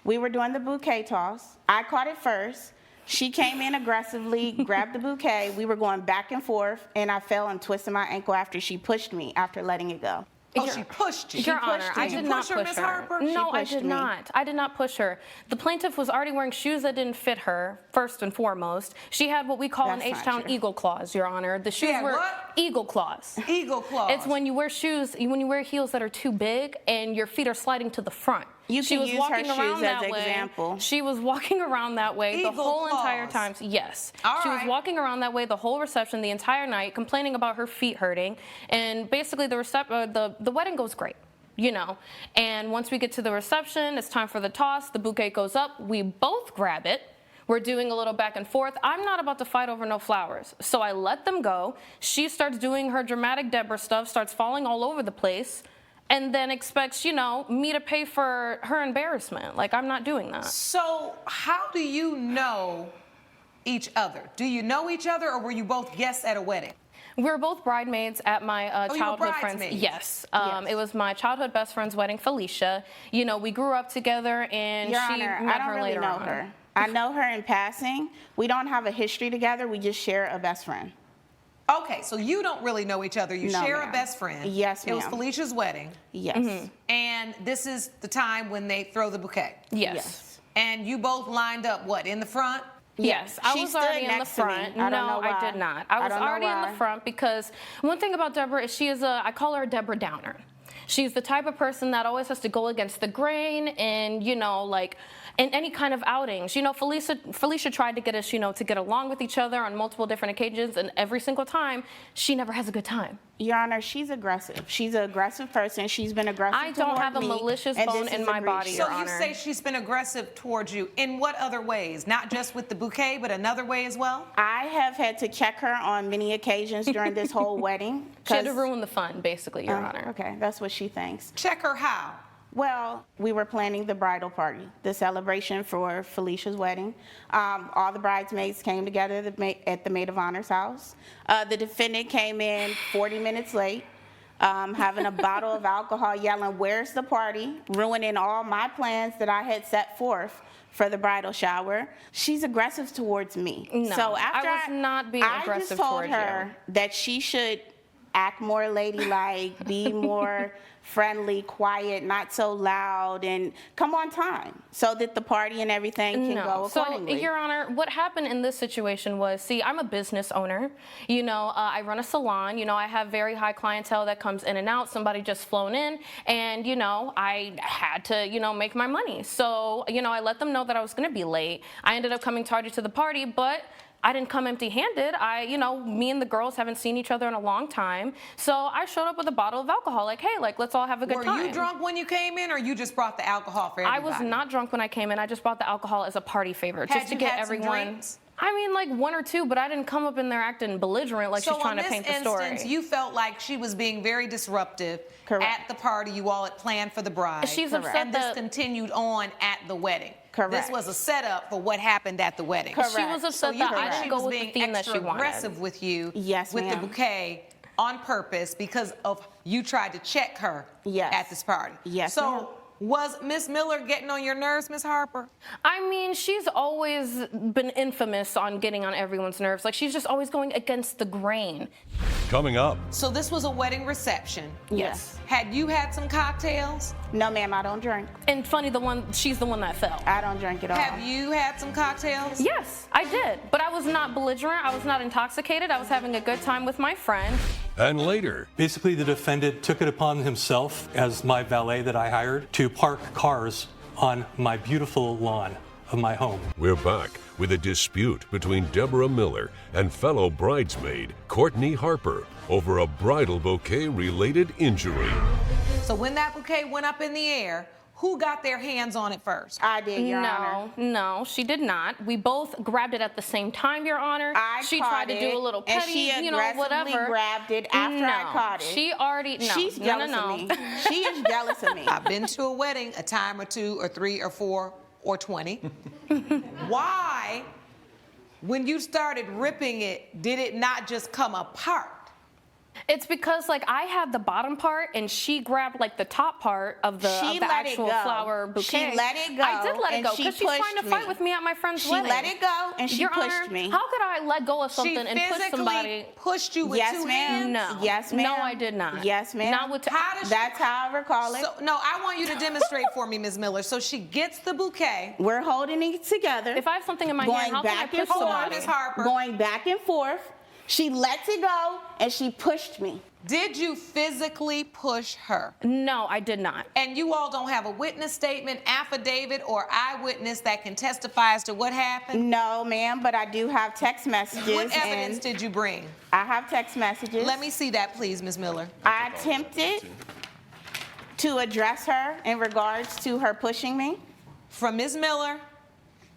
Speaker 6: We were doing the bouquet toss. I caught it first. She came in aggressively, grabbed the bouquet. We were going back and forth, and I fell and twisted my ankle after she pushed me after letting it go.
Speaker 3: Oh, she pushed you.
Speaker 6: Your Honor,
Speaker 3: I did not push her, Ms. Harper?
Speaker 6: No, I did not.
Speaker 7: I did not push her. The plaintiff was already wearing shoes that didn't fit her, first and foremost. She had what we call an H-Town eagle claws, Your Honor. The shoes were eagle claws.
Speaker 3: Eagle claws.
Speaker 7: It's when you wear shoes, when you wear heels that are too big and your feet are sliding to the front.
Speaker 6: You
Speaker 7: she
Speaker 6: can
Speaker 7: was
Speaker 6: use
Speaker 7: walking
Speaker 6: her
Speaker 7: around
Speaker 6: shoes
Speaker 7: that
Speaker 6: as
Speaker 7: way.
Speaker 6: example.
Speaker 7: She was walking around that way the whole entire time. Yes. She was walking around that way the whole reception, the entire night, complaining about her feet hurting. And basically the wedding goes great. You know, and once we get to the reception, it's time for the toss. The bouquet goes up. We both grab it. We're doing a little back and forth. I'm not about to fight over no flowers. So I let them go. She starts doing her dramatic Deborah stuff, starts falling all over the place, and then expects, you know, me to pay for her embarrassment. Like, I'm not doing that.
Speaker 3: So how do you know each other? Do you know each other, or were you both guests at a wedding?
Speaker 7: We were both bridesmaids at my childhood friend's. Yes. It was my childhood best friend's wedding, Felicia. You know, we grew up together, and
Speaker 6: Your
Speaker 7: she
Speaker 6: Honor,
Speaker 7: met
Speaker 6: I don't
Speaker 7: her
Speaker 6: really
Speaker 7: later
Speaker 6: know
Speaker 7: on.
Speaker 6: her. I know her in passing. We don't have a history together. We just share a best friend.
Speaker 3: Okay, so you don't really know each other. You
Speaker 6: No,
Speaker 3: share a
Speaker 6: ma'am.
Speaker 3: best friend.
Speaker 6: Yes,
Speaker 3: It was
Speaker 6: ma'am.
Speaker 3: Felicia's wedding.
Speaker 6: Yes.
Speaker 3: And this is the time when they throw the bouquet.
Speaker 7: Yes.
Speaker 3: And you both lined up, what, in the front?
Speaker 7: Yes, I
Speaker 6: She
Speaker 7: was
Speaker 6: stood
Speaker 7: already in the
Speaker 6: next to me.
Speaker 7: front.
Speaker 6: I don't know
Speaker 7: I
Speaker 6: why.
Speaker 7: did not. I was
Speaker 6: don't know
Speaker 7: already in
Speaker 6: why.
Speaker 7: the front because one thing about Deborah is she is I call her a Deborah Downer. She's the type of person that always has to go against the grain and, you know, like, in any kind of outings. You know, Felicia tried to get us, you know, to get along with each other on multiple different occasions, and every single time, she never has a good time.
Speaker 6: Your Honor, she's aggressive. She's an aggressive person. She's been aggressive
Speaker 7: I don't have a
Speaker 6: me,
Speaker 7: malicious
Speaker 6: and
Speaker 7: bone
Speaker 6: this
Speaker 7: in
Speaker 6: is
Speaker 7: my
Speaker 6: a
Speaker 7: body,
Speaker 6: breach.
Speaker 7: Your
Speaker 3: So you
Speaker 7: Honor.
Speaker 3: say she's been aggressive towards you. In what other ways? Not just with the bouquet, but another way as well?
Speaker 6: I have had to check her on many occasions during this whole wedding.
Speaker 7: She had to ruin the fun, basically, Your Honor.
Speaker 6: Okay, that's what she thinks.
Speaker 3: Check her how?
Speaker 6: Well, we were planning the bridal party, the celebration for Felicia's wedding. All the bridesmaids came together at the maid of honor's house. The defendant came in 40 minutes late, having a bottle of alcohol, yelling, "Where's the party?" ruining all my plans that I had set forth for the bridal shower. She's aggressive towards me.
Speaker 7: No,
Speaker 6: So after
Speaker 7: I was not being
Speaker 6: I
Speaker 7: aggressive
Speaker 6: just told
Speaker 7: towards
Speaker 6: her that she should act more ladylike, be more friendly, quiet, not so loud, and come on time so that the party and everything can go accordingly.
Speaker 7: So, Your Honor, what happened in this situation was, see, I'm a business owner. You know, I run a salon. You know, I have very high clientele that comes in and out. Somebody just flown in, and, you know, I had to, you know, make my money. So, you know, I let them know that I was going to be late. I ended up coming tardy to the party, but I didn't come empty-handed. You know, me and the girls haven't seen each other in a long time. So I showed up with a bottle of alcohol, like, hey, like, let's all have a good time.
Speaker 3: Were you drunk when you came in, or you just brought the alcohol for everybody?
Speaker 7: I was not drunk when I came in. I just brought the alcohol as a party favor, just to get everyone.
Speaker 3: Drinks?
Speaker 7: I mean, like 1 or 2, but I didn't come up in there acting belligerent like she's trying to paint the story.
Speaker 3: So in this instance, you felt like she was being very disruptive at the party you all had planned for the bride.
Speaker 7: She's upset
Speaker 3: and this continued on at the wedding.
Speaker 6: Correct.
Speaker 3: This was a setup for what happened at the wedding.
Speaker 6: Correct.
Speaker 7: She was upset that I didn't go with the theme that she wanted.
Speaker 3: Aggressive with you,
Speaker 6: Yes,
Speaker 3: with the
Speaker 6: ma'am.
Speaker 3: bouquet on purpose because of you tried to check her at this party.
Speaker 6: Yes,
Speaker 3: So
Speaker 6: ma'am.
Speaker 3: was Miss Miller getting on your nerves, Miss Harper?
Speaker 7: I mean, she's always been infamous on getting on everyone's nerves. Like, she's just always going against the grain.
Speaker 1: Coming up.
Speaker 3: So this was a wedding reception.
Speaker 7: Yes.
Speaker 3: Had you had some cocktails?
Speaker 6: No, ma'am, I don't drink.
Speaker 7: And funny, she's the one that fell.
Speaker 6: I don't drink at all.
Speaker 3: Have you had some cocktails?
Speaker 7: Yes, I did. But I was not belligerent. I was not intoxicated. I was having a good time with my friend.
Speaker 1: And later.
Speaker 9: Basically, the defendant took it upon himself, as my valet that I hired, to park cars on my beautiful lawn of my home.
Speaker 1: We're back with a dispute between Deborah Miller and fellow bridesmaid Courtney Harper over a bridal bouquet-related injury.
Speaker 3: So when that bouquet went up in the air, who got their hands on it first?
Speaker 6: I did, Your Honor.
Speaker 7: No, she did not. We both grabbed it at the same time, Your Honor. She tried to do a little petty,
Speaker 6: and she
Speaker 7: you know, whatever.
Speaker 6: grabbed it after I caught it.
Speaker 7: She already, no.
Speaker 6: She's jealous
Speaker 7: no.
Speaker 6: of me. She is jealous of me.
Speaker 3: I've been to a wedding a time or 2 or 3 or 4 or 20. Why, when you started ripping it, did it not just come apart?
Speaker 7: It's because, like, I had the bottom part and she grabbed, like, the top part of the actual flower bouquet.
Speaker 6: She let it go.
Speaker 7: I did let it
Speaker 6: and
Speaker 7: go
Speaker 6: she
Speaker 7: because she's trying to
Speaker 6: pushed
Speaker 7: fight
Speaker 6: me.
Speaker 7: with me at my friend's
Speaker 6: She
Speaker 7: wedding.
Speaker 6: let it go and she
Speaker 7: Your
Speaker 6: pushed
Speaker 7: Honor,
Speaker 6: me.
Speaker 7: How could I let go of something and push somebody?
Speaker 3: She pushed you with
Speaker 6: Yes,
Speaker 3: 2
Speaker 6: ma'am.
Speaker 3: hands?
Speaker 7: No.
Speaker 6: Yes, ma'am.
Speaker 7: No, I did not.
Speaker 6: Yes, ma'am.
Speaker 7: Not with
Speaker 6: That's how I recall it.
Speaker 3: So, no, I want you to demonstrate for me, Ms. Miller. So she gets the bouquet.
Speaker 6: We're holding it together.
Speaker 7: If I have something in my
Speaker 6: going
Speaker 7: hand, how can I
Speaker 6: back
Speaker 7: push
Speaker 6: and forth,
Speaker 7: somebody?
Speaker 3: Ms. Harper.
Speaker 6: Going back and forth. She lets it go and she pushed me.
Speaker 3: Did you physically push her?
Speaker 7: No, I did not.
Speaker 3: And you all don't have a witness statement, affidavit, or eyewitness that can testify as to what happened?
Speaker 6: No, ma'am, but I do have text messages.
Speaker 3: What evidence did you bring?
Speaker 6: I have text messages.
Speaker 3: Let me see that, please, Ms. Miller.
Speaker 6: I attempted to address her in regards to her pushing me.
Speaker 3: From Ms. Miller,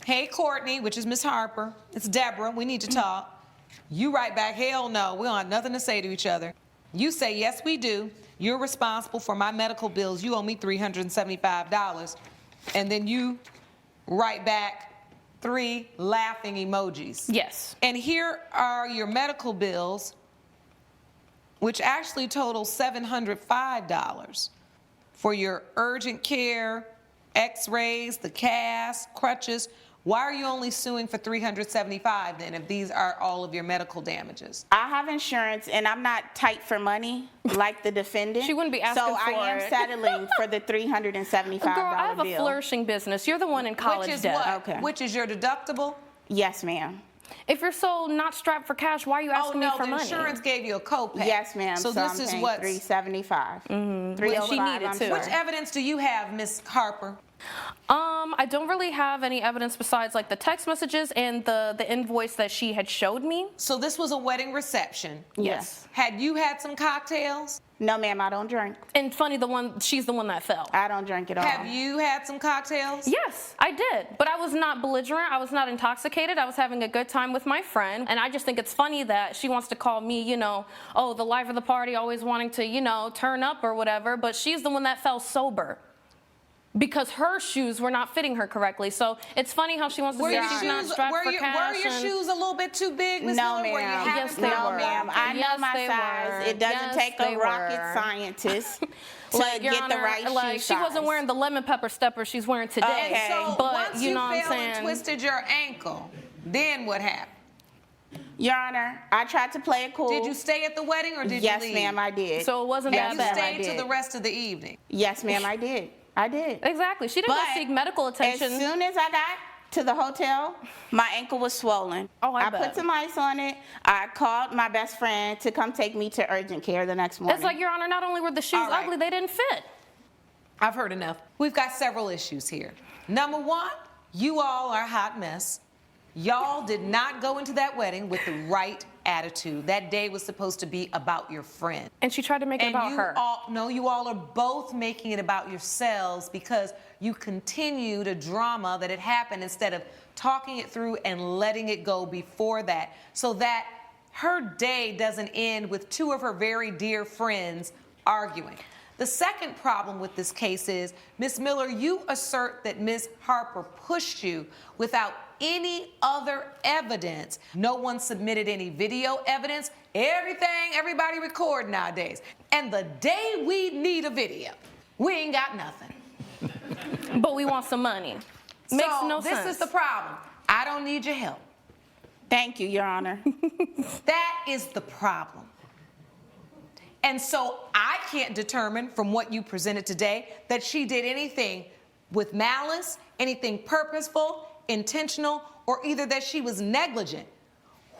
Speaker 3: hey, Courtney, which is Ms. Harper. It's Deborah. We need to talk. You write back, hell no. We don't have nothing to say to each other. You say, yes, we do. You're responsible for my medical bills. You owe me $375. And then you write back 3 laughing emojis.
Speaker 7: Yes.
Speaker 3: And here are your medical bills, which actually total $705 for your urgent care, x-rays, the cast, crutches. Why are you only suing for $375 then if these are all of your medical damages?
Speaker 6: I have insurance and I'm not tight for money like the defendant.
Speaker 7: She wouldn't be asking
Speaker 6: so
Speaker 7: for
Speaker 6: I am
Speaker 7: it.
Speaker 6: settling for the $375
Speaker 7: Girl, I have
Speaker 6: bill.
Speaker 7: a flourishing business. You're the one in college
Speaker 3: Which is
Speaker 7: debt.
Speaker 3: what?
Speaker 6: Okay.
Speaker 3: Which is your deductible?
Speaker 6: Yes, ma'am.
Speaker 7: If you're so not strapped for cash, why are you asking me for
Speaker 3: the
Speaker 7: money?
Speaker 3: insurance gave you a copay.
Speaker 6: Yes, ma'am.
Speaker 3: So
Speaker 6: I'm
Speaker 3: this is
Speaker 6: paying
Speaker 3: what
Speaker 6: $375. $305.
Speaker 7: She needed
Speaker 6: I'm
Speaker 7: to.
Speaker 6: sure.
Speaker 3: Which evidence do you have, Ms. Harper?
Speaker 7: I don't really have any evidence besides like the text messages and the invoice that she had showed me.
Speaker 3: So this was a wedding reception?
Speaker 7: Yes.
Speaker 3: Had you had some cocktails?
Speaker 6: No, ma'am, I don't drink.
Speaker 7: And funny, she's the one that fell.
Speaker 6: I don't drink at all.
Speaker 3: Have you had some cocktails?
Speaker 7: Yes, I did. But I was not belligerent. I was not intoxicated. I was having a good time with my friend. And I just think it's funny that she wants to call me, you know, oh, the life of the party, always wanting to, you know, turn up or whatever. But she's the one that fell sober, because her shoes were not fitting her correctly. So it's funny how she wants to say she's not strapped for cash.
Speaker 3: Were your shoes a little bit too big, Ms.
Speaker 6: No,
Speaker 3: Miller? Were you
Speaker 6: ma'am.
Speaker 3: having
Speaker 6: Yes, no,
Speaker 3: problems?
Speaker 6: ma'am. I know my size. It doesn't take a rocket scientist to
Speaker 7: Like, Your
Speaker 6: get the
Speaker 7: Honor,
Speaker 6: right
Speaker 7: like,
Speaker 6: shoe
Speaker 7: she wasn't
Speaker 6: size.
Speaker 7: wearing the lemon pepper stepper she's wearing today.
Speaker 3: Okay, so
Speaker 7: but
Speaker 3: once
Speaker 7: you
Speaker 3: you
Speaker 7: know what I'm
Speaker 3: fell and
Speaker 7: saying?
Speaker 3: twisted your ankle, then what happened?
Speaker 6: Your Honor, I tried to play it cool.
Speaker 3: Did you stay at the wedding or did
Speaker 6: Yes,
Speaker 3: you leave?
Speaker 6: ma'am, I did.
Speaker 7: So it wasn't
Speaker 3: And
Speaker 7: that
Speaker 3: you
Speaker 7: bad.
Speaker 3: stayed to the rest of the evening?
Speaker 6: Yes, ma'am, I did. I did.
Speaker 7: Exactly. She didn't go seek medical attention.
Speaker 6: As soon as I got to the hotel, my ankle was swollen.
Speaker 7: Oh, I
Speaker 6: put
Speaker 7: bet.
Speaker 6: some ice on it. I called my best friend to come take me to urgent care the next morning.
Speaker 7: It's like, Your Honor, not only were the shoes
Speaker 3: All right.
Speaker 7: ugly, they didn't fit.
Speaker 3: I've heard enough. We've got several issues here. Number one, you all are a hot mess. Y'all did not go into that wedding with the right attitude. That day was supposed to be about your friend.
Speaker 7: And she tried to make it about her.
Speaker 3: You all are both making it about yourselves because you continued a drama that had happened instead of talking it through and letting it go before that, so that her day doesn't end with two of her very dear friends arguing. The second problem with this case is, Ms. Miller, you assert that Ms. Harper pushed you without any other evidence. No one submitted any video evidence. Everybody record nowadays. And the day we need a video, we ain't got nothing.
Speaker 7: But we want some money. Makes no sense.
Speaker 3: This is the problem. I don't need your help.
Speaker 6: Thank you, Your Honor.
Speaker 3: That is the problem. And so I can't determine from what you presented today that she did anything with malice, anything purposeful, intentional, or either that she was negligent.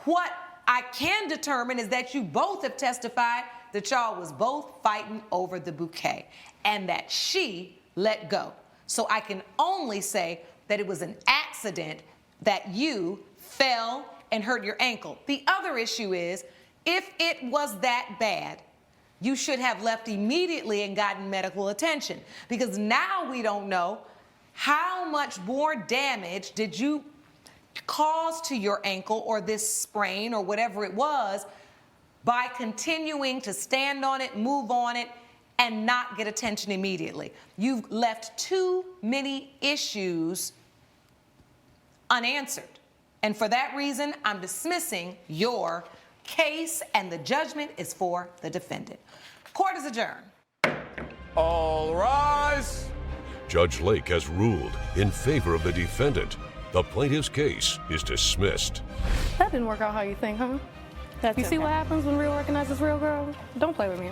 Speaker 3: What I can determine is that you both have testified that y'all was both fighting over the bouquet and that she let go. So I can only say that it was an accident that you fell and hurt your ankle. The other issue is, if it was that bad, you should have left immediately and gotten medical attention, because now we don't know how much more damage did you cause to your ankle or this sprain or whatever it was by continuing to stand on it, move on it, and not get attention immediately. You've left too many issues unanswered. And for that reason, I'm dismissing your case, and the judgment is for the defendant. Court is adjourned.
Speaker 2: All rise.
Speaker 1: Judge Lake has ruled in favor of the defendant. The plaintiff's case is dismissed.
Speaker 7: That didn't work out how you think, huh? You see what happens when real recognizes real, girl? Don't play with me.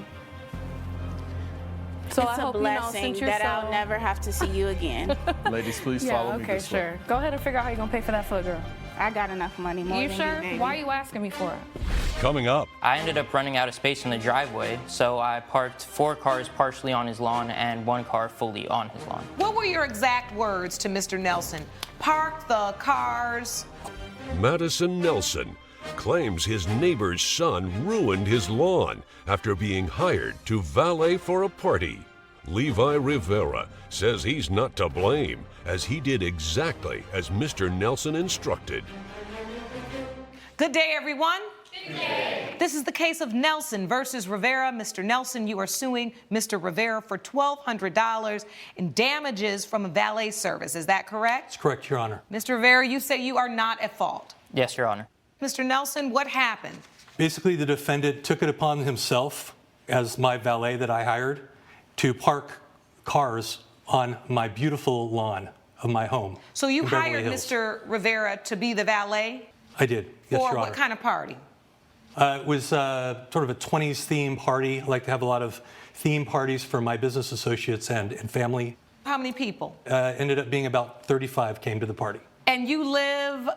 Speaker 7: So
Speaker 6: It's
Speaker 7: I
Speaker 6: a
Speaker 7: hope,
Speaker 6: blessing
Speaker 7: since you're
Speaker 6: that
Speaker 7: so...
Speaker 6: I'll never have to see you again.
Speaker 2: Ladies, please follow me
Speaker 7: okay,
Speaker 2: this way.
Speaker 7: sure. Go ahead and figure out how you're going to pay for that foot, girl.
Speaker 6: I got enough money, more
Speaker 7: You
Speaker 6: than
Speaker 7: sure?
Speaker 6: you, baby.
Speaker 7: Why are you asking me for it?
Speaker 1: Coming up.
Speaker 10: I ended up running out of space in the driveway, so I parked 4 cars partially on his lawn and 1 car fully on his lawn.
Speaker 3: What were your exact words to Mr. Nelson? Park the cars.
Speaker 1: Madison Nelson claims his neighbor's son ruined his lawn after being hired to valet for a party. Levi Rivera says he's not to blame, as he did exactly as Mr. Nelson instructed.
Speaker 3: Good day, everyone. Good day. This is the case of Nelson versus Rivera. Mr. Nelson, you are suing Mr. Rivera for $1,200 in damages from a valet service. Is that correct?
Speaker 9: That's correct, Your Honor.
Speaker 3: Mr. Rivera, you say you are not at fault.
Speaker 10: Yes, Your Honor.
Speaker 3: Mr. Nelson, what happened?
Speaker 9: Basically, the defendant took it upon himself, as my valet that I hired, to park cars on my beautiful lawn of my home.
Speaker 3: So you
Speaker 9: in Beverly
Speaker 3: hired
Speaker 9: Hills.
Speaker 3: Mr. Rivera to be the valet?
Speaker 9: I did, yes,
Speaker 3: For
Speaker 9: Your
Speaker 3: what
Speaker 9: Honor.
Speaker 3: kind of party?
Speaker 9: It was sort of a 20s theme party. I like to have a lot of theme parties for my business associates and family.
Speaker 3: How many people?
Speaker 9: Ended up being about 35 came to the party.
Speaker 3: And you live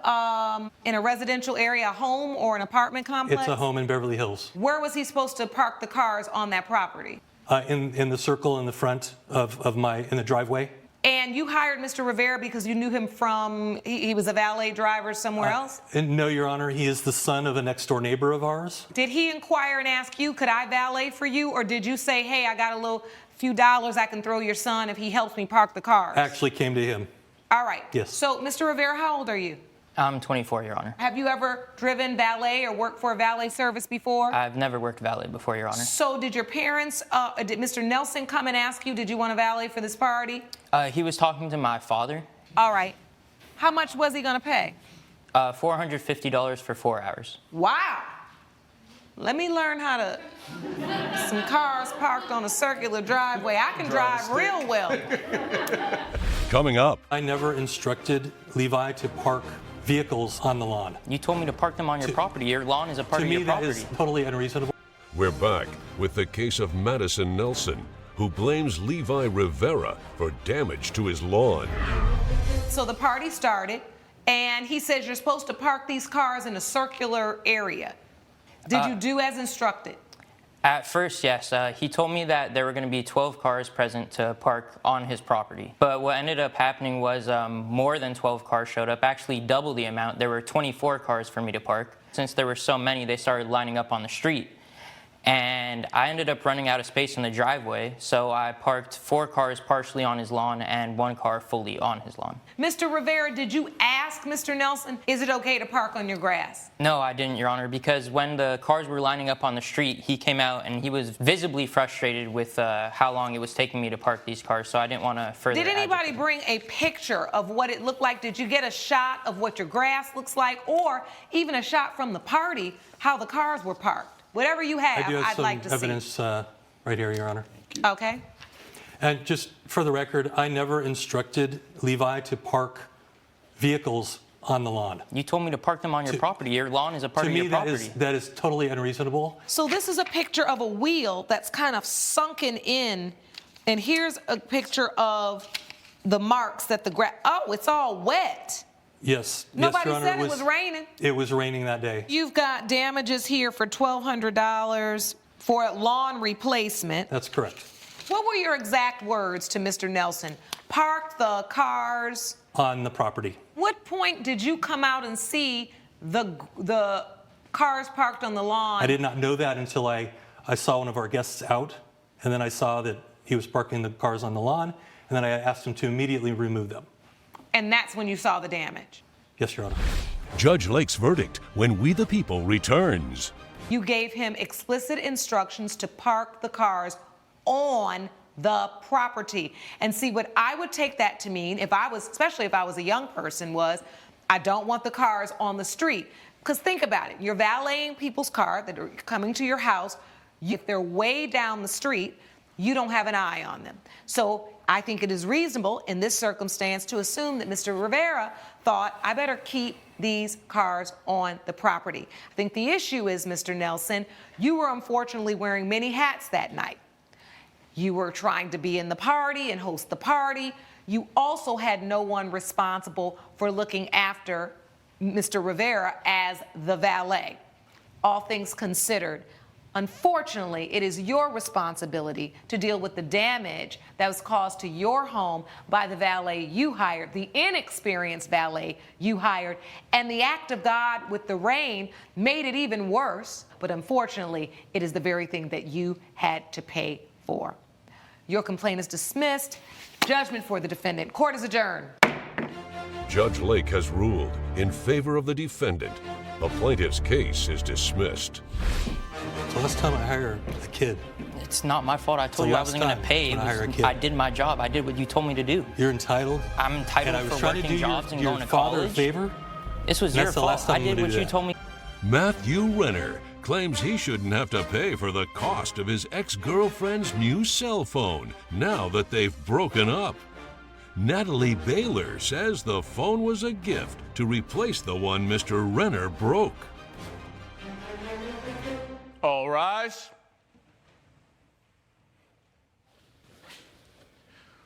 Speaker 3: in a residential area, a home or an apartment complex?
Speaker 9: It's a home in Beverly Hills.
Speaker 3: Where was he supposed to park the cars on that property?
Speaker 9: In the circle in the front of in the driveway.
Speaker 3: And you hired Mr. Rivera because you knew him from, he was a valet driver somewhere else?
Speaker 9: And no, Your Honor, he is the son of a next-door neighbor of ours.
Speaker 3: Did he inquire and ask you, could I valet for you? Or did you say, hey, I got a few dollars I can throw your son if he helps me park the cars?
Speaker 9: Actually came to him.
Speaker 3: All right.
Speaker 9: Yes.
Speaker 3: So, Mr. Rivera, how old are you?
Speaker 10: I'm 24, Your Honor.
Speaker 3: Have you ever driven valet or worked for a valet service before?
Speaker 10: I've never worked valet before, Your Honor.
Speaker 3: So did your parents, did Mr. Nelson come and ask you, did you want a valet for this party?
Speaker 10: He was talking to my father.
Speaker 3: All right. How much was he going to pay?
Speaker 10: $450 for 4 hours.
Speaker 3: Wow. Let me learn how to, some cars parked on a circular driveway. I can drive real well.
Speaker 1: Coming up.
Speaker 9: I never instructed Levi to park vehicles on the lawn.
Speaker 10: You told me to park them on your property. Your lawn is a part of your property.
Speaker 9: To me, that is totally unreasonable.
Speaker 1: We're back with the case of Madison Nelson, who blames Levi Rivera for damage to his lawn.
Speaker 3: So the party started, and he says you're supposed to park these cars in a circular area. Did you do as instructed?
Speaker 10: At first, yes. He told me that there were going to be 12 cars present to park on his property. But what ended up happening was more than 12 cars showed up, actually double the amount. There were 24 cars for me to park. Since there were so many, they started lining up on the street. And I ended up running out of space in the driveway, so I parked 4 cars partially on his lawn and 1 car fully on his lawn.
Speaker 3: Mr. Rivera, did you ask Mr. Nelson, is it okay to park on your grass?
Speaker 10: No, I didn't, Your Honor, because when the cars were lining up on the street, he came out and he was visibly frustrated with how long it was taking me to park these cars, so I didn't want to further
Speaker 3: Did anybody bring a picture of what it looked like? Did you get a shot of what your grass looks like, or even a shot from the party, how the cars were parked? Whatever you have,
Speaker 9: I do have
Speaker 3: I'd
Speaker 9: some
Speaker 3: like to see.
Speaker 9: evidence right here, Your Honor.
Speaker 3: Okay.
Speaker 9: And just for the record, I never instructed Levi to park vehicles on the lawn.
Speaker 10: You told me to park them on your property. Your lawn is a part of your property.
Speaker 9: To me, that is totally unreasonable.
Speaker 3: So this is a picture of a wheel that's kind of sunken in, and here's a picture of the marks that the grass, oh, it's all wet.
Speaker 9: Yes.
Speaker 3: Nobody
Speaker 9: Your Honor,
Speaker 3: said it was raining.
Speaker 9: It was raining that day.
Speaker 3: You've got damages here for $1,200 for a lawn replacement.
Speaker 9: That's correct.
Speaker 3: What were your exact words to Mr. Nelson? Parked the cars
Speaker 9: on the property.
Speaker 3: What point did you come out and see the cars parked on the lawn?
Speaker 9: I did not know that until I saw one of our guests out, and then I saw that he was parking the cars on the lawn, and then I asked him to immediately remove them.
Speaker 3: And that's when you saw the damage?
Speaker 9: Yes, Your Honor.
Speaker 1: Judge Lake's verdict when We the People returns.
Speaker 3: You gave him explicit instructions to park the cars on the property. And see, what I would take that to mean, especially if I was a young person, was I don't want the cars on the street. Because think about it, you're valeting people's car that are coming to your house. If they're way down the street, you don't have an eye on them. So I think it is reasonable in this circumstance to assume that Mr. Rivera thought, I better keep these cars on the property. I think the issue is, Mr. Nelson, you were unfortunately wearing many hats that night. You were trying to be in the party and host the party. You also had no one responsible for looking after Mr. Rivera as the valet. All things considered, unfortunately, it is your responsibility to deal with the damage that was caused to your home by the valet you hired, the inexperienced valet you hired, and the act of God with the rain made it even worse. But unfortunately, it is the very thing that you had to pay for. Your complaint is dismissed. Judgment for the defendant. Court is adjourned.
Speaker 1: Judge Lake has ruled in favor of the defendant. The plaintiff's case is dismissed.
Speaker 9: So last time I hired a kid.
Speaker 10: It's not my fault. I told you I wasn't going to pay. I did my job. I did what you told me to do.
Speaker 9: You're entitled.
Speaker 10: I'm entitled for working jobs and going to college.
Speaker 9: Your father a favor.
Speaker 10: This was your fault. I did what you told me.
Speaker 1: Matthew Renner claims he shouldn't have to pay for the cost of his ex-girlfriend's new cell phone now that they've broken up. Natalie Baylor says the phone was a gift to replace the one Mr. Renner broke.
Speaker 2: All rise.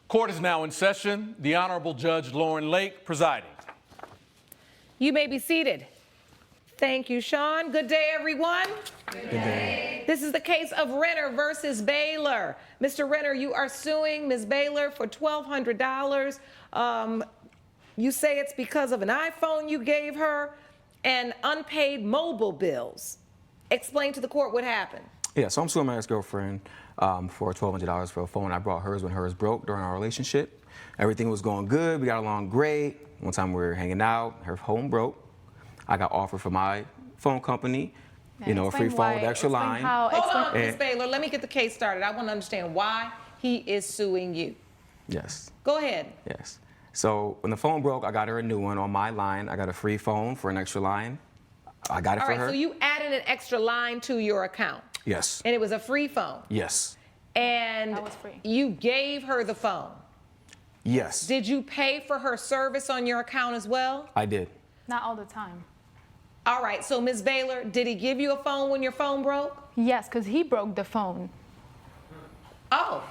Speaker 2: Court is now in session. The Honorable Judge Lauren Lake presiding.
Speaker 3: You may be seated. Thank you, Sean. Good day, everyone.
Speaker 8: Good day.
Speaker 3: This is the case of Renner versus Baylor. Mr. Renner, you are suing Ms. Baylor for $1,200. You say it's because of an iPhone you gave her and unpaid mobile bills. Explain to the court what happened.
Speaker 8: Yeah, so I'm suing my ex-girlfriend for $1,200 for a phone. I brought hers when hers broke during our relationship. Everything was going good. We got along great. One time we were hanging out. Her phone broke. I got offered for my phone company, a free phone with extra line.
Speaker 3: Hold on, Ms. Baylor. Let me get the case started. I want to understand why he is suing you.
Speaker 8: Yes.
Speaker 3: Go ahead.
Speaker 8: Yes. So when the phone broke, I got her a new one on my line. I got a free phone for an extra line. I got it for her.
Speaker 3: All right, so you added an extra line to your account.
Speaker 8: Yes.
Speaker 3: And it was a free phone.
Speaker 8: Yes.
Speaker 3: And that was free. You gave her the phone.
Speaker 8: Yes.
Speaker 3: Did you pay for her service on your account as well?
Speaker 8: I did.
Speaker 14: Not all the time.
Speaker 3: All right, so Ms. Baylor, did he give you a phone when your phone broke?
Speaker 14: Yes, because he broke the phone.
Speaker 3: Oh,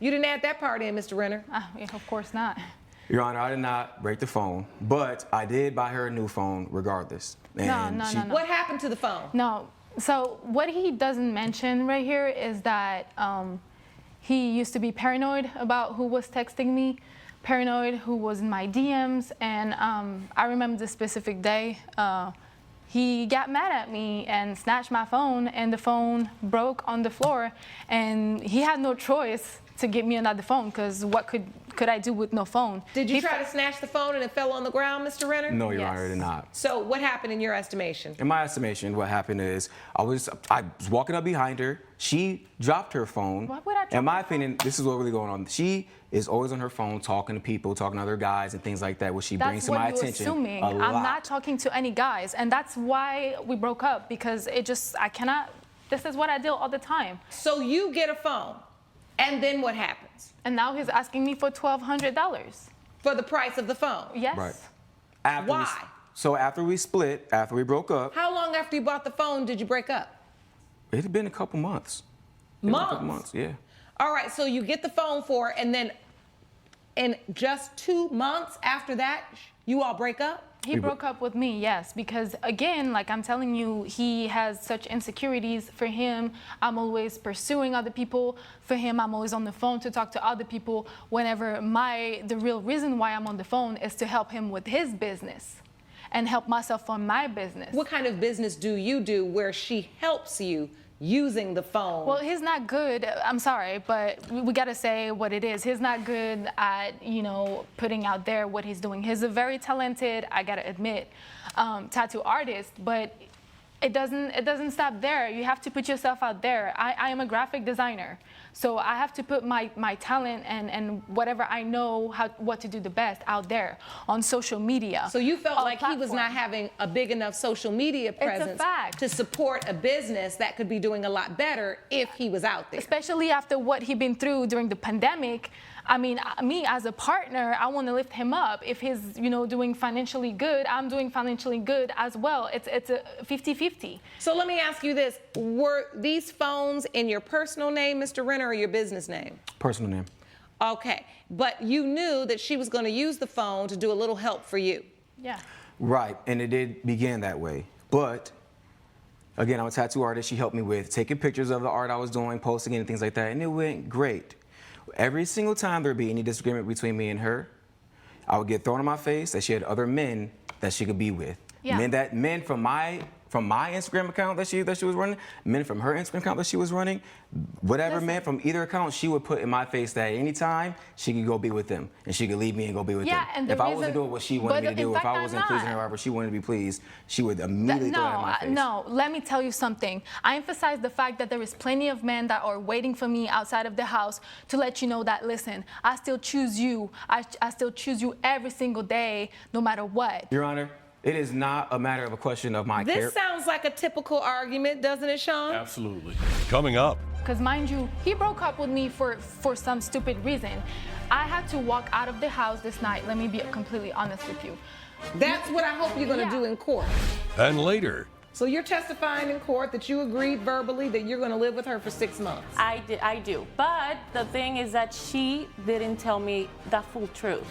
Speaker 3: you didn't add that part in, Mr. Renner.
Speaker 14: Yeah, of course not.
Speaker 8: Your Honor, I did not break the phone, but I did buy her a new phone regardless.
Speaker 14: No.
Speaker 3: What happened to the phone?
Speaker 14: No. So what he doesn't mention right here is that he used to be paranoid about who was texting me, paranoid who was in my DMs, and I remember the specific day he got mad at me and snatched my phone, and the phone broke on the floor, and he had no choice to get me another phone, because what could I do with no phone?
Speaker 3: Did you try to snatch the phone and it fell on the ground, Mr. Renner?
Speaker 8: No, Your Honor, I did not.
Speaker 3: So what happened in your estimation?
Speaker 8: In my estimation, what happened is I was walking up behind her. She dropped her phone.
Speaker 14: Why would I drop
Speaker 8: In my opinion, this is what really going on. She is always on her phone talking to people, talking to other guys and things like that, which she brings to my attention
Speaker 14: assuming.
Speaker 8: a lot.
Speaker 14: I'm not talking to any guys, and that's why we broke up, because I cannot, this is what I deal all the time.
Speaker 3: So you get a phone, and then what happens?
Speaker 14: And now he's asking me for $1,200.
Speaker 3: For the price of the phone?
Speaker 14: Yes.
Speaker 8: Right.
Speaker 3: Why?
Speaker 8: So after we split, after we broke up.
Speaker 3: How long after you bought the phone did you break up?
Speaker 8: It had been a couple months.
Speaker 3: Months?
Speaker 8: Yeah.
Speaker 3: All right, so you get the phone for her, and then in just 2 months after that, you all break up?
Speaker 14: He broke up with me, yes, because again, like I'm telling you, he has such insecurities. For him, I'm always pursuing other people. For him, I'm always on the phone to talk to other people, whenever the real reason why I'm on the phone is to help him with his business and help myself on my business.
Speaker 3: What kind of business do you do where she helps you using the phone?
Speaker 14: Well, he's not good. I'm sorry, but we got to say what it is. He's not good at, putting out there what he's doing. He's a very talented, I got to admit, tattoo artist, but it doesn't stop there. You have to put yourself out there. I am a graphic designer, so I have to put my talent and whatever I know what to do the best out there on social media.
Speaker 3: So you felt like he was not having a big enough social media presence to support a business that could be doing a lot better if he was out there.
Speaker 14: Especially after what he'd been through during the pandemic. I mean, me as a partner, I want to lift him up. If he's, doing financially good, I'm doing financially good as well. It's a 50-50.
Speaker 3: So let me ask you this. Were these phones in your personal name, Mr. Renner, or your business name?
Speaker 8: Personal name.
Speaker 3: Okay. But you knew that she was going to use the phone to do a little help for you.
Speaker 14: Yeah.
Speaker 8: Right, and it did begin that way. But again, I'm a tattoo artist. She helped me with taking pictures of the art I was doing, posting it, and things like that, and it went great. Every single time there'd be any disagreement between me and her, I would get thrown in my face that she had other men that she could be with.
Speaker 14: Yeah.
Speaker 8: Men from my Instagram account that she was running, men from her Instagram account that she was running, whatever man from either account, she would put in my face that at any time she could go be with them and she could leave me and go be with them.
Speaker 14: And
Speaker 8: if I wasn't doing what she wanted me to do, if I wasn't pleasing her however she wanted to be pleased, she would immediately throw that in my face.
Speaker 14: No, let me tell you something. I emphasize the fact that there is plenty of men that are waiting for me outside of the house to let you know that, listen, I still choose you. I still choose you every single day, no matter what.
Speaker 8: Your Honor, it is not a matter of a question of my care.
Speaker 3: This sounds like a typical argument, doesn't it, Sean?
Speaker 1: Absolutely. Coming up.
Speaker 14: Because mind you, he broke up with me for some stupid reason. I had to walk out of the house this night. Let me be completely honest with you.
Speaker 3: That's what I hope you're going to do in court.
Speaker 1: And later.
Speaker 3: So you're testifying in court that you agreed verbally that you're going to live with her for 6 months.
Speaker 11: I do. But the thing is that she didn't tell me the full truth.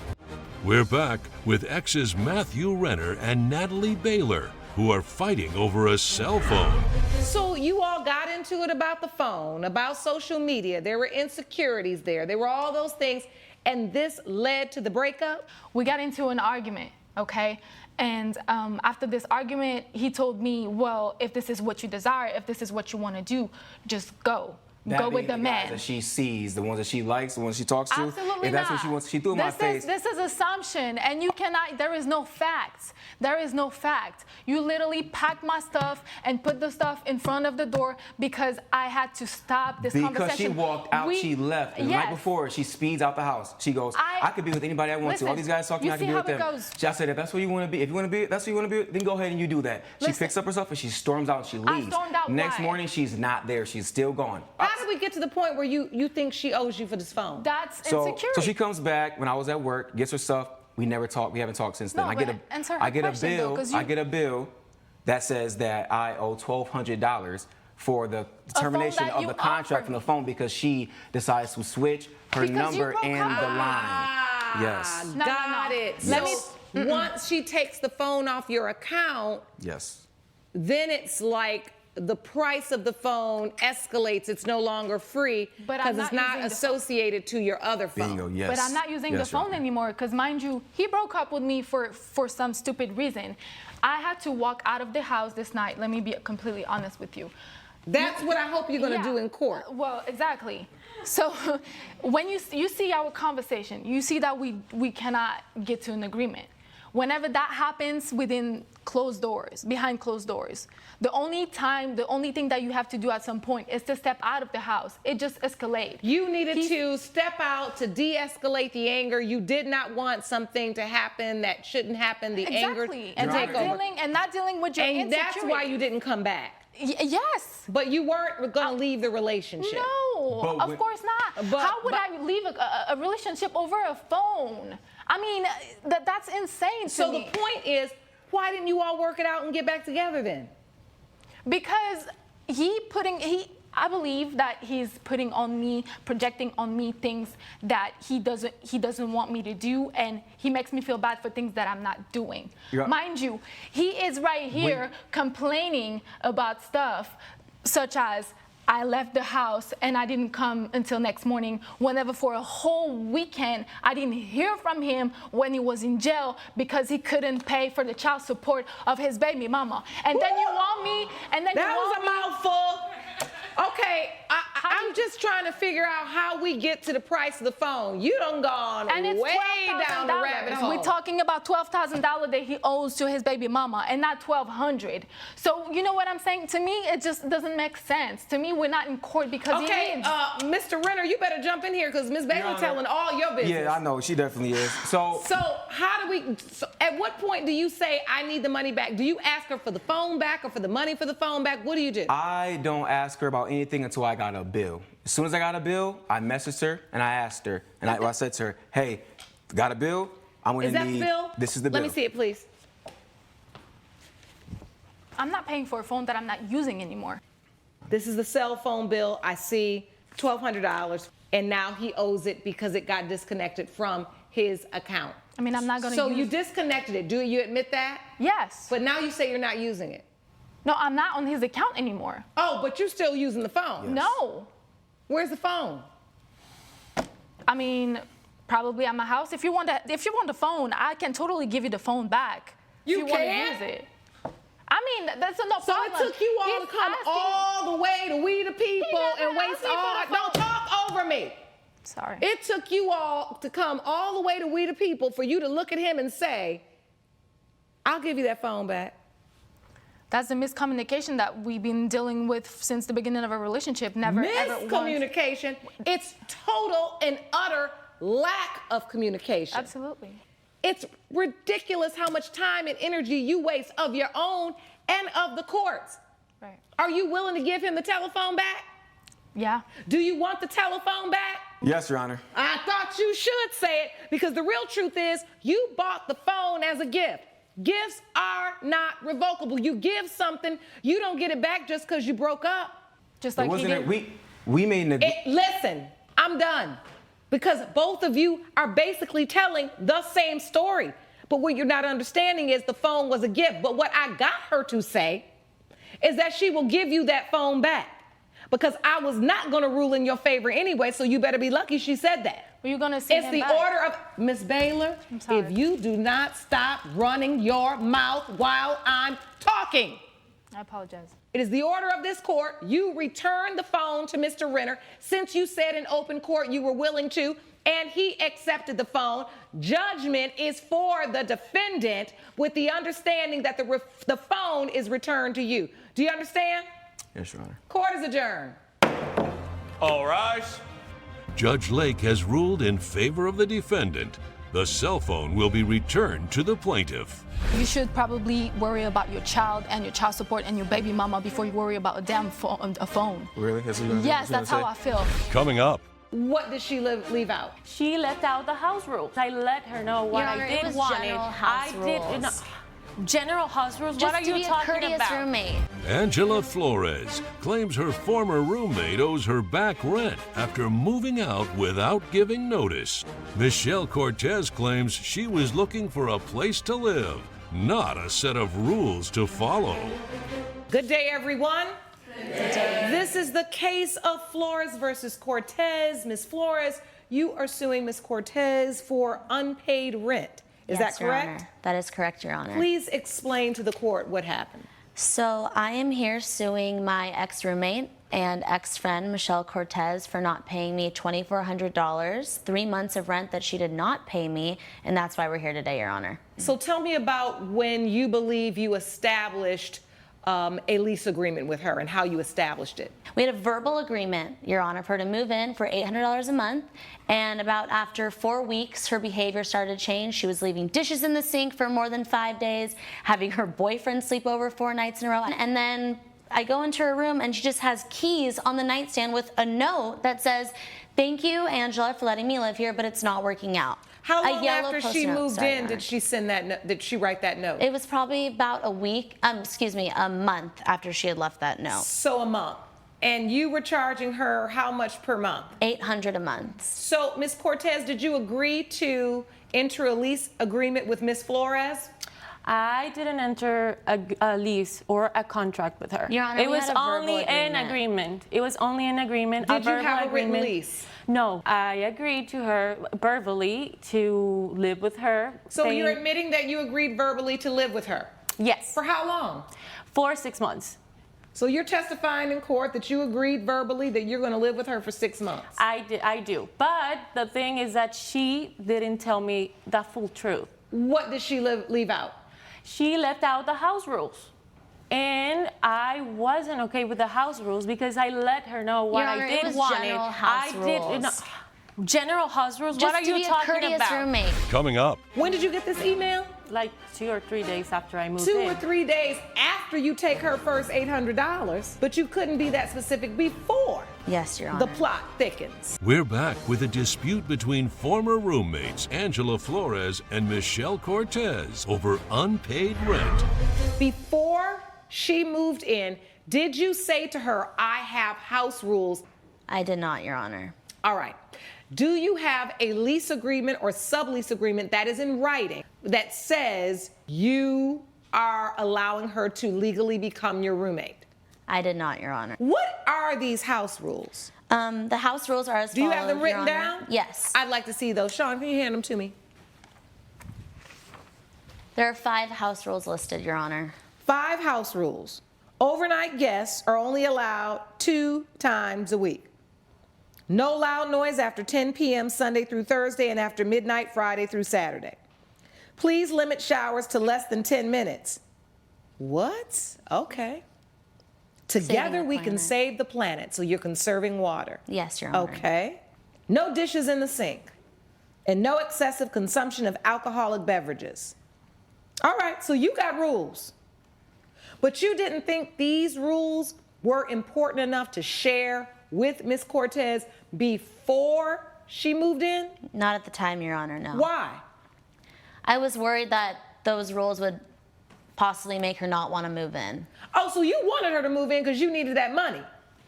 Speaker 1: We're back with exes Matthew Renner and Natalie Baylor, who are fighting over a cell phone.
Speaker 3: So you all got into it about the phone, about social media. There were insecurities there. There were all those things. And this led to the breakup?
Speaker 14: We got into an argument, okay? And after this argument, he told me, well, if this is what you desire, if this is what you want to do, just go. Go with the man.
Speaker 8: That she sees, the ones that she likes, the ones she talks to.
Speaker 14: Absolutely
Speaker 8: if that's
Speaker 14: not.
Speaker 8: what she wants, she threw in my face.
Speaker 14: This is assumption, and you cannot. There is no facts. There is no fact. You literally packed my stuff and put the stuff in front of the door because I had to stop this conversation.
Speaker 8: Because she walked out, she left. And the night before, she speeds out the house. She goes, I could be with anybody I want to. All these guys talking, I can be with them. I said, if that's what you want to be, if you want to be, that's what you want to be, then go ahead and you do that. She picks up her stuff and she storms out and she leaves.
Speaker 14: I stormed out.
Speaker 8: Next morning, she's not there. She's still gone.
Speaker 3: How did we get to the point where you think she owes you for this phone?
Speaker 14: That's insecurity.
Speaker 8: So she comes back when I was at work, gets her stuff. We never talked. We haven't talked since then.
Speaker 14: No,
Speaker 8: I get a bill that says that I owe $1,200 for the termination of the contract from the phone because she decides to switch her number and the line. Yes.
Speaker 3: Got it. So once she takes the phone off your account,
Speaker 8: yes,
Speaker 3: then it's like the price of the phone escalates. It's no longer free because it's not associated to your other phone.
Speaker 8: Bingo, yes.
Speaker 14: But I'm not using the phone anymore because, mind you, he broke up with me for some stupid reason. I had to walk out of the house this night. Let me be completely honest with you.
Speaker 3: That's what I hope you're going to do in court.
Speaker 14: Well, exactly. So when you see our conversation, you see that we cannot get to an agreement. Whenever that happens within closed doors, behind closed doors, the only thing that you have to do at some point is to step out of the house. It just escalates.
Speaker 3: You needed to step out to de-escalate the anger. You did not want something to happen that shouldn't happen, the anger,
Speaker 14: and take over. And not dealing with your insecurity.
Speaker 3: And that's why you didn't come back.
Speaker 14: Yes.
Speaker 3: But you weren't going to leave the relationship.
Speaker 14: No, of course not. How would I leave a relationship over a phone? I mean, that's insane to me.
Speaker 3: So the point is, why didn't you all work it out and get back together then?
Speaker 14: Because I believe that he's putting on me, projecting on me things that he doesn't want me to do, and he makes me feel bad for things that I'm not doing. Mind you, he is right here complaining about stuff such as I left the house and I didn't come until next morning. Whenever for a whole weekend, I didn't hear from him when he was in jail because he couldn't pay for the child support of his baby mama. And then you want me, and then
Speaker 3: that was a mouthful. Okay, I'm just trying to figure out how we get to the price of the phone. You done gone
Speaker 14: and it's
Speaker 3: way down the rabbit hole.
Speaker 14: We're talking about $12,000 that he owes to his baby mama and not $1,200. So you know what I'm saying? To me, it just doesn't make sense. To me, we're not in court because he needs.
Speaker 3: Mr. Renner, you better jump in here because Ms. Baylor telling all your business.
Speaker 8: Yeah, I know. She definitely is. So
Speaker 3: how do we, at what point do you say, I need the money back? Do you ask her for the phone back or for the money for the phone back? What do you do?
Speaker 8: I don't ask her about anything until I got a bill. As soon as I got a bill, I messaged her and I asked her. And I said to her, hey, got a bill? I'm going to need.
Speaker 3: Is that the bill?
Speaker 8: This is the bill.
Speaker 3: Let me see it, please.
Speaker 14: I'm not paying for a phone that I'm not using anymore.
Speaker 3: This is the cell phone bill. I see $1,200. And now he owes it because it got disconnected from his account.
Speaker 14: I mean, I'm not going to
Speaker 3: So you disconnected it. Do you admit that?
Speaker 14: Yes.
Speaker 3: But now you say you're not using it.
Speaker 14: No, I'm not on his account anymore.
Speaker 3: Oh, but you're still using the phone?
Speaker 8: Yes.
Speaker 14: No.
Speaker 3: Where's the phone?
Speaker 14: I mean, probably at my house. If you want the phone, I can totally give you the phone back.
Speaker 3: You
Speaker 14: if you want to
Speaker 3: can?
Speaker 14: use it. I mean, that's enough.
Speaker 3: So it took you all to come all the way to We the People and waste all. Don't talk over me.
Speaker 14: Sorry.
Speaker 3: It took you all to come all the way to We the People for you to look at him and say, I'll give you that phone back.
Speaker 14: That's the miscommunication that we've been dealing with since the beginning of our relationship. Never ever once.
Speaker 3: Miscommunication. It's total and utter lack of communication.
Speaker 14: Absolutely.
Speaker 3: It's ridiculous how much time and energy you waste of your own and of the courts.
Speaker 14: Right.
Speaker 3: Are you willing to give him the telephone back?
Speaker 14: Yeah.
Speaker 3: Do you want the telephone back?
Speaker 8: Yes, Your Honor.
Speaker 3: I thought you should say it because the real truth is you bought the phone as a gift. Gifts are not revocable. You give something, you don't get it back just because you broke up.
Speaker 14: Just like he did.
Speaker 8: We made an agreement.
Speaker 3: Listen, I'm done. because both of you are basically telling the same story. But what you're not understanding is the phone was a gift. But what I got her to say is that she will give you that phone back, because I was not going to rule in your favor anyway, so you better be lucky she said that.
Speaker 14: Were you going to see
Speaker 3: It's
Speaker 14: him
Speaker 3: the
Speaker 14: back?
Speaker 3: order of, Miss Baylor, if you do not stop running your mouth while I'm talking.
Speaker 14: I apologize.
Speaker 3: It is the order of this court. You return the phone to Mr. Renner, since you said in open court you were willing to, and he accepted the phone. Judgment is for the defendant, with the understanding that the phone is returned to you. Do you understand?
Speaker 8: Yes, Your Honor.
Speaker 3: Court is adjourned.
Speaker 2: All rise.
Speaker 1: Judge Lake has ruled in favor of the defendant. The cell phone will be returned to the plaintiff.
Speaker 14: You should probably worry about your child and your child support and your baby mama before you worry about a damn phone.
Speaker 8: Really? That's what
Speaker 14: Yes, that's how I feel.
Speaker 1: Coming up.
Speaker 3: What did she leave out?
Speaker 11: She left out the house rules. I let her know what
Speaker 13: Your Honor,
Speaker 11: I
Speaker 13: it
Speaker 11: did
Speaker 13: was
Speaker 11: want.
Speaker 13: general house rules.
Speaker 11: General house rules?
Speaker 13: Just
Speaker 11: what are
Speaker 13: to
Speaker 11: you
Speaker 13: be a
Speaker 11: talking
Speaker 13: courteous
Speaker 11: about?
Speaker 13: roommate.
Speaker 1: Angela Flores claims her former roommate owes her back rent after moving out without giving notice. Michelle Cortez claims she was looking for a place to live, not a set of rules to follow.
Speaker 3: Good day, everyone. Good day. This is the case of Flores versus Cortez. Ms. Flores, you are suing Ms. Cortez for unpaid rent. Is that correct?
Speaker 13: Your Honor. That is correct, Your Honor.
Speaker 3: Please explain to the court what happened.
Speaker 13: So I am here suing my ex-roommate and ex-friend, Michelle Cortez, for not paying me $2,400, 3 months of rent that she did not pay me, and that's why we're here today, Your Honor.
Speaker 3: So tell me about when you believe you established a lease agreement with her and how you established it.
Speaker 13: We had a verbal agreement, Your Honor, for her to move in for $800 a month, and about after 4 weeks, her behavior started to change. She was leaving dishes in the sink for more than 5 days, having her boyfriend sleep over 4 nights in a row, and then I go into her room and she just has keys on the nightstand with a note that says, "Thank you, Angela, for letting me live here, but it's not working out."
Speaker 3: How
Speaker 13: A
Speaker 3: long
Speaker 13: yellow
Speaker 3: after
Speaker 13: post
Speaker 3: she
Speaker 13: note.
Speaker 3: moved
Speaker 13: Sorry, Your
Speaker 3: in
Speaker 13: Honor.
Speaker 3: did she send that note? Did she write that note?
Speaker 13: It was probably about a month after she had left that note.
Speaker 3: So a month. And you were charging her how much per month?
Speaker 13: $800 a month.
Speaker 3: So, Ms. Cortez, did you agree to enter a lease agreement with Ms. Flores?
Speaker 11: I didn't enter a lease or a contract with her.
Speaker 13: Your Honor,
Speaker 11: it
Speaker 13: we
Speaker 11: was
Speaker 13: had a verbal
Speaker 11: only an
Speaker 13: agreement.
Speaker 11: agreement. It was only an agreement.
Speaker 3: Did you
Speaker 11: verbal
Speaker 3: have a written
Speaker 11: agreement.
Speaker 3: lease?
Speaker 11: No, I agreed to her verbally to live with her.
Speaker 3: So
Speaker 11: paying-
Speaker 3: you're admitting that you agreed verbally to live with her?
Speaker 11: Yes.
Speaker 3: For how long?
Speaker 11: For 6 months.
Speaker 3: So you're testifying in court that you agreed verbally that you're going to live with her for 6 months?
Speaker 11: I do. But the thing is that she didn't tell me the full truth.
Speaker 3: What did she leave out?
Speaker 11: She left out the house rules. And I wasn't okay with the house rules because I let her know what
Speaker 13: Your Honor,
Speaker 11: I
Speaker 13: it
Speaker 11: did
Speaker 13: was
Speaker 11: want.
Speaker 13: general house rules.
Speaker 11: General house rules?
Speaker 13: Just
Speaker 11: What are
Speaker 13: to
Speaker 11: you
Speaker 13: be a
Speaker 11: talking
Speaker 13: courteous
Speaker 11: about?
Speaker 13: roommate.
Speaker 1: Coming up.
Speaker 3: When did you get this email?
Speaker 11: Like 2 or 3 days after I moved
Speaker 3: 2
Speaker 11: in.
Speaker 3: or 3 days after you take her first $800, but you couldn't be that specific before.
Speaker 13: Yes, Your Honor.
Speaker 3: The plot thickens.
Speaker 1: We're back with a dispute between former roommates Angela Flores and Michelle Cortez over unpaid rent.
Speaker 3: Before she moved in, did you say to her, "I have house rules"?
Speaker 13: I did not, Your Honor.
Speaker 3: All right. Do you have a lease agreement or sublease agreement that is in writing that says you are allowing her to legally become your roommate?
Speaker 13: I did not, Your Honor.
Speaker 3: What are these house rules?
Speaker 13: The house rules are as
Speaker 3: Do you
Speaker 13: follows,
Speaker 3: have them
Speaker 13: Your
Speaker 3: written
Speaker 13: Honor.
Speaker 3: down?
Speaker 13: Yes.
Speaker 3: I'd like to see those. Sean, can you hand them to me?
Speaker 13: There are 5 house rules listed, Your Honor.
Speaker 3: 5 house rules. Overnight guests are only allowed 2 times a week. No loud noise after 10 p.m. Sunday through Thursday and after midnight Friday through Saturday. Please limit showers to less than 10 minutes. What? Okay. Together we can save the planet, so you're conserving water.
Speaker 13: Yes, Your Honor.
Speaker 3: Okay. No dishes in the sink. And no excessive consumption of alcoholic beverages. All right, so you got rules. But you didn't think these rules were important enough to share with Ms. Cortez before she moved in?
Speaker 13: Not at the time, Your Honor, no.
Speaker 3: Why?
Speaker 13: I was worried that those rules would possibly make her not want to move in.
Speaker 3: Oh, so you wanted her to move in because you needed that money?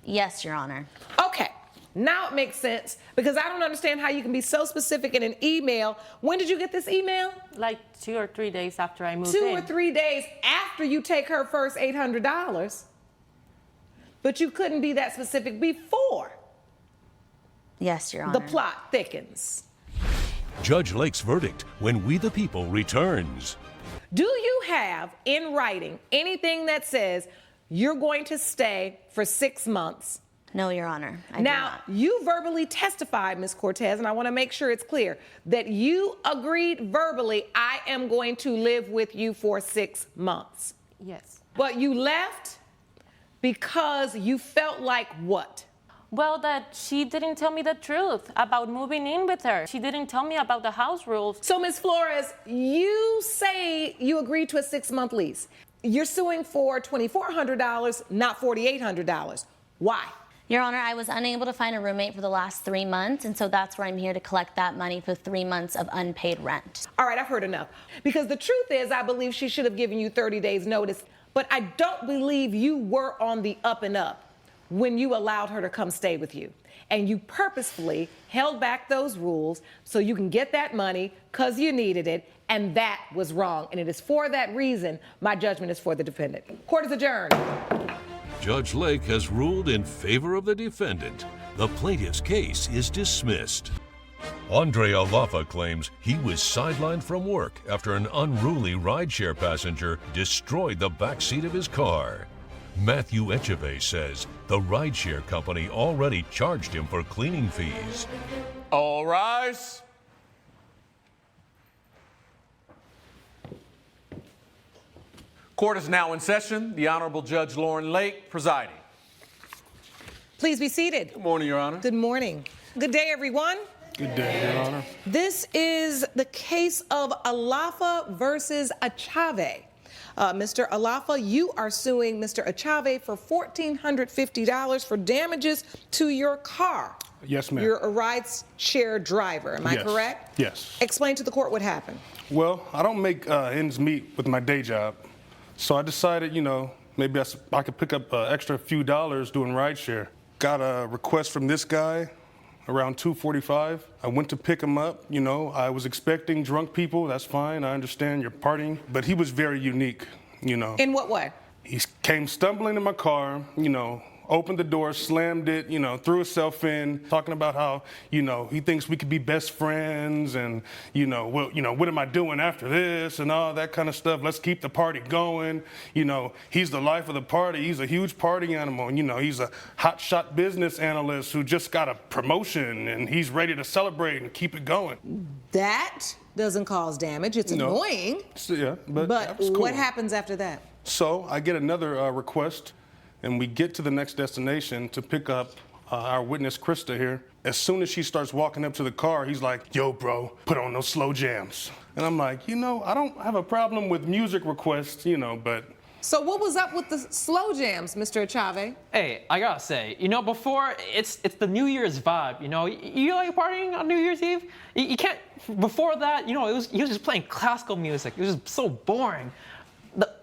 Speaker 13: Yes, Your Honor.
Speaker 3: Okay. Now it makes sense because I don't understand how you can be so specific in an email. When did you get this email?
Speaker 11: Like 2 or 3 days after I moved
Speaker 3: 2
Speaker 11: in.
Speaker 3: or 3 days after you take her first $800. But you couldn't be that specific before.
Speaker 13: Yes, Your Honor.
Speaker 3: The plot thickens.
Speaker 1: Judge Lake's verdict when We the People returns.
Speaker 3: Do you have in writing anything that says you're going to stay for 6 months?
Speaker 13: No, Your Honor. I do
Speaker 3: now,
Speaker 13: not.
Speaker 3: you verbally testified, Ms. Cortez, and I want to make sure it's clear that you agreed verbally, I am going to live with you for 6 months.
Speaker 11: Yes.
Speaker 3: But you left because you felt like what?
Speaker 11: Well, that she didn't tell me the truth about moving in with her. She didn't tell me about the house rules.
Speaker 3: So, Ms. Flores, you say you agreed to a 6-month lease. You're suing for $2,400, not $4,800. Why?
Speaker 13: Your Honor, I was unable to find a roommate for the last 3 months, and so that's where I'm here to collect that money for 3 months of unpaid rent.
Speaker 3: All right, I've heard enough. Because the truth is, I believe she should have given you 30 days notice, but I don't believe you were on the up and up when you allowed her to come stay with you. And you purposefully held back those rules so you can get that money because you needed it, and that was wrong. And it is for that reason my judgment is for the defendant. Court is adjourned.
Speaker 1: Judge Lake has ruled in favor of the defendant. The plaintiff's case is dismissed. Andre Alafa claims he was sidelined from work after an unruly rideshare passenger destroyed the backseat of his car. Matthew Echeve says the rideshare company already charged him for cleaning fees.
Speaker 2: All rise. Court is now in session. The Honorable Judge Lauren Lake presiding.
Speaker 3: Please be seated.
Speaker 2: Good morning, Your Honor.
Speaker 3: Good morning. Good day, everyone.
Speaker 17: Good day, Your Honor.
Speaker 3: This is the case of Alafa versus Echeve. Mr. Alafa, you are suing Mr. Echeve for $1,450 for damages to your car.
Speaker 17: Yes, ma'am.
Speaker 3: You're a ride-share driver, am I
Speaker 17: Yes.
Speaker 3: correct?
Speaker 17: Yes.
Speaker 3: Explain to the court what happened.
Speaker 17: Well, I don't make ends meet with my day job. So I decided, maybe I could pick up an extra few dollars doing rideshare. Got a request from this guy around 2:45. I went to pick him up. I was expecting drunk people. That's fine. I understand you're partying. But he was very unique,
Speaker 3: In what way?
Speaker 17: He came stumbling in my car, opened the door, slammed it, threw himself in, talking about how, he thinks we could be best friends and, what am I doing after this and all that kind of stuff. Let's keep the party going. He's the life of the party. He's a huge party animal. He's a hotshot business analyst who just got a promotion and he's ready to celebrate and keep it going.
Speaker 3: That doesn't cause damage. It's annoying.
Speaker 17: So, yeah, but
Speaker 3: But
Speaker 17: that's cool.
Speaker 3: what happens after that?
Speaker 17: So I get another request, and we get to the next destination to pick up our witness, Krista, here. As soon as she starts walking up to the car, he's like, yo, bro, put on those slow jams. And I'm like, I don't have a problem with music requests, but...
Speaker 3: So what was up with the slow jams, Mr. Echeve?
Speaker 12: Hey, I gotta say, before it's the New Year's vibe. You like partying on New Year's Eve? You can't. Before that, he was just playing classical music. It was just so boring.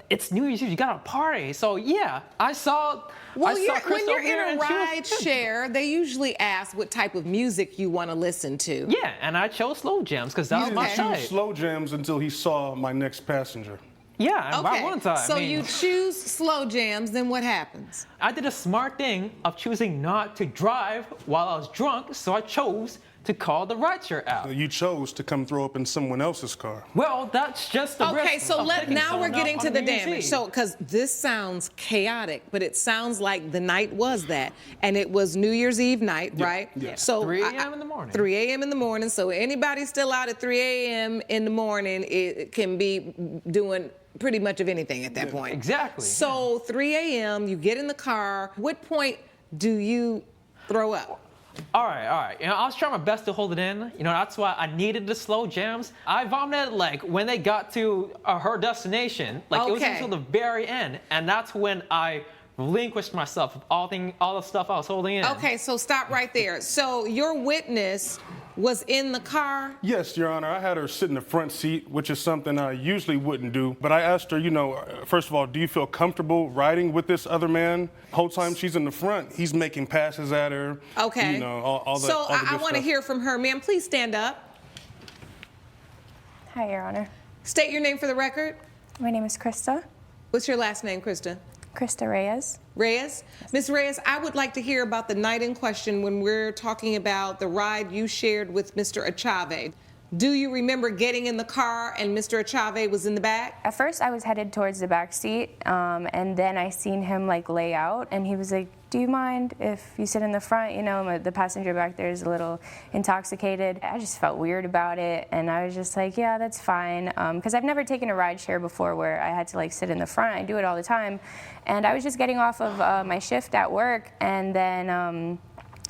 Speaker 12: It's New Year's Eve. You gotta party. So yeah, I saw.
Speaker 3: Well,
Speaker 12: I saw Chris
Speaker 3: when you're
Speaker 12: over here
Speaker 3: in a
Speaker 12: and she was-
Speaker 3: ride share, they usually ask what type of music you want to listen to.
Speaker 12: Yeah, and I chose slow jams because that was my
Speaker 17: He
Speaker 12: type.
Speaker 17: didn't choose slow jams until he saw my next passenger.
Speaker 12: Yeah,
Speaker 3: Okay,
Speaker 12: I one time.
Speaker 3: so you choose slow jams, then what happens?
Speaker 12: I did a smart thing of choosing not to drive while I was drunk, so I chose to call the rideshare app.
Speaker 17: You chose to come throw up in someone else's car.
Speaker 12: Well, that's just the
Speaker 3: Okay,
Speaker 12: risk
Speaker 3: so
Speaker 12: of picking
Speaker 3: now we're
Speaker 12: someone
Speaker 3: getting
Speaker 12: up
Speaker 3: to
Speaker 12: on
Speaker 3: the
Speaker 12: New Year's
Speaker 3: damage.
Speaker 12: Eve.
Speaker 3: So, because this sounds chaotic, but it sounds like the night was that, and it was New Year's Eve night, right?
Speaker 12: Yeah.
Speaker 3: So
Speaker 12: 3 a.m. in the morning.
Speaker 3: 3 a.m. in the morning. So anybody still out at 3 a.m. in the morning, it can be doing pretty much of anything at that point.
Speaker 12: Exactly.
Speaker 3: So 3 a.m. you get in the car. What point do you throw up?
Speaker 12: All right. I was trying my best to hold it in. That's why I needed the slow jams. I vomited when they got to her destination. It was
Speaker 3: Okay.
Speaker 12: until the very end, and that's when I relinquished myself of all the stuff I was holding in.
Speaker 3: Okay, so stop right there. So your witness was in the car?
Speaker 17: Yes, Your Honor. I had her sit in the front seat, which is something I usually wouldn't do. But I asked her, you know, first of all, do you feel comfortable riding with this other man? The whole time she's in the front, he's making passes at her.
Speaker 3: Okay.
Speaker 17: You know, all the
Speaker 3: So
Speaker 17: all the good
Speaker 3: I want to
Speaker 17: stuff.
Speaker 3: hear from her. Ma'am, please stand up.
Speaker 15: Hi, Your Honor.
Speaker 3: State your name for the record.
Speaker 15: My name is Krista.
Speaker 3: What's your last name, Krista?
Speaker 15: Krista Reyes.
Speaker 3: Reyes? Ms. Reyes, I would like to hear about the night in question when we're talking about the ride you shared with Mr. Achave. Do you remember getting in the car and Mr. Achave was in the back?
Speaker 15: At first, I was headed towards the back seat, and then I seen him like lay out, and he was like, "Do you mind if you sit in the front? You know, the passenger back there is a little intoxicated." I just felt weird about it, and I was just like, "Yeah, that's fine," because I've never taken a ride share before where I had to like sit in the front. I do it all the time, and I was just getting off of my shift at work, and then.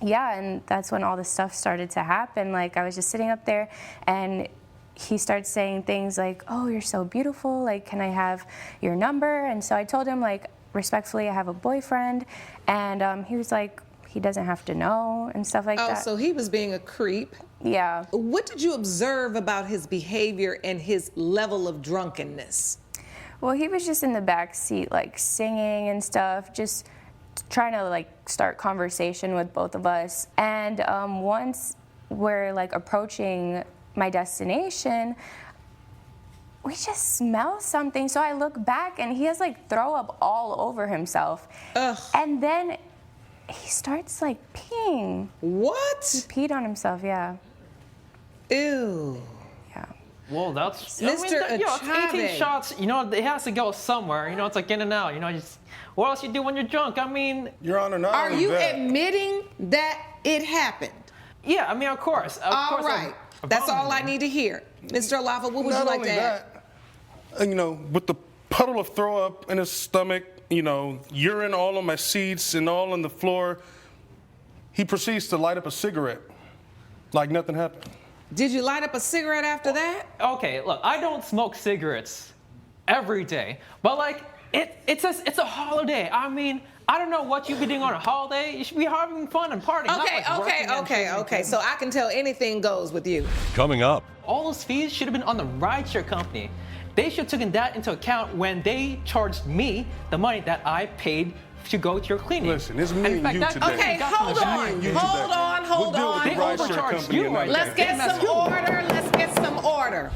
Speaker 15: Yeah, and that's when all this stuff started to happen. Like, I was just sitting up there, and he starts saying things like, "Oh, you're so beautiful. Like, can I have your number?" And so I told him, like, respectfully, I have a boyfriend. And he was like, he doesn't have to know and stuff like that.
Speaker 3: Oh, so he was being a creep.
Speaker 15: Yeah.
Speaker 3: What did you observe about his behavior and his level of drunkenness?
Speaker 15: Well, he was just in the back seat, like, singing and stuff, just trying to like start conversation with both of us. And once we're like approaching my destination, we just smell something. So I look back and he has like throw up all over himself.
Speaker 3: Ugh.
Speaker 15: And then he starts like peeing.
Speaker 3: What?
Speaker 15: He peed on himself, yeah.
Speaker 3: Ew.
Speaker 15: Yeah.
Speaker 12: Well, that's
Speaker 3: Mr.
Speaker 12: It's 18
Speaker 3: Achave.
Speaker 12: shots. You know, it has to go somewhere. You know, it's like in and out. You know, just what else you do when you're drunk? I mean,
Speaker 17: Your Honor, not
Speaker 3: Are
Speaker 17: only
Speaker 3: you
Speaker 17: that,
Speaker 3: admitting that it happened?
Speaker 12: yeah. I mean, of course.
Speaker 3: All right. That's all I need to hear. Mr. Alafa, what would you
Speaker 17: not
Speaker 3: like
Speaker 17: only
Speaker 3: to add?
Speaker 17: that, you know, with the puddle of throw up in his stomach, you know, urine all on my seats and all on the floor, he proceeds to light up a cigarette like nothing happened.
Speaker 3: Did you light up a cigarette after that?
Speaker 12: Okay, look, I don't smoke cigarettes every day, but like it's a holiday. I mean, I don't know what you'd be doing on a holiday. You should be having fun and partying. not, like, working and drinking.
Speaker 3: Okay. So I can tell anything goes with you.
Speaker 1: Coming up,
Speaker 12: All those fees should have been on the rideshare company. They should have taken that into account when they charged me the money that I paid to go to your clinic.
Speaker 17: Listen, it's me
Speaker 12: in
Speaker 17: and
Speaker 12: fact,
Speaker 17: you
Speaker 12: that-
Speaker 17: today.
Speaker 3: Okay, hold on.
Speaker 17: We'll deal with the
Speaker 12: They
Speaker 17: rideshare
Speaker 12: overcharged
Speaker 17: company
Speaker 12: you
Speaker 17: another
Speaker 12: right
Speaker 17: day.
Speaker 3: Let's get some order. Let's get some order.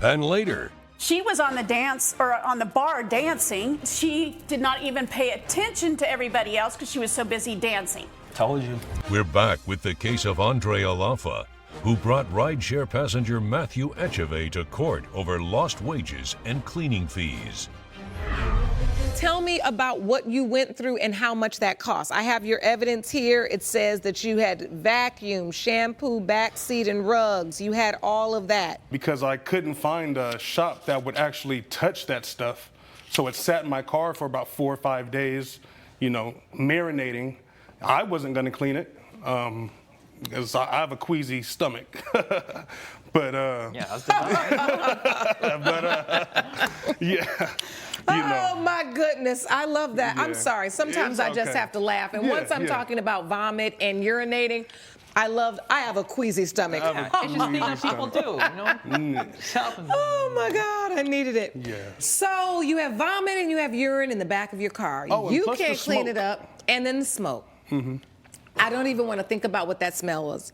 Speaker 1: and later,
Speaker 18: She was on the dance or on the bar dancing. She did not even pay attention to everybody else because she was so busy dancing.
Speaker 12: Told you.
Speaker 1: we're back with the case of Andre Alafa, who brought rideshare passenger Matthew Echave to court over lost wages and cleaning fees.
Speaker 3: Tell me about what you went through and how much that cost. I have your evidence here. It says that you had vacuum, shampoo, backseat, and rugs. You had all of that.
Speaker 17: Because I couldn't find a shop that would actually touch that stuff. So it sat in my car for about 4 or 5 days, you know, marinating. I wasn't going to clean it because I have a queasy stomach. But
Speaker 12: Yeah, that's the
Speaker 17: yeah. You know.
Speaker 3: Oh my goodness, I love that. I'm
Speaker 17: Yeah.
Speaker 3: sorry. Sometimes
Speaker 17: It's
Speaker 3: I just
Speaker 17: okay.
Speaker 3: have to laugh. And
Speaker 17: Yeah,
Speaker 3: once I'm
Speaker 17: yeah.
Speaker 3: talking about vomit and urinating, I have a queasy stomach.
Speaker 17: I have a
Speaker 12: It's just thing that people do, you know? It's happening.
Speaker 3: Oh my God, I needed it.
Speaker 17: Yeah.
Speaker 3: So you have vomit and you have urine in the back of your car.
Speaker 17: Oh, and
Speaker 3: You
Speaker 17: plus the
Speaker 3: can't clean it
Speaker 17: smoke.
Speaker 3: up. And then the smoke. I don't even want to think about what that smell was.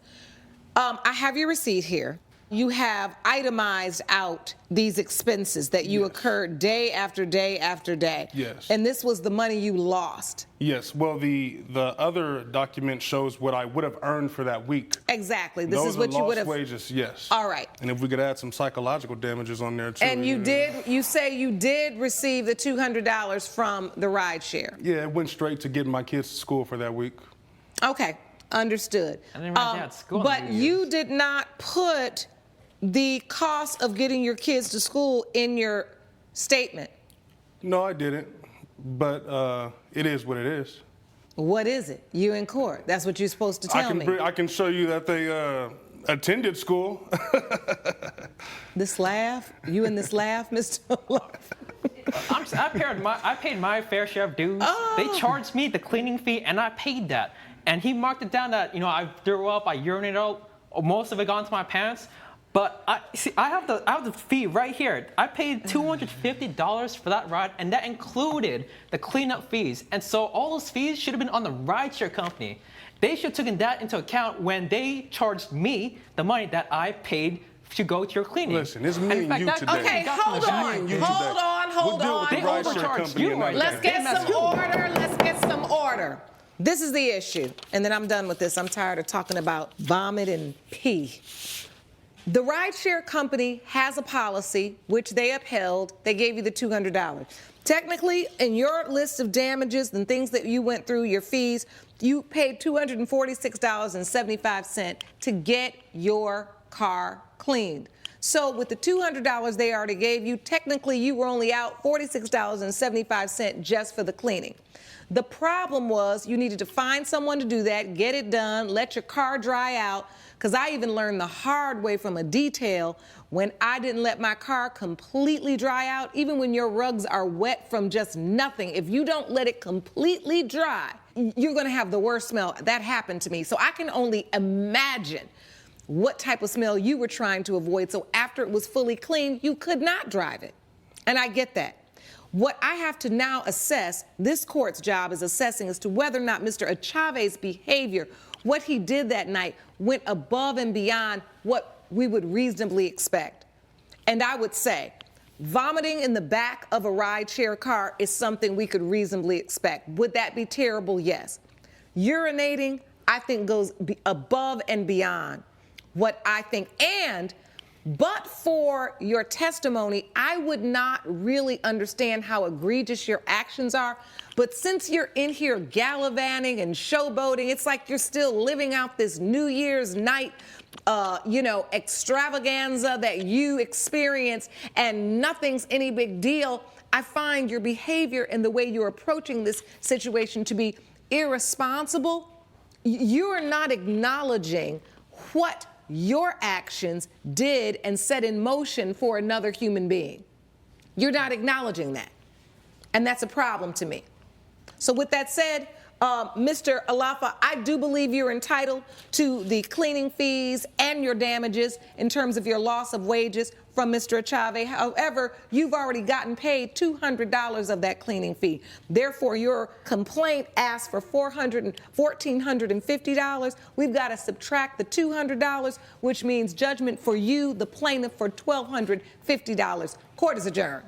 Speaker 3: I have your receipt here. You have itemized out these expenses that you occurred day after day after day.
Speaker 17: Yes.
Speaker 3: And this was the money you lost.
Speaker 17: Yes. Well, the other document shows what I would have earned for that week.
Speaker 3: Exactly. This
Speaker 17: Those
Speaker 3: is what
Speaker 17: are
Speaker 3: you would
Speaker 17: lost
Speaker 3: have.
Speaker 17: wages. Yes.
Speaker 3: All right.
Speaker 17: And if we could add some psychological damages on there too.
Speaker 3: And you say you did receive the $200 from the rideshare.
Speaker 17: Yeah, it went straight to getting my kids to school for that week.
Speaker 3: Okay, understood.
Speaker 12: I didn't realize they had school on
Speaker 3: But
Speaker 12: New Year's.
Speaker 3: you did not put the cost of getting your kids to school in your statement.
Speaker 17: No, I didn't. But it is what it is.
Speaker 3: What is it? You in court. That's what you're supposed to tell me.
Speaker 17: I can show you that they attended school.
Speaker 3: This laugh? You in this laugh, Mr.
Speaker 12: I paid my fair share of dues.
Speaker 3: Oh.
Speaker 12: They charged me the cleaning fee, and I paid that. And he marked it down that, you know, I threw up, I urinated most of it got into my pants. But I have the fee right here. I paid $250 for that ride, and that included the cleanup fees. And so all those fees should have been on the rideshare company. They should have taken that into account when they charged me the money that I paid to go to your cleaning.
Speaker 17: Listen, it's me and you today.
Speaker 3: Okay, hold on. Let's get some order. This is the issue, and then I'm done with this. I'm tired of talking about vomit and pee. The rideshare company has a policy which they upheld. They gave you the $200. Technically, in your list of damages and things that you went through, your fees, you paid $246.75 to get your car cleaned. So with the $200 they already gave you, technically you were only out $46.75 just for the cleaning. The problem was you needed to find someone to do that, get it done, let your car dry out, because I even learned the hard way from a detail when I didn't let my car completely dry out. Even when your rugs are wet from just nothing, if you don't let it completely dry, you're going to have the worst smell. That happened to me. So I can only imagine what type of smell you were trying to avoid. So after it was fully cleaned, you could not drive it. And I get that. What I have to now assess, this court's job is assessing as to whether or not Mr. Achave's behavior, what he did that night, went above and beyond what we would reasonably expect. And I would say, vomiting in the back of a rideshare car is something we could reasonably expect. Would that be terrible? Yes. Urinating, I think, goes above and beyond what I think. And but for your testimony, I would not really understand how egregious your actions are. But since you're in here gallivanting and showboating, it's like you're still living out this New Year's night, extravaganza that you experience, and nothing's any big deal. I find your behavior and the way you're approaching this situation to be irresponsible. You are not acknowledging what your actions did and set in motion for another human being. You're not acknowledging that. And that's a problem to me. So with that said, Mr. Alafa, I do believe you're entitled to the cleaning fees and your damages in terms of your loss of wages from Mr. Achave. However, you've already gotten paid $200 of that cleaning fee. Therefore, your complaint asks for $1,450. We've got to subtract the $200, which means judgment for you, the plaintiff, for $1,250. Court is adjourned.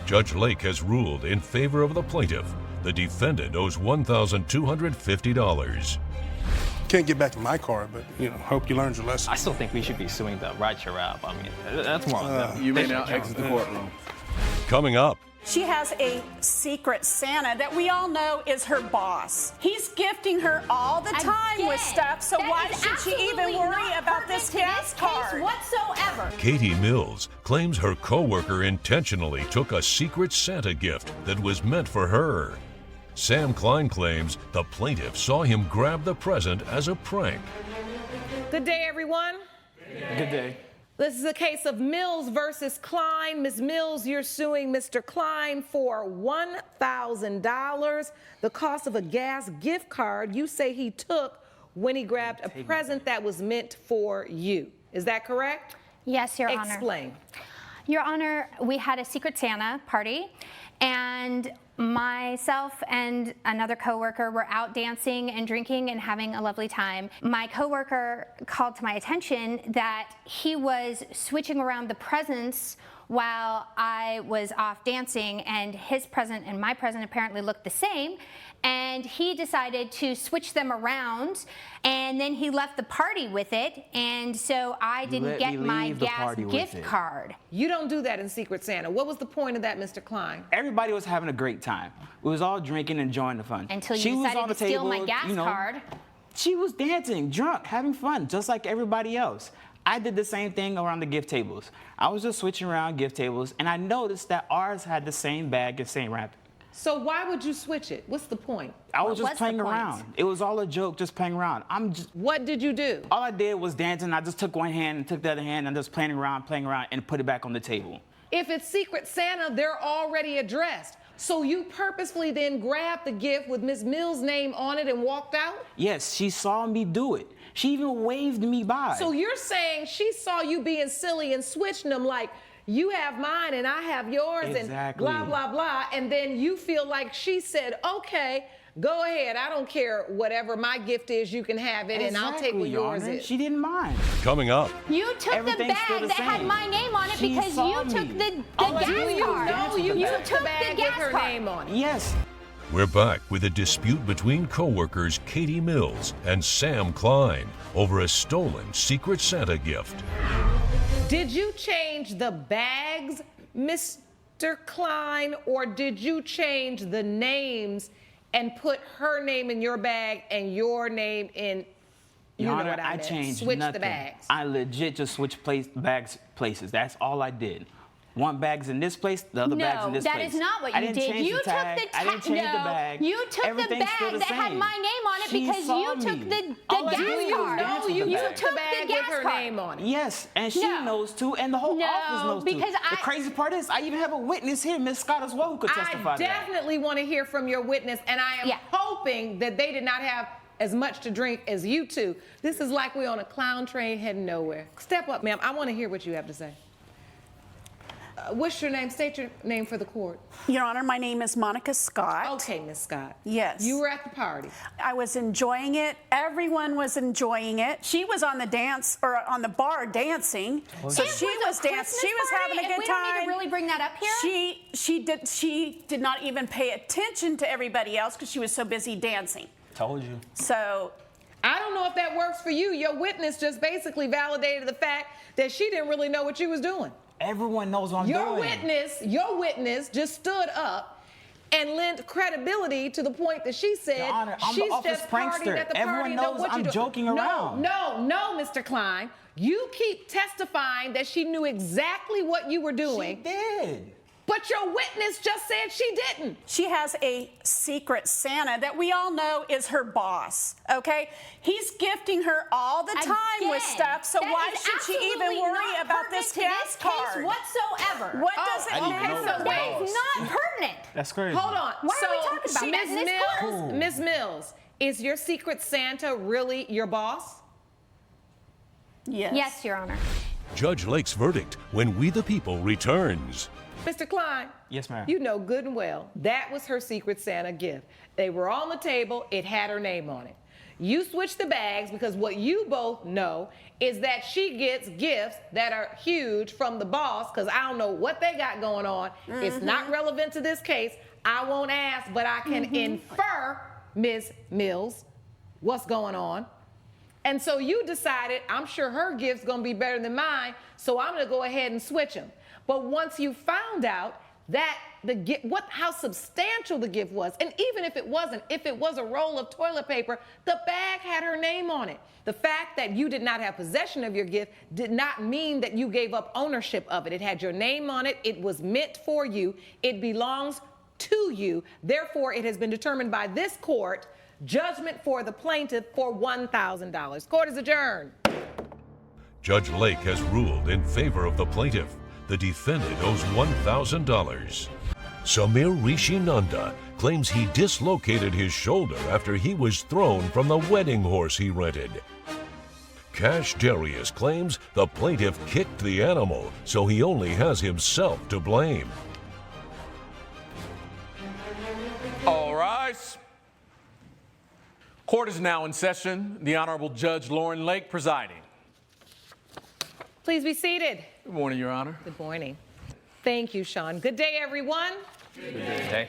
Speaker 1: Judge Lake has ruled in favor of the plaintiff. The defendant owes $1,250.
Speaker 17: Can't get back in my car, but, hope you learned your lesson.
Speaker 12: I still think we should be suing the rideshare app. I mean, that's more on them.
Speaker 2: You may now exit the courtroom.
Speaker 1: Coming up.
Speaker 18: She has a secret Santa that we all know is her boss. He's gifting her all the time with stuff, so why should she even worry about this gas card
Speaker 13: whatsoever?
Speaker 1: Katie Mills claims her coworker intentionally took a secret Santa gift that was meant for her. Sam Klein claims the plaintiff saw him grab the present as a prank.
Speaker 3: Good day, everyone.
Speaker 12: Good day.
Speaker 3: This is a case of Mills versus Klein. Ms. Mills, you're suing Mr. Klein for $1,000, the cost of a gas gift card you say he took when he grabbed a present that was meant for you. Is that correct?
Speaker 16: Yes, Your Honor.
Speaker 3: Explain.
Speaker 16: Your Honor, we had a Secret Santa party, and myself and another coworker were out dancing and drinking and having a lovely time. My coworker called to my attention that he was switching around the presents while I was off dancing, and his present and my present apparently looked the same, and he decided to switch them around, and then he left the party with it, and so I didn't get my gas gift card.
Speaker 3: You don't do that in Secret Santa. What was the point of that, Mr. Klein?
Speaker 21: Everybody was having a great time. We was all drinking, enjoying the fun.
Speaker 16: Until you decided to steal my gas card.
Speaker 21: She was dancing, drunk, having fun, just like everybody else. I did the same thing around the gift tables. I was just switching around gift tables, and I noticed that ours had the same bag and same wrapper.
Speaker 3: So why would you switch it? What's the point?
Speaker 21: I was just playing around. It was all a joke, just playing around.
Speaker 3: What did you do?
Speaker 21: All I did was dancing. I just took one hand and took the other hand and just playing around, and put it back on the table.
Speaker 3: If it's Secret Santa, they're already addressed. So you purposefully then grabbed the gift with Ms. Mills' name on it and walked out?
Speaker 21: Yes, she saw me do it. She even waved me by.
Speaker 3: So you're saying she saw you being silly and switching them like, you have mine and I have yours
Speaker 21: Exactly.
Speaker 3: and blah, blah, blah. And then you feel like she said, okay, go ahead. I don't care. Whatever my gift is, you can have it and I'll take what
Speaker 21: Your
Speaker 3: yours
Speaker 21: Honor.
Speaker 3: is.
Speaker 21: She didn't mind.
Speaker 1: Coming up.
Speaker 16: You took
Speaker 21: Everything's
Speaker 16: the
Speaker 21: still
Speaker 16: bag
Speaker 21: the
Speaker 16: that had
Speaker 21: same.
Speaker 16: my name on it
Speaker 21: She
Speaker 16: because
Speaker 21: saw
Speaker 16: you took
Speaker 21: me.
Speaker 16: the
Speaker 21: All I
Speaker 16: gas
Speaker 21: did was
Speaker 16: card.
Speaker 21: dance with
Speaker 3: you
Speaker 21: the
Speaker 3: took
Speaker 21: bag.
Speaker 3: the bag with her
Speaker 16: card.
Speaker 3: name on it.
Speaker 21: Yes.
Speaker 1: We're back with a dispute between co-workers Katie Mills and Sam Klein over a stolen Secret Santa gift.
Speaker 3: Did you change the bags, Mr. Klein, or did you change the names and put her name in your bag and your name in, you
Speaker 21: Your
Speaker 3: know
Speaker 21: Honor,
Speaker 3: what I
Speaker 21: I
Speaker 3: meant,
Speaker 21: changed
Speaker 3: switch
Speaker 21: nothing.
Speaker 3: the bags?
Speaker 21: I legit just switched bags places. That's all I did. One bag's in this place, the other bag's in this
Speaker 16: that
Speaker 21: place.
Speaker 16: is not what
Speaker 21: I
Speaker 16: you
Speaker 21: didn't
Speaker 16: did.
Speaker 21: change
Speaker 16: You
Speaker 21: the
Speaker 16: took
Speaker 21: tag.
Speaker 16: the
Speaker 21: I didn't change the bag.
Speaker 16: You took
Speaker 21: Everything's
Speaker 16: the
Speaker 21: still
Speaker 16: bag
Speaker 21: the
Speaker 16: that had
Speaker 21: same.
Speaker 16: my name on it
Speaker 21: She
Speaker 16: because
Speaker 21: saw
Speaker 16: you took
Speaker 21: me.
Speaker 16: the
Speaker 21: All I
Speaker 16: gas
Speaker 21: did was
Speaker 16: card.
Speaker 21: dance with
Speaker 3: you
Speaker 21: the
Speaker 3: took
Speaker 21: bag.
Speaker 3: the bag with her name on it.
Speaker 21: Yes, and she
Speaker 16: No.
Speaker 21: knows too, and the whole
Speaker 16: No,
Speaker 21: office knows too.
Speaker 16: because
Speaker 21: The crazy part is, I even have a witness here, Miss Scott as well, who could testify
Speaker 3: I
Speaker 21: to that.
Speaker 3: definitely want to hear from your witness, and I am hoping that they did not have as much to drink as you two. This is like we're on a clown train heading nowhere. Step up, ma'am. I want to hear what you have to say. What's your name? State your name for the court.
Speaker 18: Your Honor, my name is Monica Scott.
Speaker 3: Okay, Miss Scott.
Speaker 18: Yes.
Speaker 3: You were at the party.
Speaker 18: I was enjoying it. Everyone was enjoying it. She was on the dance or on the bar dancing. So she was dancing. She was having a good
Speaker 16: we
Speaker 18: time.
Speaker 16: don't need to really bring that up here.
Speaker 18: She did not even pay attention to everybody else because she was so busy dancing.
Speaker 21: Told you.
Speaker 18: So
Speaker 3: I don't know if that works for you. Your witness just basically validated the fact that she didn't really know what she was doing.
Speaker 21: Everyone knows what I'm
Speaker 3: Your
Speaker 21: doing.
Speaker 3: witness just stood up and lent credibility to the point that she said,
Speaker 21: Your Honor, I'm the
Speaker 3: she's
Speaker 21: office
Speaker 3: just partied
Speaker 21: prankster.
Speaker 3: at the
Speaker 21: Everyone
Speaker 3: party.
Speaker 21: knows
Speaker 3: what
Speaker 21: I'm
Speaker 3: you doing.
Speaker 21: joking around.
Speaker 3: No, Mr. Klein. You keep testifying that she knew exactly what you were doing.
Speaker 21: She did.
Speaker 3: But your witness just said she didn't.
Speaker 18: she has a secret Santa that we all know is her boss, okay? He's gifting her all the time with
Speaker 16: Again,
Speaker 18: stuff, so
Speaker 16: that
Speaker 18: why
Speaker 16: is
Speaker 18: should she even
Speaker 16: absolutely
Speaker 18: worry
Speaker 16: not
Speaker 18: about this
Speaker 16: pertinent
Speaker 18: gas
Speaker 16: to this case
Speaker 18: card?
Speaker 16: whatsoever.
Speaker 18: What does it
Speaker 21: I didn't
Speaker 18: mean?
Speaker 21: know
Speaker 3: so
Speaker 21: that.
Speaker 3: wait,
Speaker 16: It's not pertinent.
Speaker 21: That's crazy.
Speaker 3: Hold on.
Speaker 16: Why
Speaker 3: so
Speaker 16: are we talking about that in
Speaker 3: Ms.
Speaker 16: this
Speaker 3: Mills,
Speaker 21: court?
Speaker 3: Ms. Mills, is your secret Santa really your boss?
Speaker 18: Yes.
Speaker 16: Yes, Your Honor.
Speaker 1: Judge Lake's verdict when We the People returns.
Speaker 3: Mr. Klein.
Speaker 21: Yes, ma'am.
Speaker 3: You know good and well that was her secret Santa gift. They were on the table, it had her name on it. You switched the bags because what you both know is that she gets gifts that are huge from the boss because I don't know what they got going on. It's not relevant to this case. I won't ask, but I can infer, Ms. Mills, what's going on. And so you decided, I'm sure her gift's gonna be better than mine, so I'm gonna go ahead and switch them. But once you found out that the gift, how substantial the gift was, and even if it wasn't, if it was a roll of toilet paper, the bag had her name on it. The fact that you did not have possession of your gift did not mean that you gave up ownership of it. It had your name on it. It was meant for you. It belongs to you. Therefore, it has been determined by this court, judgment for the plaintiff for $1,000. Court is adjourned.
Speaker 1: Judge Lake has ruled in favor of the plaintiff. The defendant owes $1,000. Samir Rishi Nanda claims he dislocated his shoulder after he was thrown from the wedding horse he rented. Cash Darius claims the plaintiff kicked the animal, so he only has himself to blame.
Speaker 2: All rise. Court is now in session. The Honorable Judge Lauren Lake presiding.
Speaker 3: Please be seated.
Speaker 2: Good morning, Your Honor.
Speaker 3: Good morning. Thank you, Sean. Good day, everyone.
Speaker 2: Good day.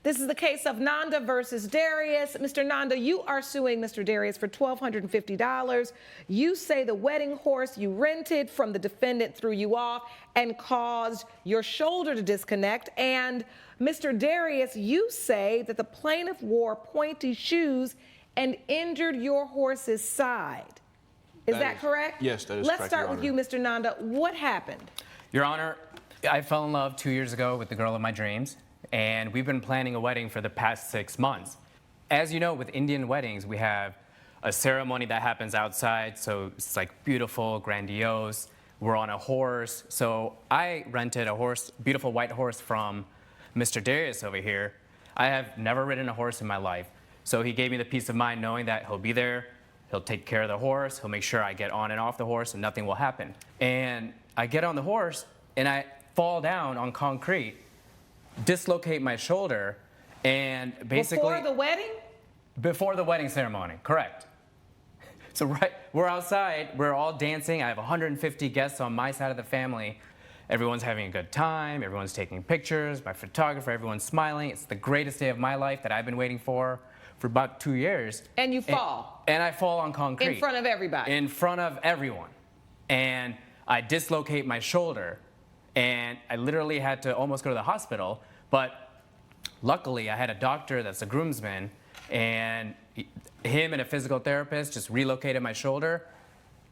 Speaker 3: This is the case of Nanda versus Darius. Mr. Nanda, you are suing Mr. Darius for $1,250. You say the wedding horse you rented from the defendant threw you off and caused your shoulder to disconnect. And Mr. Darius, you say that the plaintiff wore pointy shoes and injured your horse's side. Is that correct?
Speaker 19: Yes, that is
Speaker 3: Let's
Speaker 19: correct,
Speaker 3: start
Speaker 19: Your
Speaker 3: with you, Mr. Nanda. What happened?
Speaker 19: Your Honor, I fell in love 2 years ago with the girl of my dreams, and we've been planning a wedding for the past 6 months. As you know, with Indian weddings, we have a ceremony that happens outside, so it's like beautiful, grandiose. We're on a horse. So I rented a horse, beautiful white horse from Mr. Darius over here. I have never ridden a horse in my life. So he gave me the peace of mind knowing that he'll be there, He'll take care of the horse. He'll make sure I get on and off the horse and nothing will happen. And I get on the horse and I fall down on concrete, dislocate my shoulder, and basically...
Speaker 3: Before the wedding?
Speaker 19: Before the wedding ceremony, correct. So we're outside, we're all dancing. I have 150 guests on my side of the family. Everyone's having a good time, everyone's taking pictures, my photographer, everyone's smiling. It's the greatest day of my life that I've been waiting for about 2 years.
Speaker 3: And you fall.
Speaker 19: And I fall on concrete.
Speaker 3: In front of everybody.
Speaker 19: In front of everyone. And I dislocate my shoulder, and I literally had to almost go to the hospital, but luckily I had a doctor that's a groomsman, and him and a physical therapist just relocated my shoulder,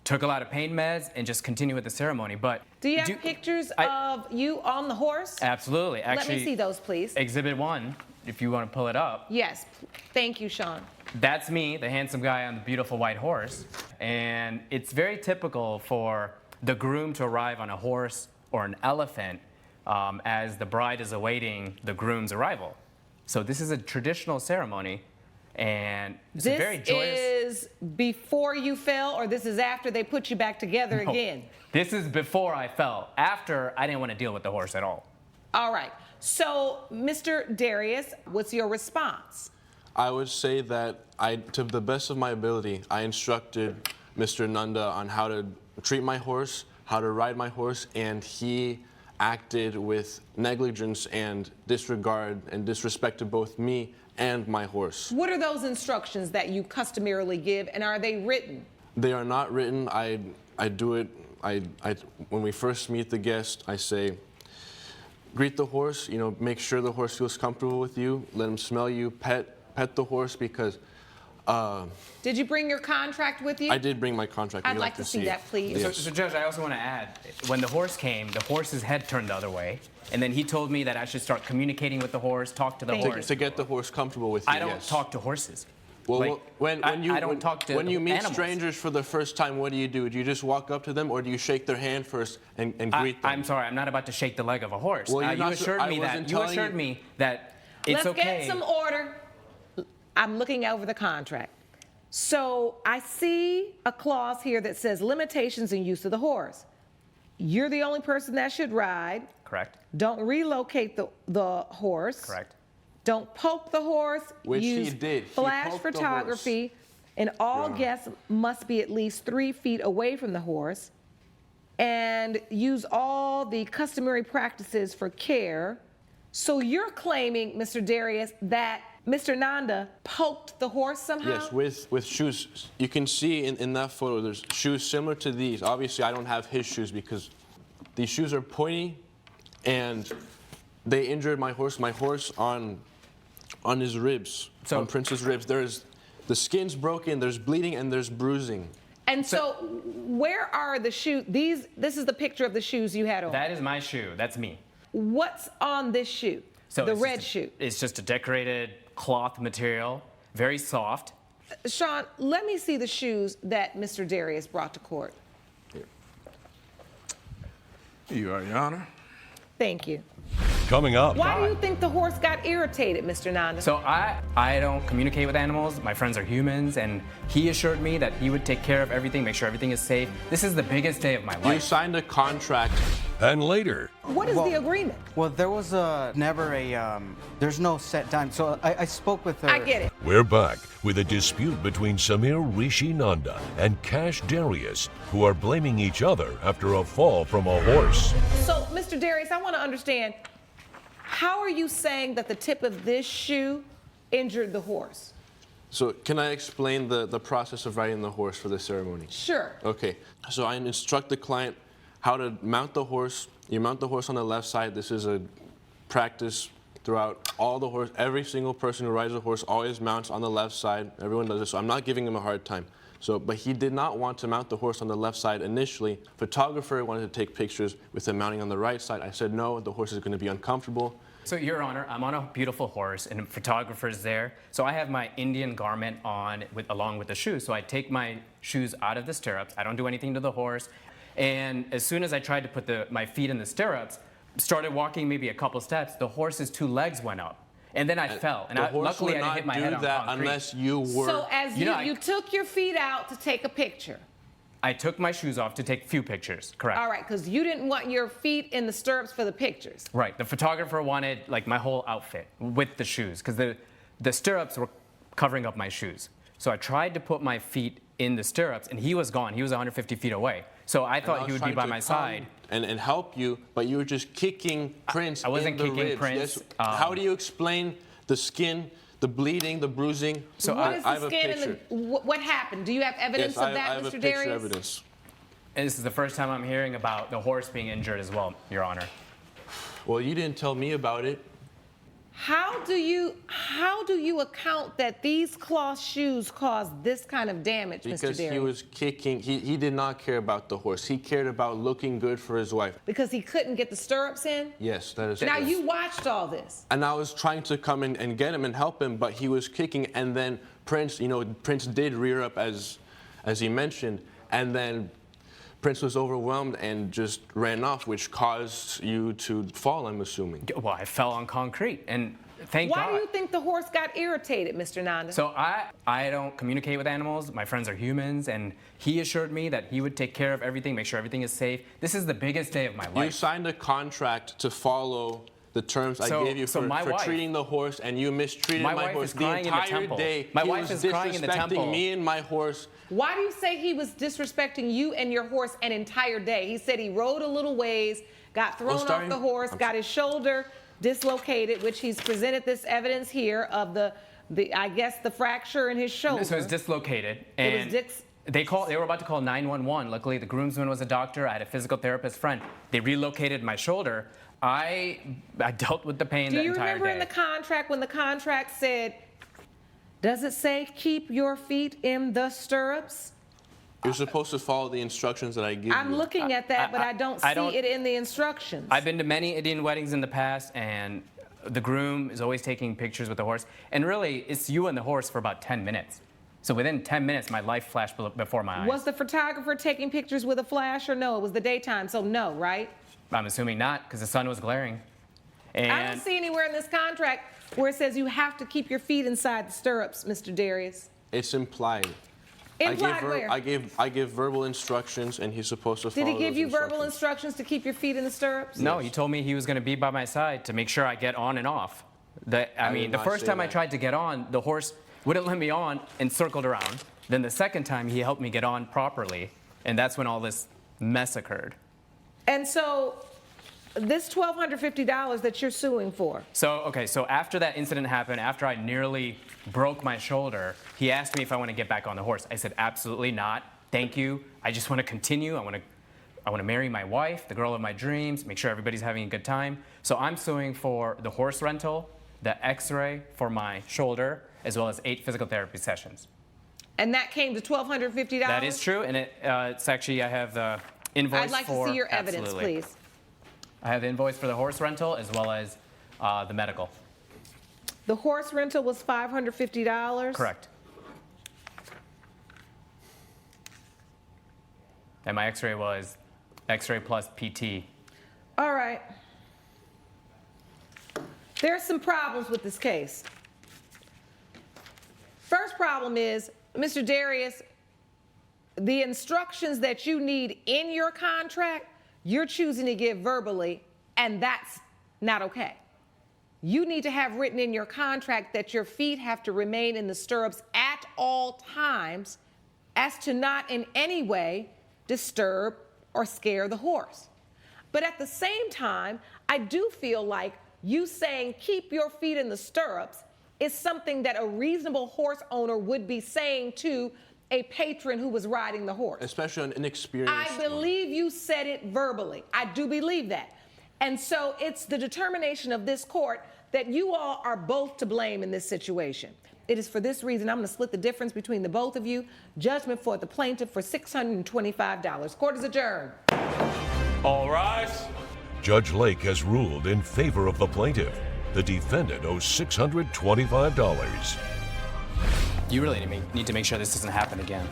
Speaker 19: took a lot of pain meds, and just continued with the ceremony. But
Speaker 3: do you have pictures of you on the horse?
Speaker 19: Absolutely. Actually,
Speaker 3: let me see those, please.
Speaker 19: Exhibit 1, if you want to pull it up.
Speaker 3: Yes. Thank you, Sean.
Speaker 19: That's me, the handsome guy on the beautiful white horse. And it's very typical for the groom to arrive on a horse or an elephant as the bride is awaiting the groom's arrival. So this is a traditional ceremony, and it's a very joyous...
Speaker 3: This is before you fell, or this is after they put you back together again?
Speaker 19: This is before I fell. After, I didn't want to deal with the horse at all.
Speaker 3: All right. So, Mr. Darius, what's your response?
Speaker 20: I would say that to the best of my ability, I instructed Mr. Nanda on how to treat my horse, how to ride my horse, and he acted with negligence and disregard and disrespected both me and my horse.
Speaker 3: What are those instructions that you customarily give, and are they written?
Speaker 20: They are not written. I do it. When we first meet the guest, I say, greet the horse. You know, make sure the horse feels comfortable with you. Let him smell you. Pet the horse because.
Speaker 3: Did you bring your contract with you?
Speaker 20: I did bring my contract.
Speaker 3: I'd like to see that, please.
Speaker 20: Yes.
Speaker 19: So, Judge, I also want to add, when the horse came, the horse's head turned the other way, and then he told me that I should start communicating with the horse, talk to the horse.
Speaker 20: To get the horse comfortable with you,
Speaker 19: I don't talk to horses.
Speaker 20: Well,
Speaker 19: Like, I don't talk to
Speaker 20: when you meet
Speaker 19: animals.
Speaker 20: strangers for the first time, what do? Do you just walk up to them, or do you shake their hand first and greet them?
Speaker 19: I'm sorry, I'm not about to shake the leg of a horse.
Speaker 20: Well,
Speaker 19: you assured me that it's
Speaker 3: Let's
Speaker 19: okay.
Speaker 3: get some order. I'm looking over the contract. So I see a clause here that says limitations in use of the horse. You're the only person that should ride.
Speaker 19: Correct.
Speaker 3: Don't relocate the horse.
Speaker 19: Correct.
Speaker 3: Don't poke the horse.
Speaker 20: Which
Speaker 3: use
Speaker 20: he did. He
Speaker 3: flash
Speaker 20: poked the
Speaker 3: photography. And all guests must be at least 3 feet away from the horse. And use all the customary practices for care. So you're claiming, Mr. Darius, that Mr. Nanda poked the horse somehow?
Speaker 20: Yes, with shoes. You can see in that photo, there's shoes similar to these. Obviously, I don't have his shoes because these shoes are pointy, and they injured my horse. My horse on his ribs, on Prince's ribs. The skin's broken, there's bleeding, and there's bruising.
Speaker 3: And so where are the shoes? This is the picture of the shoes you had on.
Speaker 19: That is my shoe. That's me.
Speaker 3: What's on this shoe?
Speaker 19: So
Speaker 3: the red shoe.
Speaker 19: It's just a decorated cloth material, very soft.
Speaker 3: Sean, let me see the shoes that Mr. Darius brought to court.
Speaker 20: Here
Speaker 22: you are, Your Honor.
Speaker 3: Thank you.
Speaker 1: Coming up.
Speaker 3: Why do you think the horse got irritated, Mr. Nanda?
Speaker 19: So I don't communicate with animals. My friends are humans, and he assured me that he would take care of everything, make sure everything is safe. This is the biggest day of my life.
Speaker 20: You signed a contract.
Speaker 1: And later.
Speaker 3: What is the agreement?
Speaker 23: Well, there was there's no set time. So I spoke with her.
Speaker 3: I get it.
Speaker 1: We're back with a dispute between Samir Rishi Nanda and Cash Darius, who are blaming each other after a fall from a horse.
Speaker 3: So, Mr. Darius, I want to understand, how are you saying that the tip of this shoe injured the horse?
Speaker 20: So can I explain the process of riding the horse for the ceremony?
Speaker 3: Sure.
Speaker 20: Okay. So I instruct the client how to mount the horse. You mount the horse on the left side. This is a practice throughout all the horse. Every single person who rides a horse always mounts on the left side. Everyone does this, so I'm not giving him a hard time. But he did not want to mount the horse on the left side initially. Photographer wanted to take pictures with him mounting on the right side. I said, no, the horse is going to be uncomfortable.
Speaker 19: So, Your Honor, I'm on a beautiful horse, and a photographer's there. So I have my Indian garment on along with the shoes. So I take my shoes out of the stirrups. I don't do anything to the horse. And as soon as I tried to put my feet in the stirrups, started walking maybe a couple steps, the horse's 2 legs went up. and then I fell. And luckily, I didn't hit my head on concrete.
Speaker 20: Unless you were.
Speaker 3: So as you took your feet out to take a picture.
Speaker 19: I took my shoes off to take a few pictures, correct.
Speaker 3: All right, because you didn't want your feet in the stirrups for the pictures.
Speaker 19: Right, the photographer wanted like my whole outfit with the shoes, because the stirrups were covering up my shoes. So I tried to put my feet in the stirrups, and he was gone. He was 150 feet away. So I thought he would be by my side.
Speaker 20: And help you, but you were just kicking Prince.
Speaker 19: I wasn't
Speaker 20: in the
Speaker 19: kicking
Speaker 20: ribs.
Speaker 19: Prince.
Speaker 20: Yes. How do you explain the skin, the bleeding, the bruising?
Speaker 3: So what is the skin and what happened? Do you have evidence of that,
Speaker 20: I have
Speaker 3: Mr.
Speaker 20: a
Speaker 3: Darius?
Speaker 20: picture evidence.
Speaker 19: And this is the first time I'm hearing about the horse being injured as well, Your Honor.
Speaker 20: Well, you didn't tell me about it.
Speaker 3: How do you account that these cloth shoes caused this kind of damage, Mr. Darius?
Speaker 20: Because he was kicking. He did not care about the horse. He cared about looking good for his wife.
Speaker 3: Because he couldn't get the stirrups in?
Speaker 20: Yes, that is
Speaker 3: Now,
Speaker 20: correct.
Speaker 3: you watched all this.
Speaker 20: And I was trying to come in and get him and help him, but he was kicking. And then Prince did rear up as he mentioned, and then Prince was overwhelmed and just ran off, which caused you to fall, I'm assuming.
Speaker 19: Well, I fell on concrete, and thank God.
Speaker 3: Why do you think the horse got irritated, Mr. Nanda?
Speaker 19: So I don't communicate with animals. My friends are humans, and he assured me that he would take care of everything, make sure everything is safe. This is the biggest day of my life.
Speaker 20: You signed a contract to follow the terms I gave you for treating the horse, and you mistreated my horse the entire day.
Speaker 19: My wife is crying in the temple.
Speaker 20: Disrespecting me and my horse.
Speaker 3: Why do you say he was disrespecting you and your horse an entire day? He said he rode a little ways, got thrown off the horse, got his shoulder dislocated, which he's presented this evidence here of the I guess the fracture in his shoulder.
Speaker 19: So it was dislocated, and they were about to call 911. Luckily, the groomsman was a doctor. I had a physical therapist friend. They relocated my shoulder. I dealt with the pain the entire day.
Speaker 3: Do you remember in the contract when the contract said, does it say keep your feet in the stirrups?
Speaker 20: You're supposed to follow the instructions that I give you.
Speaker 3: I'm looking at that, but I don't see it in the instructions.
Speaker 19: I've been to many Indian weddings in the past, and the groom is always taking pictures with the horse. And really, it's you and the horse for about 10 minutes. So within 10 minutes, my life flashed before my eyes.
Speaker 3: Was the photographer taking pictures with a flash or no? It was the daytime, so no, right?
Speaker 19: I'm assuming not, because the sun was glaring. And
Speaker 3: I don't see anywhere in this contract where it says you have to keep your feet inside the stirrups, Mr. Darius.
Speaker 20: It's implied.
Speaker 3: Implied where?
Speaker 20: I give verbal instructions, and he's supposed to follow
Speaker 3: Did he give
Speaker 20: those
Speaker 3: you verbal instructions to keep your feet in the stirrups?
Speaker 19: No, he told me he was going to be by my side to make sure I get on and off. The first time I tried to get on, the horse wouldn't let me on and circled around. Then the second time, he helped me get on properly, and that's when all this mess occurred.
Speaker 3: And so this $1,250 that you're suing for.
Speaker 19: So after that incident happened, after I nearly broke my shoulder, he asked me if I want to get back on the horse. I said, absolutely not. Thank you. I just want to continue. I want to marry my wife, the girl of my dreams, make sure everybody's having a good time. So I'm suing for the horse rental, the x-ray for my shoulder, as well as 8 physical therapy sessions.
Speaker 3: And that came to $1,250?
Speaker 19: That is true, and it's actually, I have the invoice for...
Speaker 3: I'd like to see your evidence, please.
Speaker 19: I have the invoice for the horse rental as well as the medical.
Speaker 3: The horse rental was $550?
Speaker 19: Correct. And my x-ray was x-ray plus PT.
Speaker 3: All right. There's some problems with this case. First problem is, Mr. Darius, the instructions that you need in your contract, you're choosing to give verbally, and that's not okay. You need to have written in your contract that your feet have to remain in the stirrups at all times as to not in any way disturb or scare the horse. But at the same time, I do feel like you saying keep your feet in the stirrups is something that a reasonable horse owner would be saying to a patron who was riding the horse.
Speaker 20: Especially an inexperienced
Speaker 3: I believe you said it verbally. I do believe that. And so it's the determination of this court that you all are both to blame in this situation. It is for this reason I'm going to split the difference between the both of you. Judgment for the plaintiff for $625. Court is adjourned.
Speaker 1: All rise. Judge Lake has ruled in favor of the plaintiff. The defendant owes $625.
Speaker 19: You really need to make sure this doesn't happen again.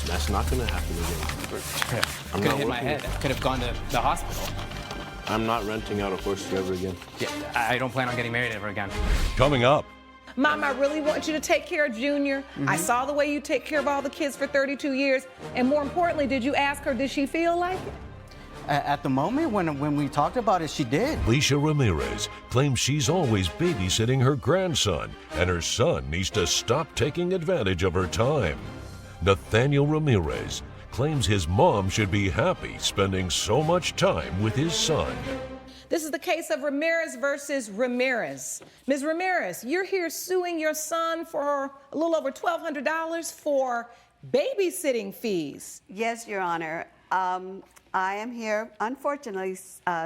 Speaker 20: That's not going to happen again.
Speaker 19: I could have hit my head. I could have gone to the hospital.
Speaker 20: I'm not renting out a horse to you ever again.
Speaker 19: Yeah, I don't plan on getting married ever again.
Speaker 1: Coming up.
Speaker 3: Mom, I really want you to take care of Junior. I saw the way you take care of all the kids for 32 years. And more importantly, did you ask her, did she feel like it?
Speaker 23: At the moment, when we talked about it, she did.
Speaker 1: Alicia Ramirez claims she's always babysitting her grandson, and her son needs to stop taking advantage of her time. Nathaniel Ramirez claims his mom should be happy spending so much time with his son.
Speaker 3: This is the case of Ramirez versus Ramirez. Ms. Ramirez, you're here suing your son for a little over $1,200 for babysitting fees.
Speaker 4: Yes, Your Honor. I am here, unfortunately,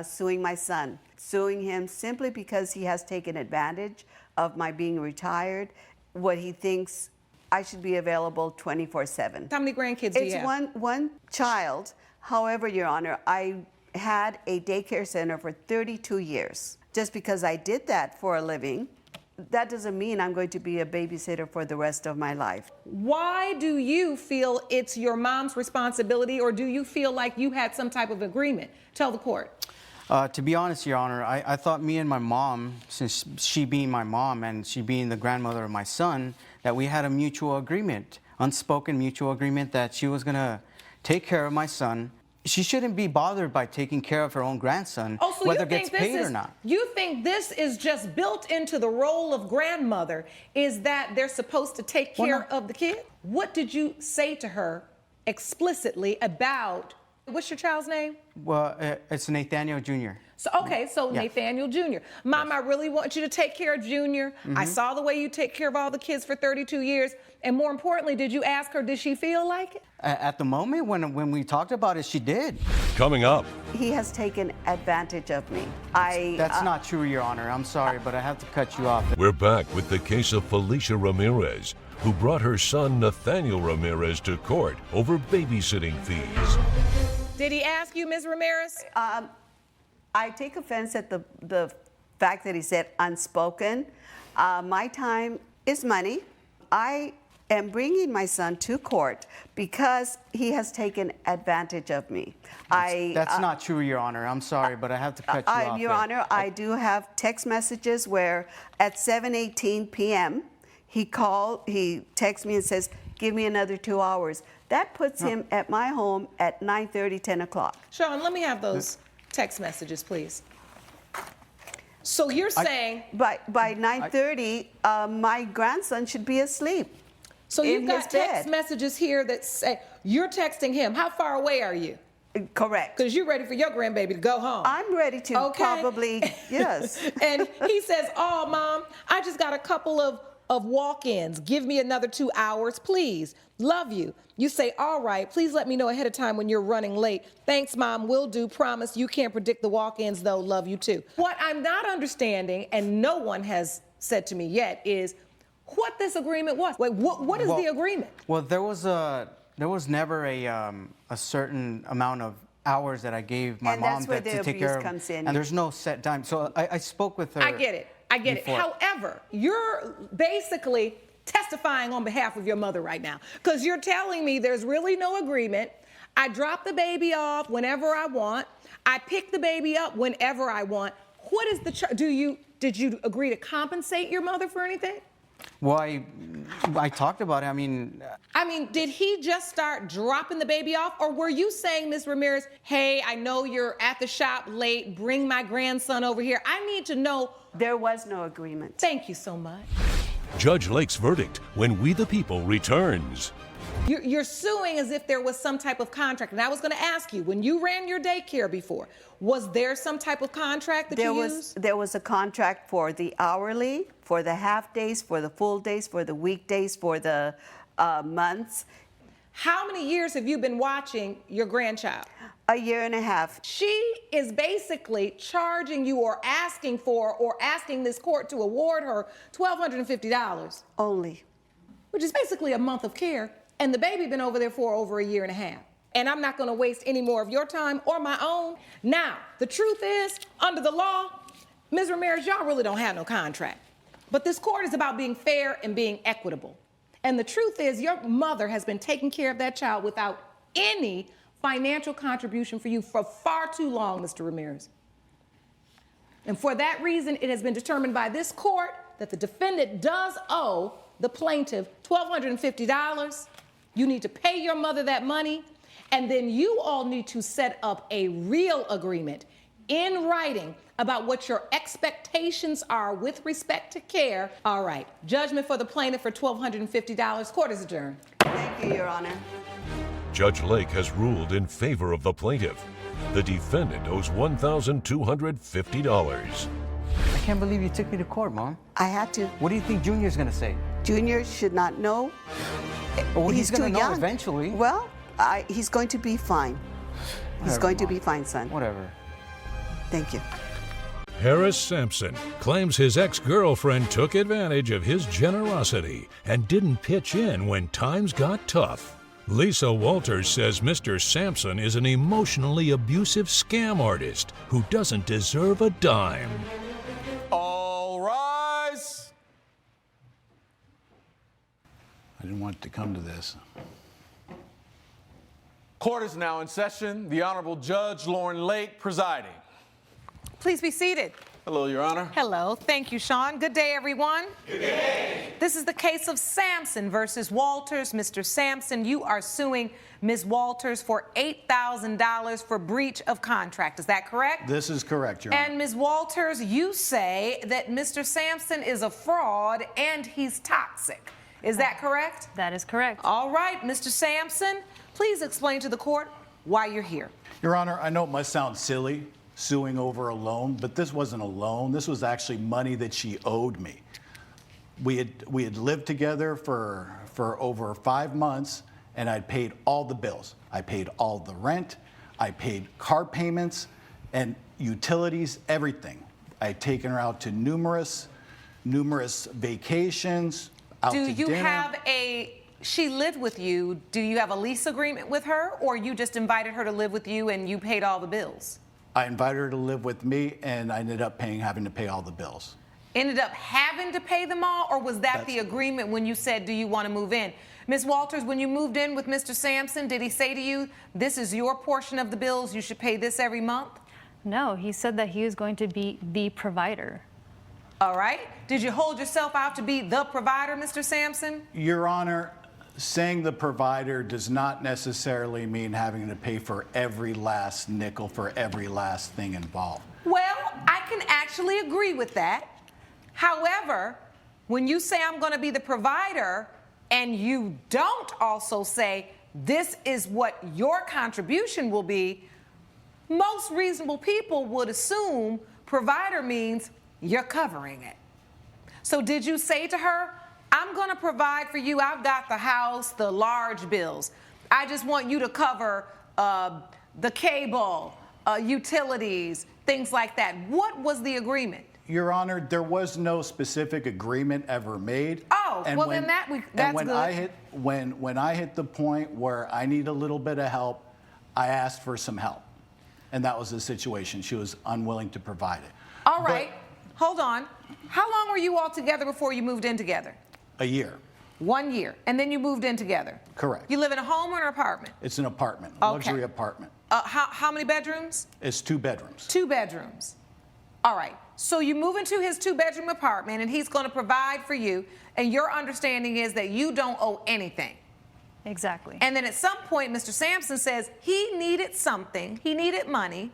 Speaker 4: suing my son. Suing him simply because he has taken advantage of my being retired, what he thinks I should be available 24/7.
Speaker 3: How many grandkids do you have?
Speaker 4: It's one child. However, Your Honor, I had a daycare center for 32 years. Just because I did that for a living, that doesn't mean I'm going to be a babysitter for the rest of my life.
Speaker 3: Why do you feel it's your mom's responsibility, or do you feel like you had some type of agreement? Tell the court.
Speaker 23: To be honest, Your Honor, I thought me and my mom, since she being my mom and she being the grandmother of my son, that we had a mutual agreement, unspoken mutual agreement that she was going to take care of my son. She shouldn't be bothered by taking care of her own grandson, whether it gets paid or not.
Speaker 3: You think this is just built into the role of grandmother, is that they're supposed to take care of the kid? What did you say to her explicitly about, what's your child's name?
Speaker 23: Well, it's Nathaniel Jr.
Speaker 3: So, okay, so
Speaker 23: Yeah.
Speaker 3: Nathaniel Jr. Mom, I really want you to take care of Junior. I saw the way you take care of all the kids for 32 years. And more importantly, did you ask her, did she feel like it?
Speaker 23: At the moment, when we talked about it, she did.
Speaker 1: Coming up.
Speaker 4: He has taken advantage of me.
Speaker 23: That's not true, Your Honor. I'm sorry, but I have to cut you off.
Speaker 1: We're back with the case of Felicia Ramirez, who brought her son Nathaniel Ramirez to court over babysitting fees.
Speaker 3: Did he ask you, Ms. Ramirez?
Speaker 4: I take offense at the fact that he said unspoken. My time is money. I am bringing my son to court because he has taken advantage of me.
Speaker 23: That's not true, Your Honor. I'm sorry, but I have to cut you off.
Speaker 4: Your Honor, I do have text messages where at 7:18 p.m. he texts me and says, give me another 2 hours. That puts him at my home at 9:30, 10 o'clock.
Speaker 3: Sean, let me have those text messages, please. So you're saying...
Speaker 4: By 9:30, my grandson should be asleep.
Speaker 3: So you've got
Speaker 4: bed.
Speaker 3: text messages here that say, you're texting him. How far away are you?
Speaker 4: Correct.
Speaker 3: Because you're ready for your grandbaby to go home.
Speaker 4: I'm ready to, probably, yes.
Speaker 3: And he says, oh, Mom, I just got a couple of walk-ins. Give me another 2 hours, please. Love you. You say, all right, please let me know ahead of time when you're running late. Thanks, Mom, will do. Promise you can't predict the walk-ins, though. Love you, too. What I'm not understanding, and no one has said to me yet, is what this agreement was. Like, what is the agreement?
Speaker 23: Well, there was never a certain amount of hours that I gave my mom to take care of.
Speaker 4: Comes in.
Speaker 23: And there's no set time. So I spoke with her.
Speaker 3: I get it. However, you're basically testifying on behalf of your mother right now, because you're telling me there's really no agreement. I drop the baby off whenever I want. I pick the baby up whenever I want. What is the did you agree to compensate your mother for anything?
Speaker 23: Well, I talked about it. I mean,
Speaker 3: did he just start dropping the baby off, or were you saying, Ms. Ramirez, hey, I know you're at the shop late, bring my grandson over here. I need to know.
Speaker 4: There was no agreement.
Speaker 3: Thank you so much.
Speaker 1: Judge Lake's verdict when We the People returns.
Speaker 3: You're suing as if there was some type of contract. And I was going to ask you, when you ran your daycare before, was there some type of contract that you used?
Speaker 4: There was a contract for the hourly, for the half days, for the full days, for the weekdays, for the months.
Speaker 3: How many years have you been watching your grandchild?
Speaker 4: 1.5 years.
Speaker 3: She is basically charging you or asking this court to award her $1,250.
Speaker 4: Only.
Speaker 3: Which is basically a month of care. And the baby been over there for over 1.5 years. And I'm not going to waste any more of your time or my own. Now, the truth is, under the law, Ms. Ramirez, y'all really don't have no contract. But this court is about being fair and being equitable. And the truth is, your mother has been taking care of that child without any financial contribution for you for far too long, Mr. Ramirez. And for that reason, it has been determined by this court that the defendant does owe the plaintiff $1,250. You need to pay your mother that money, and then you all need to set up a real agreement in writing about what your expectations are with respect to care. All right, judgment for the plaintiff for $1,250. Court is adjourned.
Speaker 4: Thank you, Your Honor.
Speaker 1: Judge Lake has ruled in favor of the plaintiff. The defendant owes $1,250.
Speaker 23: I can't believe you took me to court, Mom.
Speaker 4: I had to.
Speaker 23: What do you think Junior's gonna say?
Speaker 4: Junior should not know.
Speaker 23: Well, he's
Speaker 4: too
Speaker 23: gonna know
Speaker 4: young.
Speaker 23: eventually.
Speaker 4: Well, he's going to be fine. He's
Speaker 23: Whatever,
Speaker 4: going to
Speaker 23: Mom.
Speaker 4: be fine, son.
Speaker 23: Whatever.
Speaker 4: Thank you.
Speaker 1: Harris Sampson claims his ex-girlfriend took advantage of his generosity and didn't pitch in when times got tough. Lisa Walters says Mr. Sampson is an emotionally abusive scam artist who doesn't deserve a dime.
Speaker 2: All rise.
Speaker 5: I didn't want it to come to this.
Speaker 2: Court is now in session. The Honorable Judge Lauren Lake presiding.
Speaker 3: Please be seated.
Speaker 2: Hello, Your Honor.
Speaker 3: Hello. Thank you, Sean. Good day, everyone. Good day. This is the case of Sampson versus Walters. Mr. Sampson, you are suing Ms. Walters for $8,000 for breach of contract. Is that correct?
Speaker 5: This is correct, Your Honor.
Speaker 3: And Ms. Walters, you say that Mr. Sampson is a fraud and he's toxic. Is that correct?
Speaker 6: That is correct.
Speaker 3: All right, Mr. Sampson, please explain to the court why you're here.
Speaker 5: Your Honor, I know it must sound silly suing over a loan, but this wasn't a loan. This was actually money that she owed me. We had lived together for over 5 months, and I'd paid all the bills. I paid all the rent, I paid car payments and utilities, everything. I'd taken her out to numerous vacations, out to dinner.
Speaker 3: Do you have she lived with you, do you have a lease agreement with her, or you just invited her to live with you and you paid all the bills?
Speaker 5: I invited her to live with me, and I ended up having to pay all the bills.
Speaker 3: Ended up having to pay them all, or was that the agreement when you said, do you want to move in? Ms. Walters, when you moved in with Mr. Sampson, did he say to you, this is your portion of the bills, you should pay this every month?
Speaker 6: No, he said that he was going to be the provider.
Speaker 3: All right. Did you hold yourself out to be the provider, Mr. Sampson?
Speaker 5: Your Honor, saying the provider does not necessarily mean having to pay for every last nickel for every last thing involved.
Speaker 3: Well, I can actually agree with that. However, when you say I'm going to be the provider and you don't also say this is what your contribution will be, most reasonable people would assume provider means you're covering it. So did you say to her, I'm going to provide for you. I've got the house, the large bills. I just want you to cover the cable, utilities, things like that. What was the agreement?
Speaker 5: Your Honor, there was no specific agreement ever made.
Speaker 3: Oh, well, then that's good.
Speaker 5: When I hit the point where I need a little bit of help, I asked for some help. And that was the situation. She was unwilling to provide it.
Speaker 3: All right. Hold on. How long were you all together before you moved in together?
Speaker 5: A year.
Speaker 3: 1 year. And then you moved in together?
Speaker 5: Correct.
Speaker 3: You live in a home or an apartment?
Speaker 5: It's an apartment,
Speaker 3: Okay.
Speaker 5: luxury apartment.
Speaker 3: How many bedrooms?
Speaker 5: It's 2 bedrooms.
Speaker 3: 2 bedrooms. All right. So you move into his 2-bedroom apartment and he's going to provide for you, and your understanding is that you don't owe anything.
Speaker 6: Exactly.
Speaker 3: And then at some point, Mr. Sampson says he needed something, he needed money,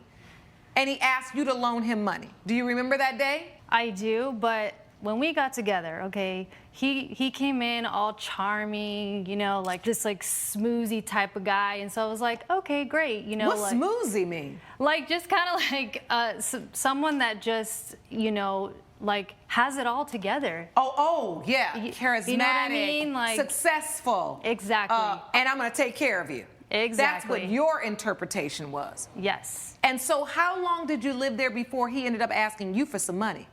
Speaker 3: and he asked you to loan him money. Do you remember that day?
Speaker 6: I do, but when we got together, okay, he came in all charming, you know, like this like smoozy type of guy, and so I was like, okay, great, you know.
Speaker 3: What's
Speaker 6: like,
Speaker 3: smoozy mean?
Speaker 6: Like just kind of like someone that just, you know, like has it all together.
Speaker 3: Oh, yeah, charismatic,
Speaker 6: you know what I mean? Like
Speaker 3: successful.
Speaker 6: Exactly.
Speaker 3: And I'm going to take care of you.
Speaker 6: Exactly.
Speaker 3: That's what your interpretation was.
Speaker 6: Yes.
Speaker 3: And so how long did you live there before he ended up asking you for some money?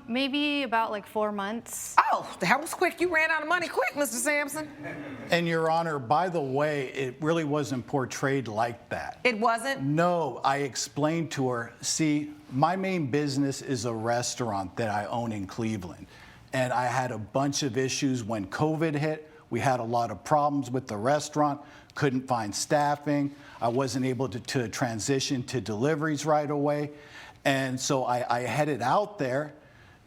Speaker 6: Maybe about like 4 months.
Speaker 3: Oh, that was quick. You ran out of money quick, Mr. Sampson.
Speaker 5: And Your Honor, by the way, it really wasn't portrayed like that.
Speaker 3: It wasn't?
Speaker 5: No, I explained to her, see, my main business is a restaurant that I own in Cleveland. And I had a bunch of issues when COVID hit. We had a lot of problems with the restaurant, couldn't find staffing. I wasn't able to transition to deliveries right away. And so I headed out there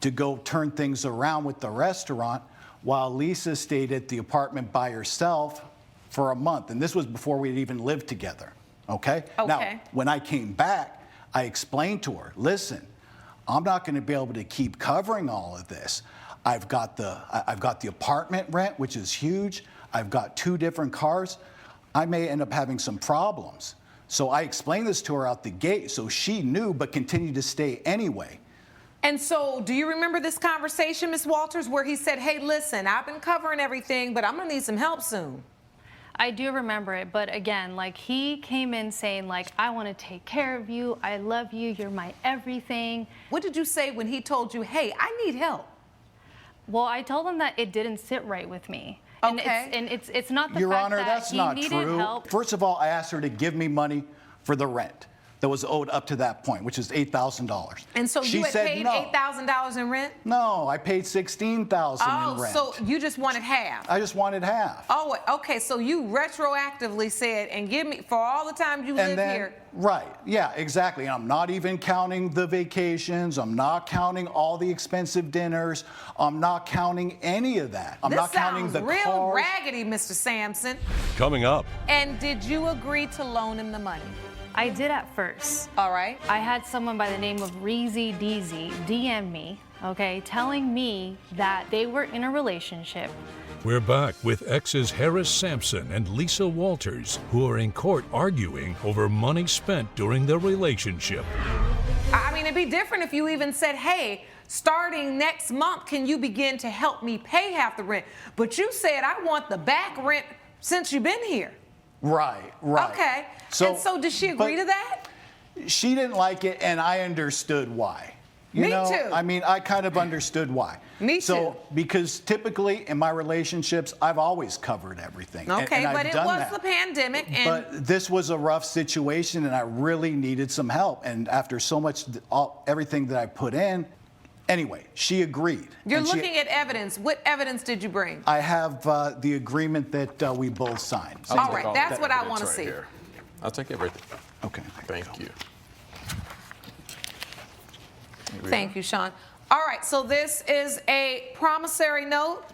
Speaker 5: to go turn things around with the restaurant while Lisa stayed at the apartment by herself for a month. And this was before we'd even lived together, okay? Now, when I came back, I explained to her, listen, I'm not gonna be able to keep covering all of this. I've got the apartment rent, which is huge. I've got 2 different cars. I may end up having some problems. So I explained this to her out the gate, so she knew but continued to stay anyway.
Speaker 3: And so, do you remember this conversation, Ms. Walters, where he said, hey, listen, I've been covering everything, but I'm gonna need some help soon?
Speaker 6: I do remember it, but again, like he came in saying like, I want to take care of you, I love you, you're my everything.
Speaker 3: What did you say when he told you, hey, I need help?
Speaker 6: Well, I told him that it didn't sit right with me.
Speaker 3: Okay.
Speaker 6: And it's not the
Speaker 5: Your
Speaker 6: fact
Speaker 5: Honor,
Speaker 6: that
Speaker 5: that's
Speaker 6: he
Speaker 5: not
Speaker 6: needed
Speaker 5: true.
Speaker 6: help.
Speaker 5: First of all, I asked her to give me money for the rent that was owed up to that point, which is $8,000.
Speaker 3: And so
Speaker 5: she
Speaker 3: you had
Speaker 5: said
Speaker 3: paid
Speaker 5: no.
Speaker 3: $8,000 in rent?
Speaker 5: No, I paid $16,000 in rent.
Speaker 3: So you just wanted half?
Speaker 5: I just wanted half.
Speaker 3: Oh, okay, so you retroactively said, and give me, for all the time you live here.
Speaker 5: Right, yeah, exactly. And I'm not even counting the vacations. I'm not counting all the expensive dinners. I'm not counting any of that. I'm not counting the
Speaker 3: This sounds real
Speaker 5: cars.
Speaker 3: raggedy, Mr. Sampson.
Speaker 1: Coming up.
Speaker 3: And did you agree to loan him the money?
Speaker 6: I did at first.
Speaker 3: All right.
Speaker 6: I had someone by the name of Reezy Deezy DM me, okay, telling me that they were in a relationship.
Speaker 1: We're back with exes Harris Sampson and Lisa Walters, who are in court arguing over money spent during their relationship.
Speaker 3: I mean, it'd be different if you even said, hey, starting next month, can you begin to help me pay half the rent? But you said, I want the back rent since you've been here.
Speaker 5: Right, right.
Speaker 3: Okay. And so did she agree to that?
Speaker 5: She didn't like it, and I understood why. You
Speaker 3: Me
Speaker 5: know,
Speaker 3: too.
Speaker 5: I mean, I kind of understood why.
Speaker 3: Me
Speaker 5: So, because typically in my relationships, I've always covered everything.
Speaker 3: Okay,
Speaker 5: and
Speaker 3: but
Speaker 5: I've
Speaker 3: it
Speaker 5: done
Speaker 3: was
Speaker 5: that.
Speaker 3: the pandemic, and
Speaker 5: But this was a rough situation, and I really needed some help. And after so much, everything that I put in, anyway, she agreed.
Speaker 3: you're
Speaker 5: And
Speaker 3: looking at evidence. What evidence did you bring?
Speaker 5: I have the agreement that we both signed.
Speaker 3: All right, that's what I want to see.
Speaker 20: I'll take everything.
Speaker 5: Okay.
Speaker 20: Thank you.
Speaker 3: Thank you, Sean. All right, so this is a promissory note.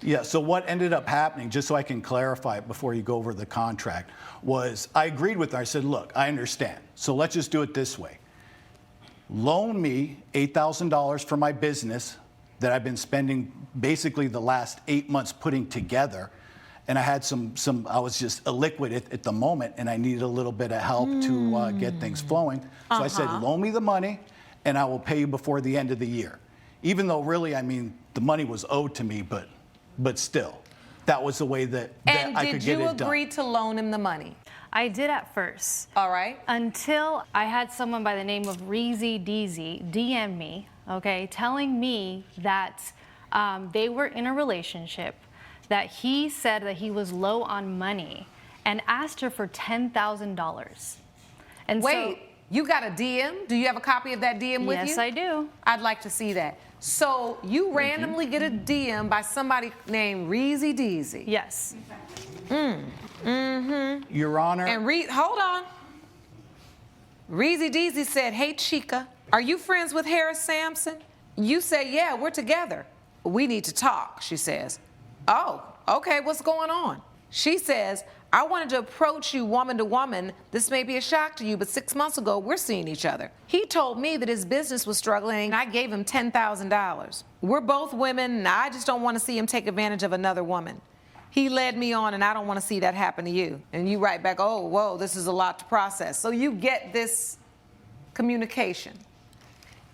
Speaker 5: Yeah, so what ended up happening, just so I can clarify it before you go over the contract, was I agreed with her. I said, look, I understand. So let's just do it this way. Loan me $8,000 for my business that I've been spending basically the last 8 months putting together. And I had I was just illiquid at the moment, and I needed a little bit of help to get things flowing. So I said, loan me the money, and I will pay you before the end of the year. Even though really, I mean, the money was owed to me, but still, that was the way that I could get it done.
Speaker 3: And did you agree to loan him the money?
Speaker 6: I did at first.
Speaker 3: All right.
Speaker 6: Until I had someone by the name of Reezy Deezy DM me, okay, telling me that they were in a relationship, that he said that he was low on money, and asked her for $10,000. And
Speaker 3: Wait, you got a DM? Do you have a copy of that DM with you?
Speaker 6: Yes, I do.
Speaker 3: I'd like to see that. So you randomly get a DM by somebody named Reezy Deezy.
Speaker 6: Yes.
Speaker 5: Your Honor.
Speaker 3: And hold on. Reezy Deezy said, hey, Chica, are you friends with Harris Sampson? You say, yeah, we're together. We need to talk, she says. Oh, okay, what's going on? She says, I wanted to approach you woman to woman. This may be a shock to you, but 6 months ago, we're seeing each other. He told me that his business was struggling, and I gave him $10,000. We're both women, and I just don't want to see him take advantage of another woman. He led me on, and I don't want to see that happen to you. And you write back, oh, whoa, this is a lot to process. So you get this communication.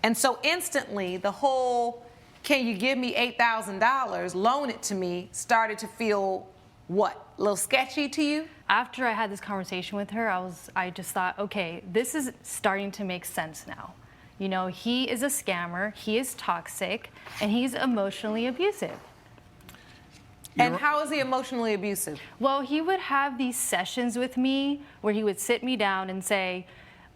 Speaker 3: And so instantly, the whole, can you give me $8,000, loan it to me, started to feel what? A little sketchy to you?
Speaker 6: After I had this conversation with her, I just thought, okay, this is starting to make sense now. You know, he is a scammer, he is toxic, and he's emotionally abusive.
Speaker 3: And how is he emotionally abusive?
Speaker 6: Well, he would have these sessions with me where he would sit me down and say,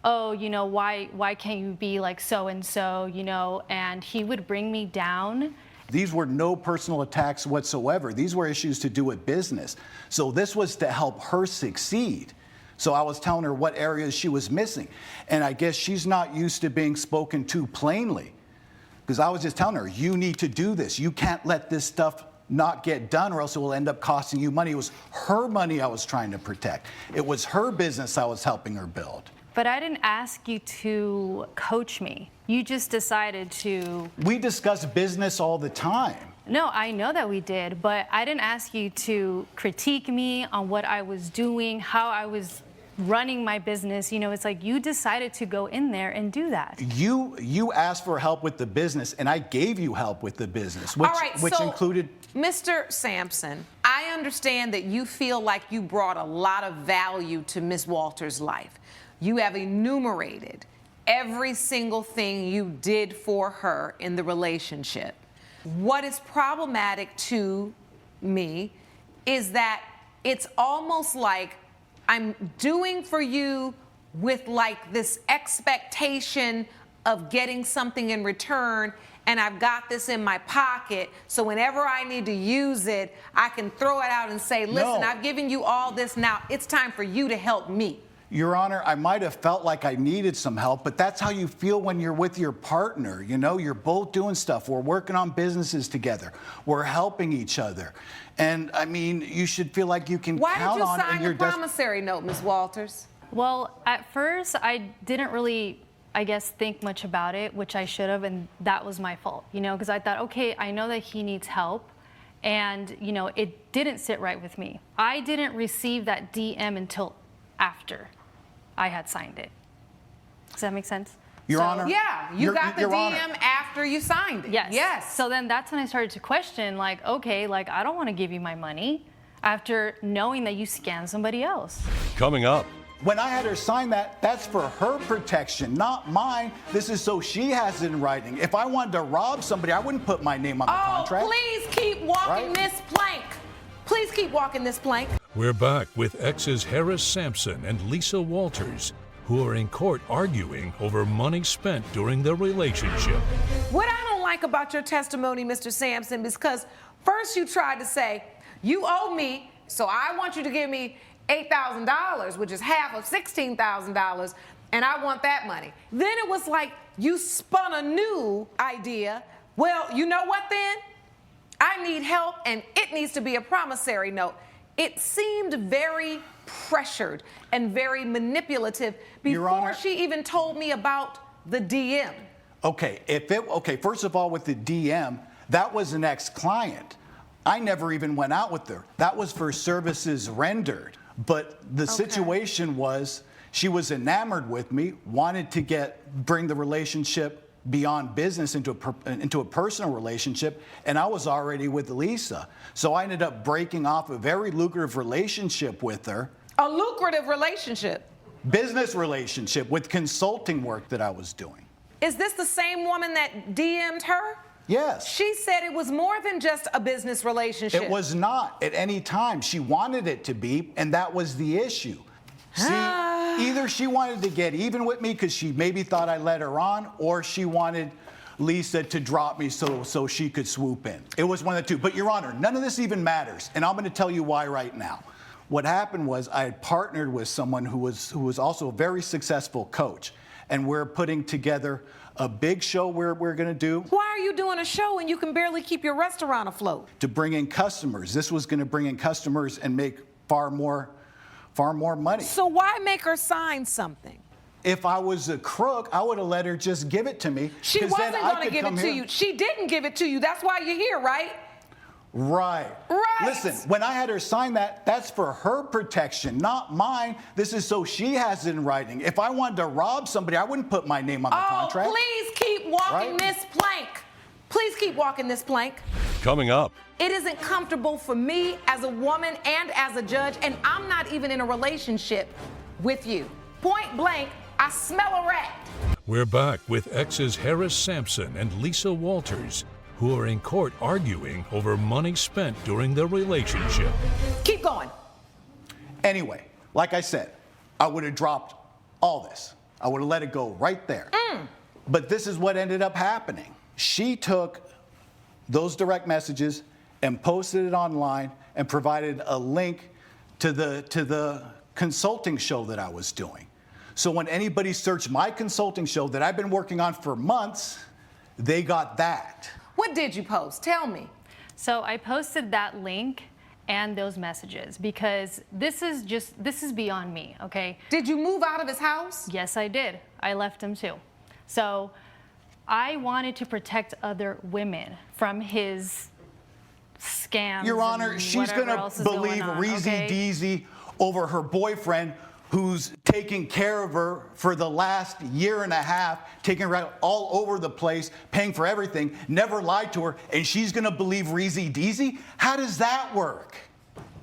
Speaker 6: oh, you know, why can't you be like so-and-so, you know, and he would bring me down.
Speaker 5: These were no personal attacks whatsoever. These were issues to do with business. So this was to help her succeed. So I was telling her what areas she was missing. And I guess she's not used to being spoken to plainly. Because I was just telling her, you need to do this. You can't let this stuff not get done or else it will end up costing you money. It was her money I was trying to protect. It was her business I was helping her build.
Speaker 6: But I didn't ask you to coach me. You just decided to.
Speaker 5: We discuss business all the time.
Speaker 6: No, I know that we did, but I didn't ask you to critique me on what I was doing, how I was running my business. You know, it's like you decided to go in there and do that.
Speaker 5: You asked for help with the business, and I gave you help with the business, which,
Speaker 3: All right,
Speaker 5: which
Speaker 3: so,
Speaker 5: included.
Speaker 3: Mr. Sampson, I understand that you feel like you brought a lot of value to Ms. Walters' life. You have enumerated every single thing you did for her in the relationship. What is problematic to me is that it's almost like I'm doing for you with like this expectation of getting something in return, and I've got this in my pocket, so whenever I need to use it, I can throw it out and say, listen,
Speaker 5: No.
Speaker 3: I've given you all this, now it's time for you to help me.
Speaker 5: Your Honor, I might have felt like I needed some help, but that's how you feel when you're with your partner. You know, you're both doing stuff. We're working on businesses together. We're helping each other. And I mean, you should feel like you can
Speaker 3: Why
Speaker 5: count
Speaker 3: did you
Speaker 5: on
Speaker 3: sign
Speaker 5: and
Speaker 3: the
Speaker 5: you're
Speaker 3: promissory note, Ms. Walters?
Speaker 6: Well, at first, I didn't really, I guess, think much about it, which I should have, and that was my fault, you know, because I thought, okay, I know that he needs help, and, you know, it didn't sit right with me. I didn't receive that DM until after I had signed it. Does that make sense?
Speaker 5: Your Honor?
Speaker 3: Yeah, you got the
Speaker 5: Your
Speaker 3: DM
Speaker 5: Honor.
Speaker 3: after you signed it.
Speaker 6: Yes.
Speaker 3: Yes.
Speaker 6: So then that's when I started to question, like, okay, like, I don't want to give you my money after knowing that you scammed somebody else.
Speaker 1: Coming up.
Speaker 5: When I had her sign that, that's for her protection, not mine. This is so she has it in writing. If I wanted to rob somebody, I wouldn't put my name on the contract.
Speaker 3: Please keep walking
Speaker 5: Right?
Speaker 3: this plank. Please keep walking this plank.
Speaker 1: We're back with exes Harris Sampson and Lisa Walters, who are in court arguing over money spent during their relationship.
Speaker 3: What I don't like about your testimony, Mr. Sampson, is because first you tried to say, you owe me, so I want you to give me $8,000, which is half of $16,000, and I want that money. Then it was like you spun a new idea. Well, you know what then? I need help, and it needs to be a promissory note. It seemed very pressured and very manipulative before she even told me about the DM.
Speaker 5: Okay, first of all, with the DM, that was an ex-client. I never even went out with her. That was for services rendered. But the situation was she was enamored with me, wanted to bring the relationship beyond business into a personal relationship, and I was already with Lisa. So I ended up breaking off a very lucrative relationship with her.
Speaker 3: A lucrative relationship?
Speaker 5: Business relationship with consulting work that I was doing.
Speaker 3: Is this the same woman that DM'd her?
Speaker 5: Yes.
Speaker 3: She said it was more than just a business relationship.
Speaker 5: It was not at any time. She wanted it to be, and that was the issue. See, either she wanted to get even with me because she maybe thought I led her on, or she wanted Lisa to drop me so she could swoop in. It was one of the two. But Your Honor, none of this even matters, and I'm going to tell you why right now. What happened was I had partnered with someone who was also a very successful coach, and we're putting together a big show we're going to do.
Speaker 3: Why are you doing a show and you can barely keep your restaurant afloat?
Speaker 5: To bring in customers. This was going to bring in customers and make far more money.
Speaker 3: So why make her sign something?
Speaker 5: If I was a crook, I would have let her just give it to me.
Speaker 3: She wasn't going to give it to you. She didn't give it to you. That's why you're here, right?
Speaker 5: Right.
Speaker 3: Right.
Speaker 5: Listen, when I had her sign that, that's for her protection, not mine. This is so she has it in writing. If I wanted to rob somebody, I wouldn't put my name on the contract.
Speaker 3: Please keep walking this plank. Please keep walking this plank.
Speaker 1: Coming up.
Speaker 3: It isn't comfortable for me as a woman and as a judge, and I'm not even in a relationship with you. Point blank, I smell a rat.
Speaker 1: We're back with exes Harris Sampson and Lisa Walters, who are in court arguing over money spent during their relationship.
Speaker 3: Keep going.
Speaker 5: Anyway, like I said, I would have dropped all this. I would have let it go right there. But this is what ended up happening. She took those direct messages and posted it online and provided a link to the consulting show that I was doing. So when anybody searched my consulting show that I've been working on for months, they got that.
Speaker 3: What did you post? Tell me.
Speaker 6: So I posted that link and those messages because this is beyond me, okay?
Speaker 3: Did you move out of his house?
Speaker 6: Yes, I did. I left him too. So I wanted to protect other women from his scams.
Speaker 5: Your Honor,
Speaker 6: and
Speaker 5: she's
Speaker 6: whatever
Speaker 5: going
Speaker 6: else
Speaker 5: to
Speaker 6: is going
Speaker 5: believe
Speaker 6: on,
Speaker 5: Reezy
Speaker 6: okay?
Speaker 5: Deezy over her boyfriend who's taking care of her for the last year and a half, taking her out all over the place, paying for everything, never lied to her, and she's going to believe Reezy Deezy? How does that work?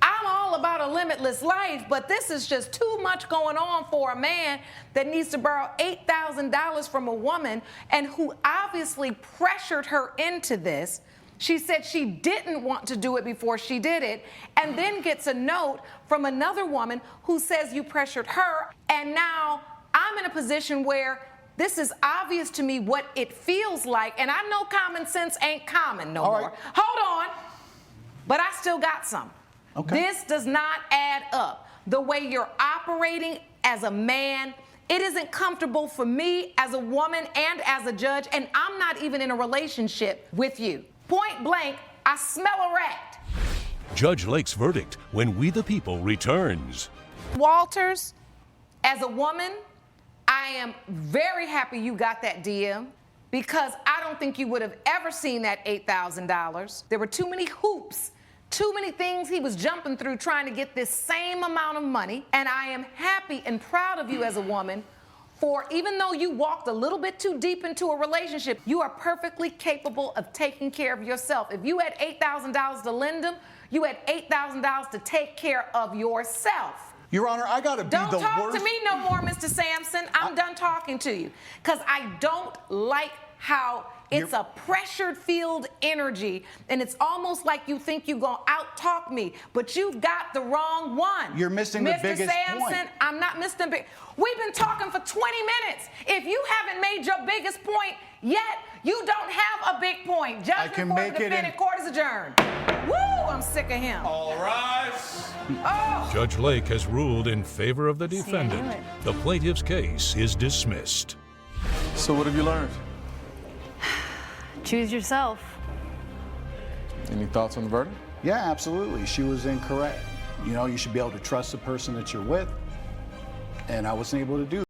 Speaker 3: I'm all about a limitless life, but this is just too much going on for a man that needs to borrow $8,000 from a woman and who obviously pressured her into this. She said she didn't want to do it before she did it, and then gets a note from another woman who says you pressured her, and now I'm in a position where this is obvious to me what it feels like, and I know common sense ain't common no more. Hold on, but I still got some.
Speaker 5: Okay.
Speaker 3: This does not add up. The way you're operating as a man, it isn't comfortable for me as a woman and as a judge, and I'm not even in a relationship with you. Point blank, I smell a rat.
Speaker 1: Judge Lake's verdict when We the People returns.
Speaker 3: Walters, as a woman, I am very happy you got that DM because I don't think you would have ever seen that $8,000. There were too many hoops, too many things he was jumping through trying to get this same amount of money. And I am happy and proud of you as a woman for, even though you walked a little bit too deep into a relationship, you are perfectly capable of taking care of yourself. If you had $8,000 to lend him, you had $8,000 to take care of yourself.
Speaker 5: Your Honor, I gotta be the worst.
Speaker 3: Don't talk to me no more, Mr. Sampson. I'm done talking to you. Because I don't like how it's a pressured-filled energy, and it's almost like you think you're gonna out-talk me, but you've got the wrong one.
Speaker 5: You're missing the biggest
Speaker 3: Mr. Sampson,
Speaker 5: point.
Speaker 3: I'm not missing the big. We've been talking for 20 minutes. If you haven't made your biggest point yet, you don't have a big point. Judgment
Speaker 5: can
Speaker 3: for
Speaker 5: make
Speaker 3: the
Speaker 5: it
Speaker 3: defendant. Court is adjourned. Woo! I'm sick of him.
Speaker 2: All rise.
Speaker 3: Oh.
Speaker 1: Judge Lake has ruled in favor of the defendant. The plaintiff's case is dismissed.
Speaker 2: So what have you learned?
Speaker 6: Choose yourself.
Speaker 2: Any thoughts on the verdict?
Speaker 5: Yeah, absolutely. She was incorrect. You know, you should be able to trust the person that you're with, and I wasn't able to do that.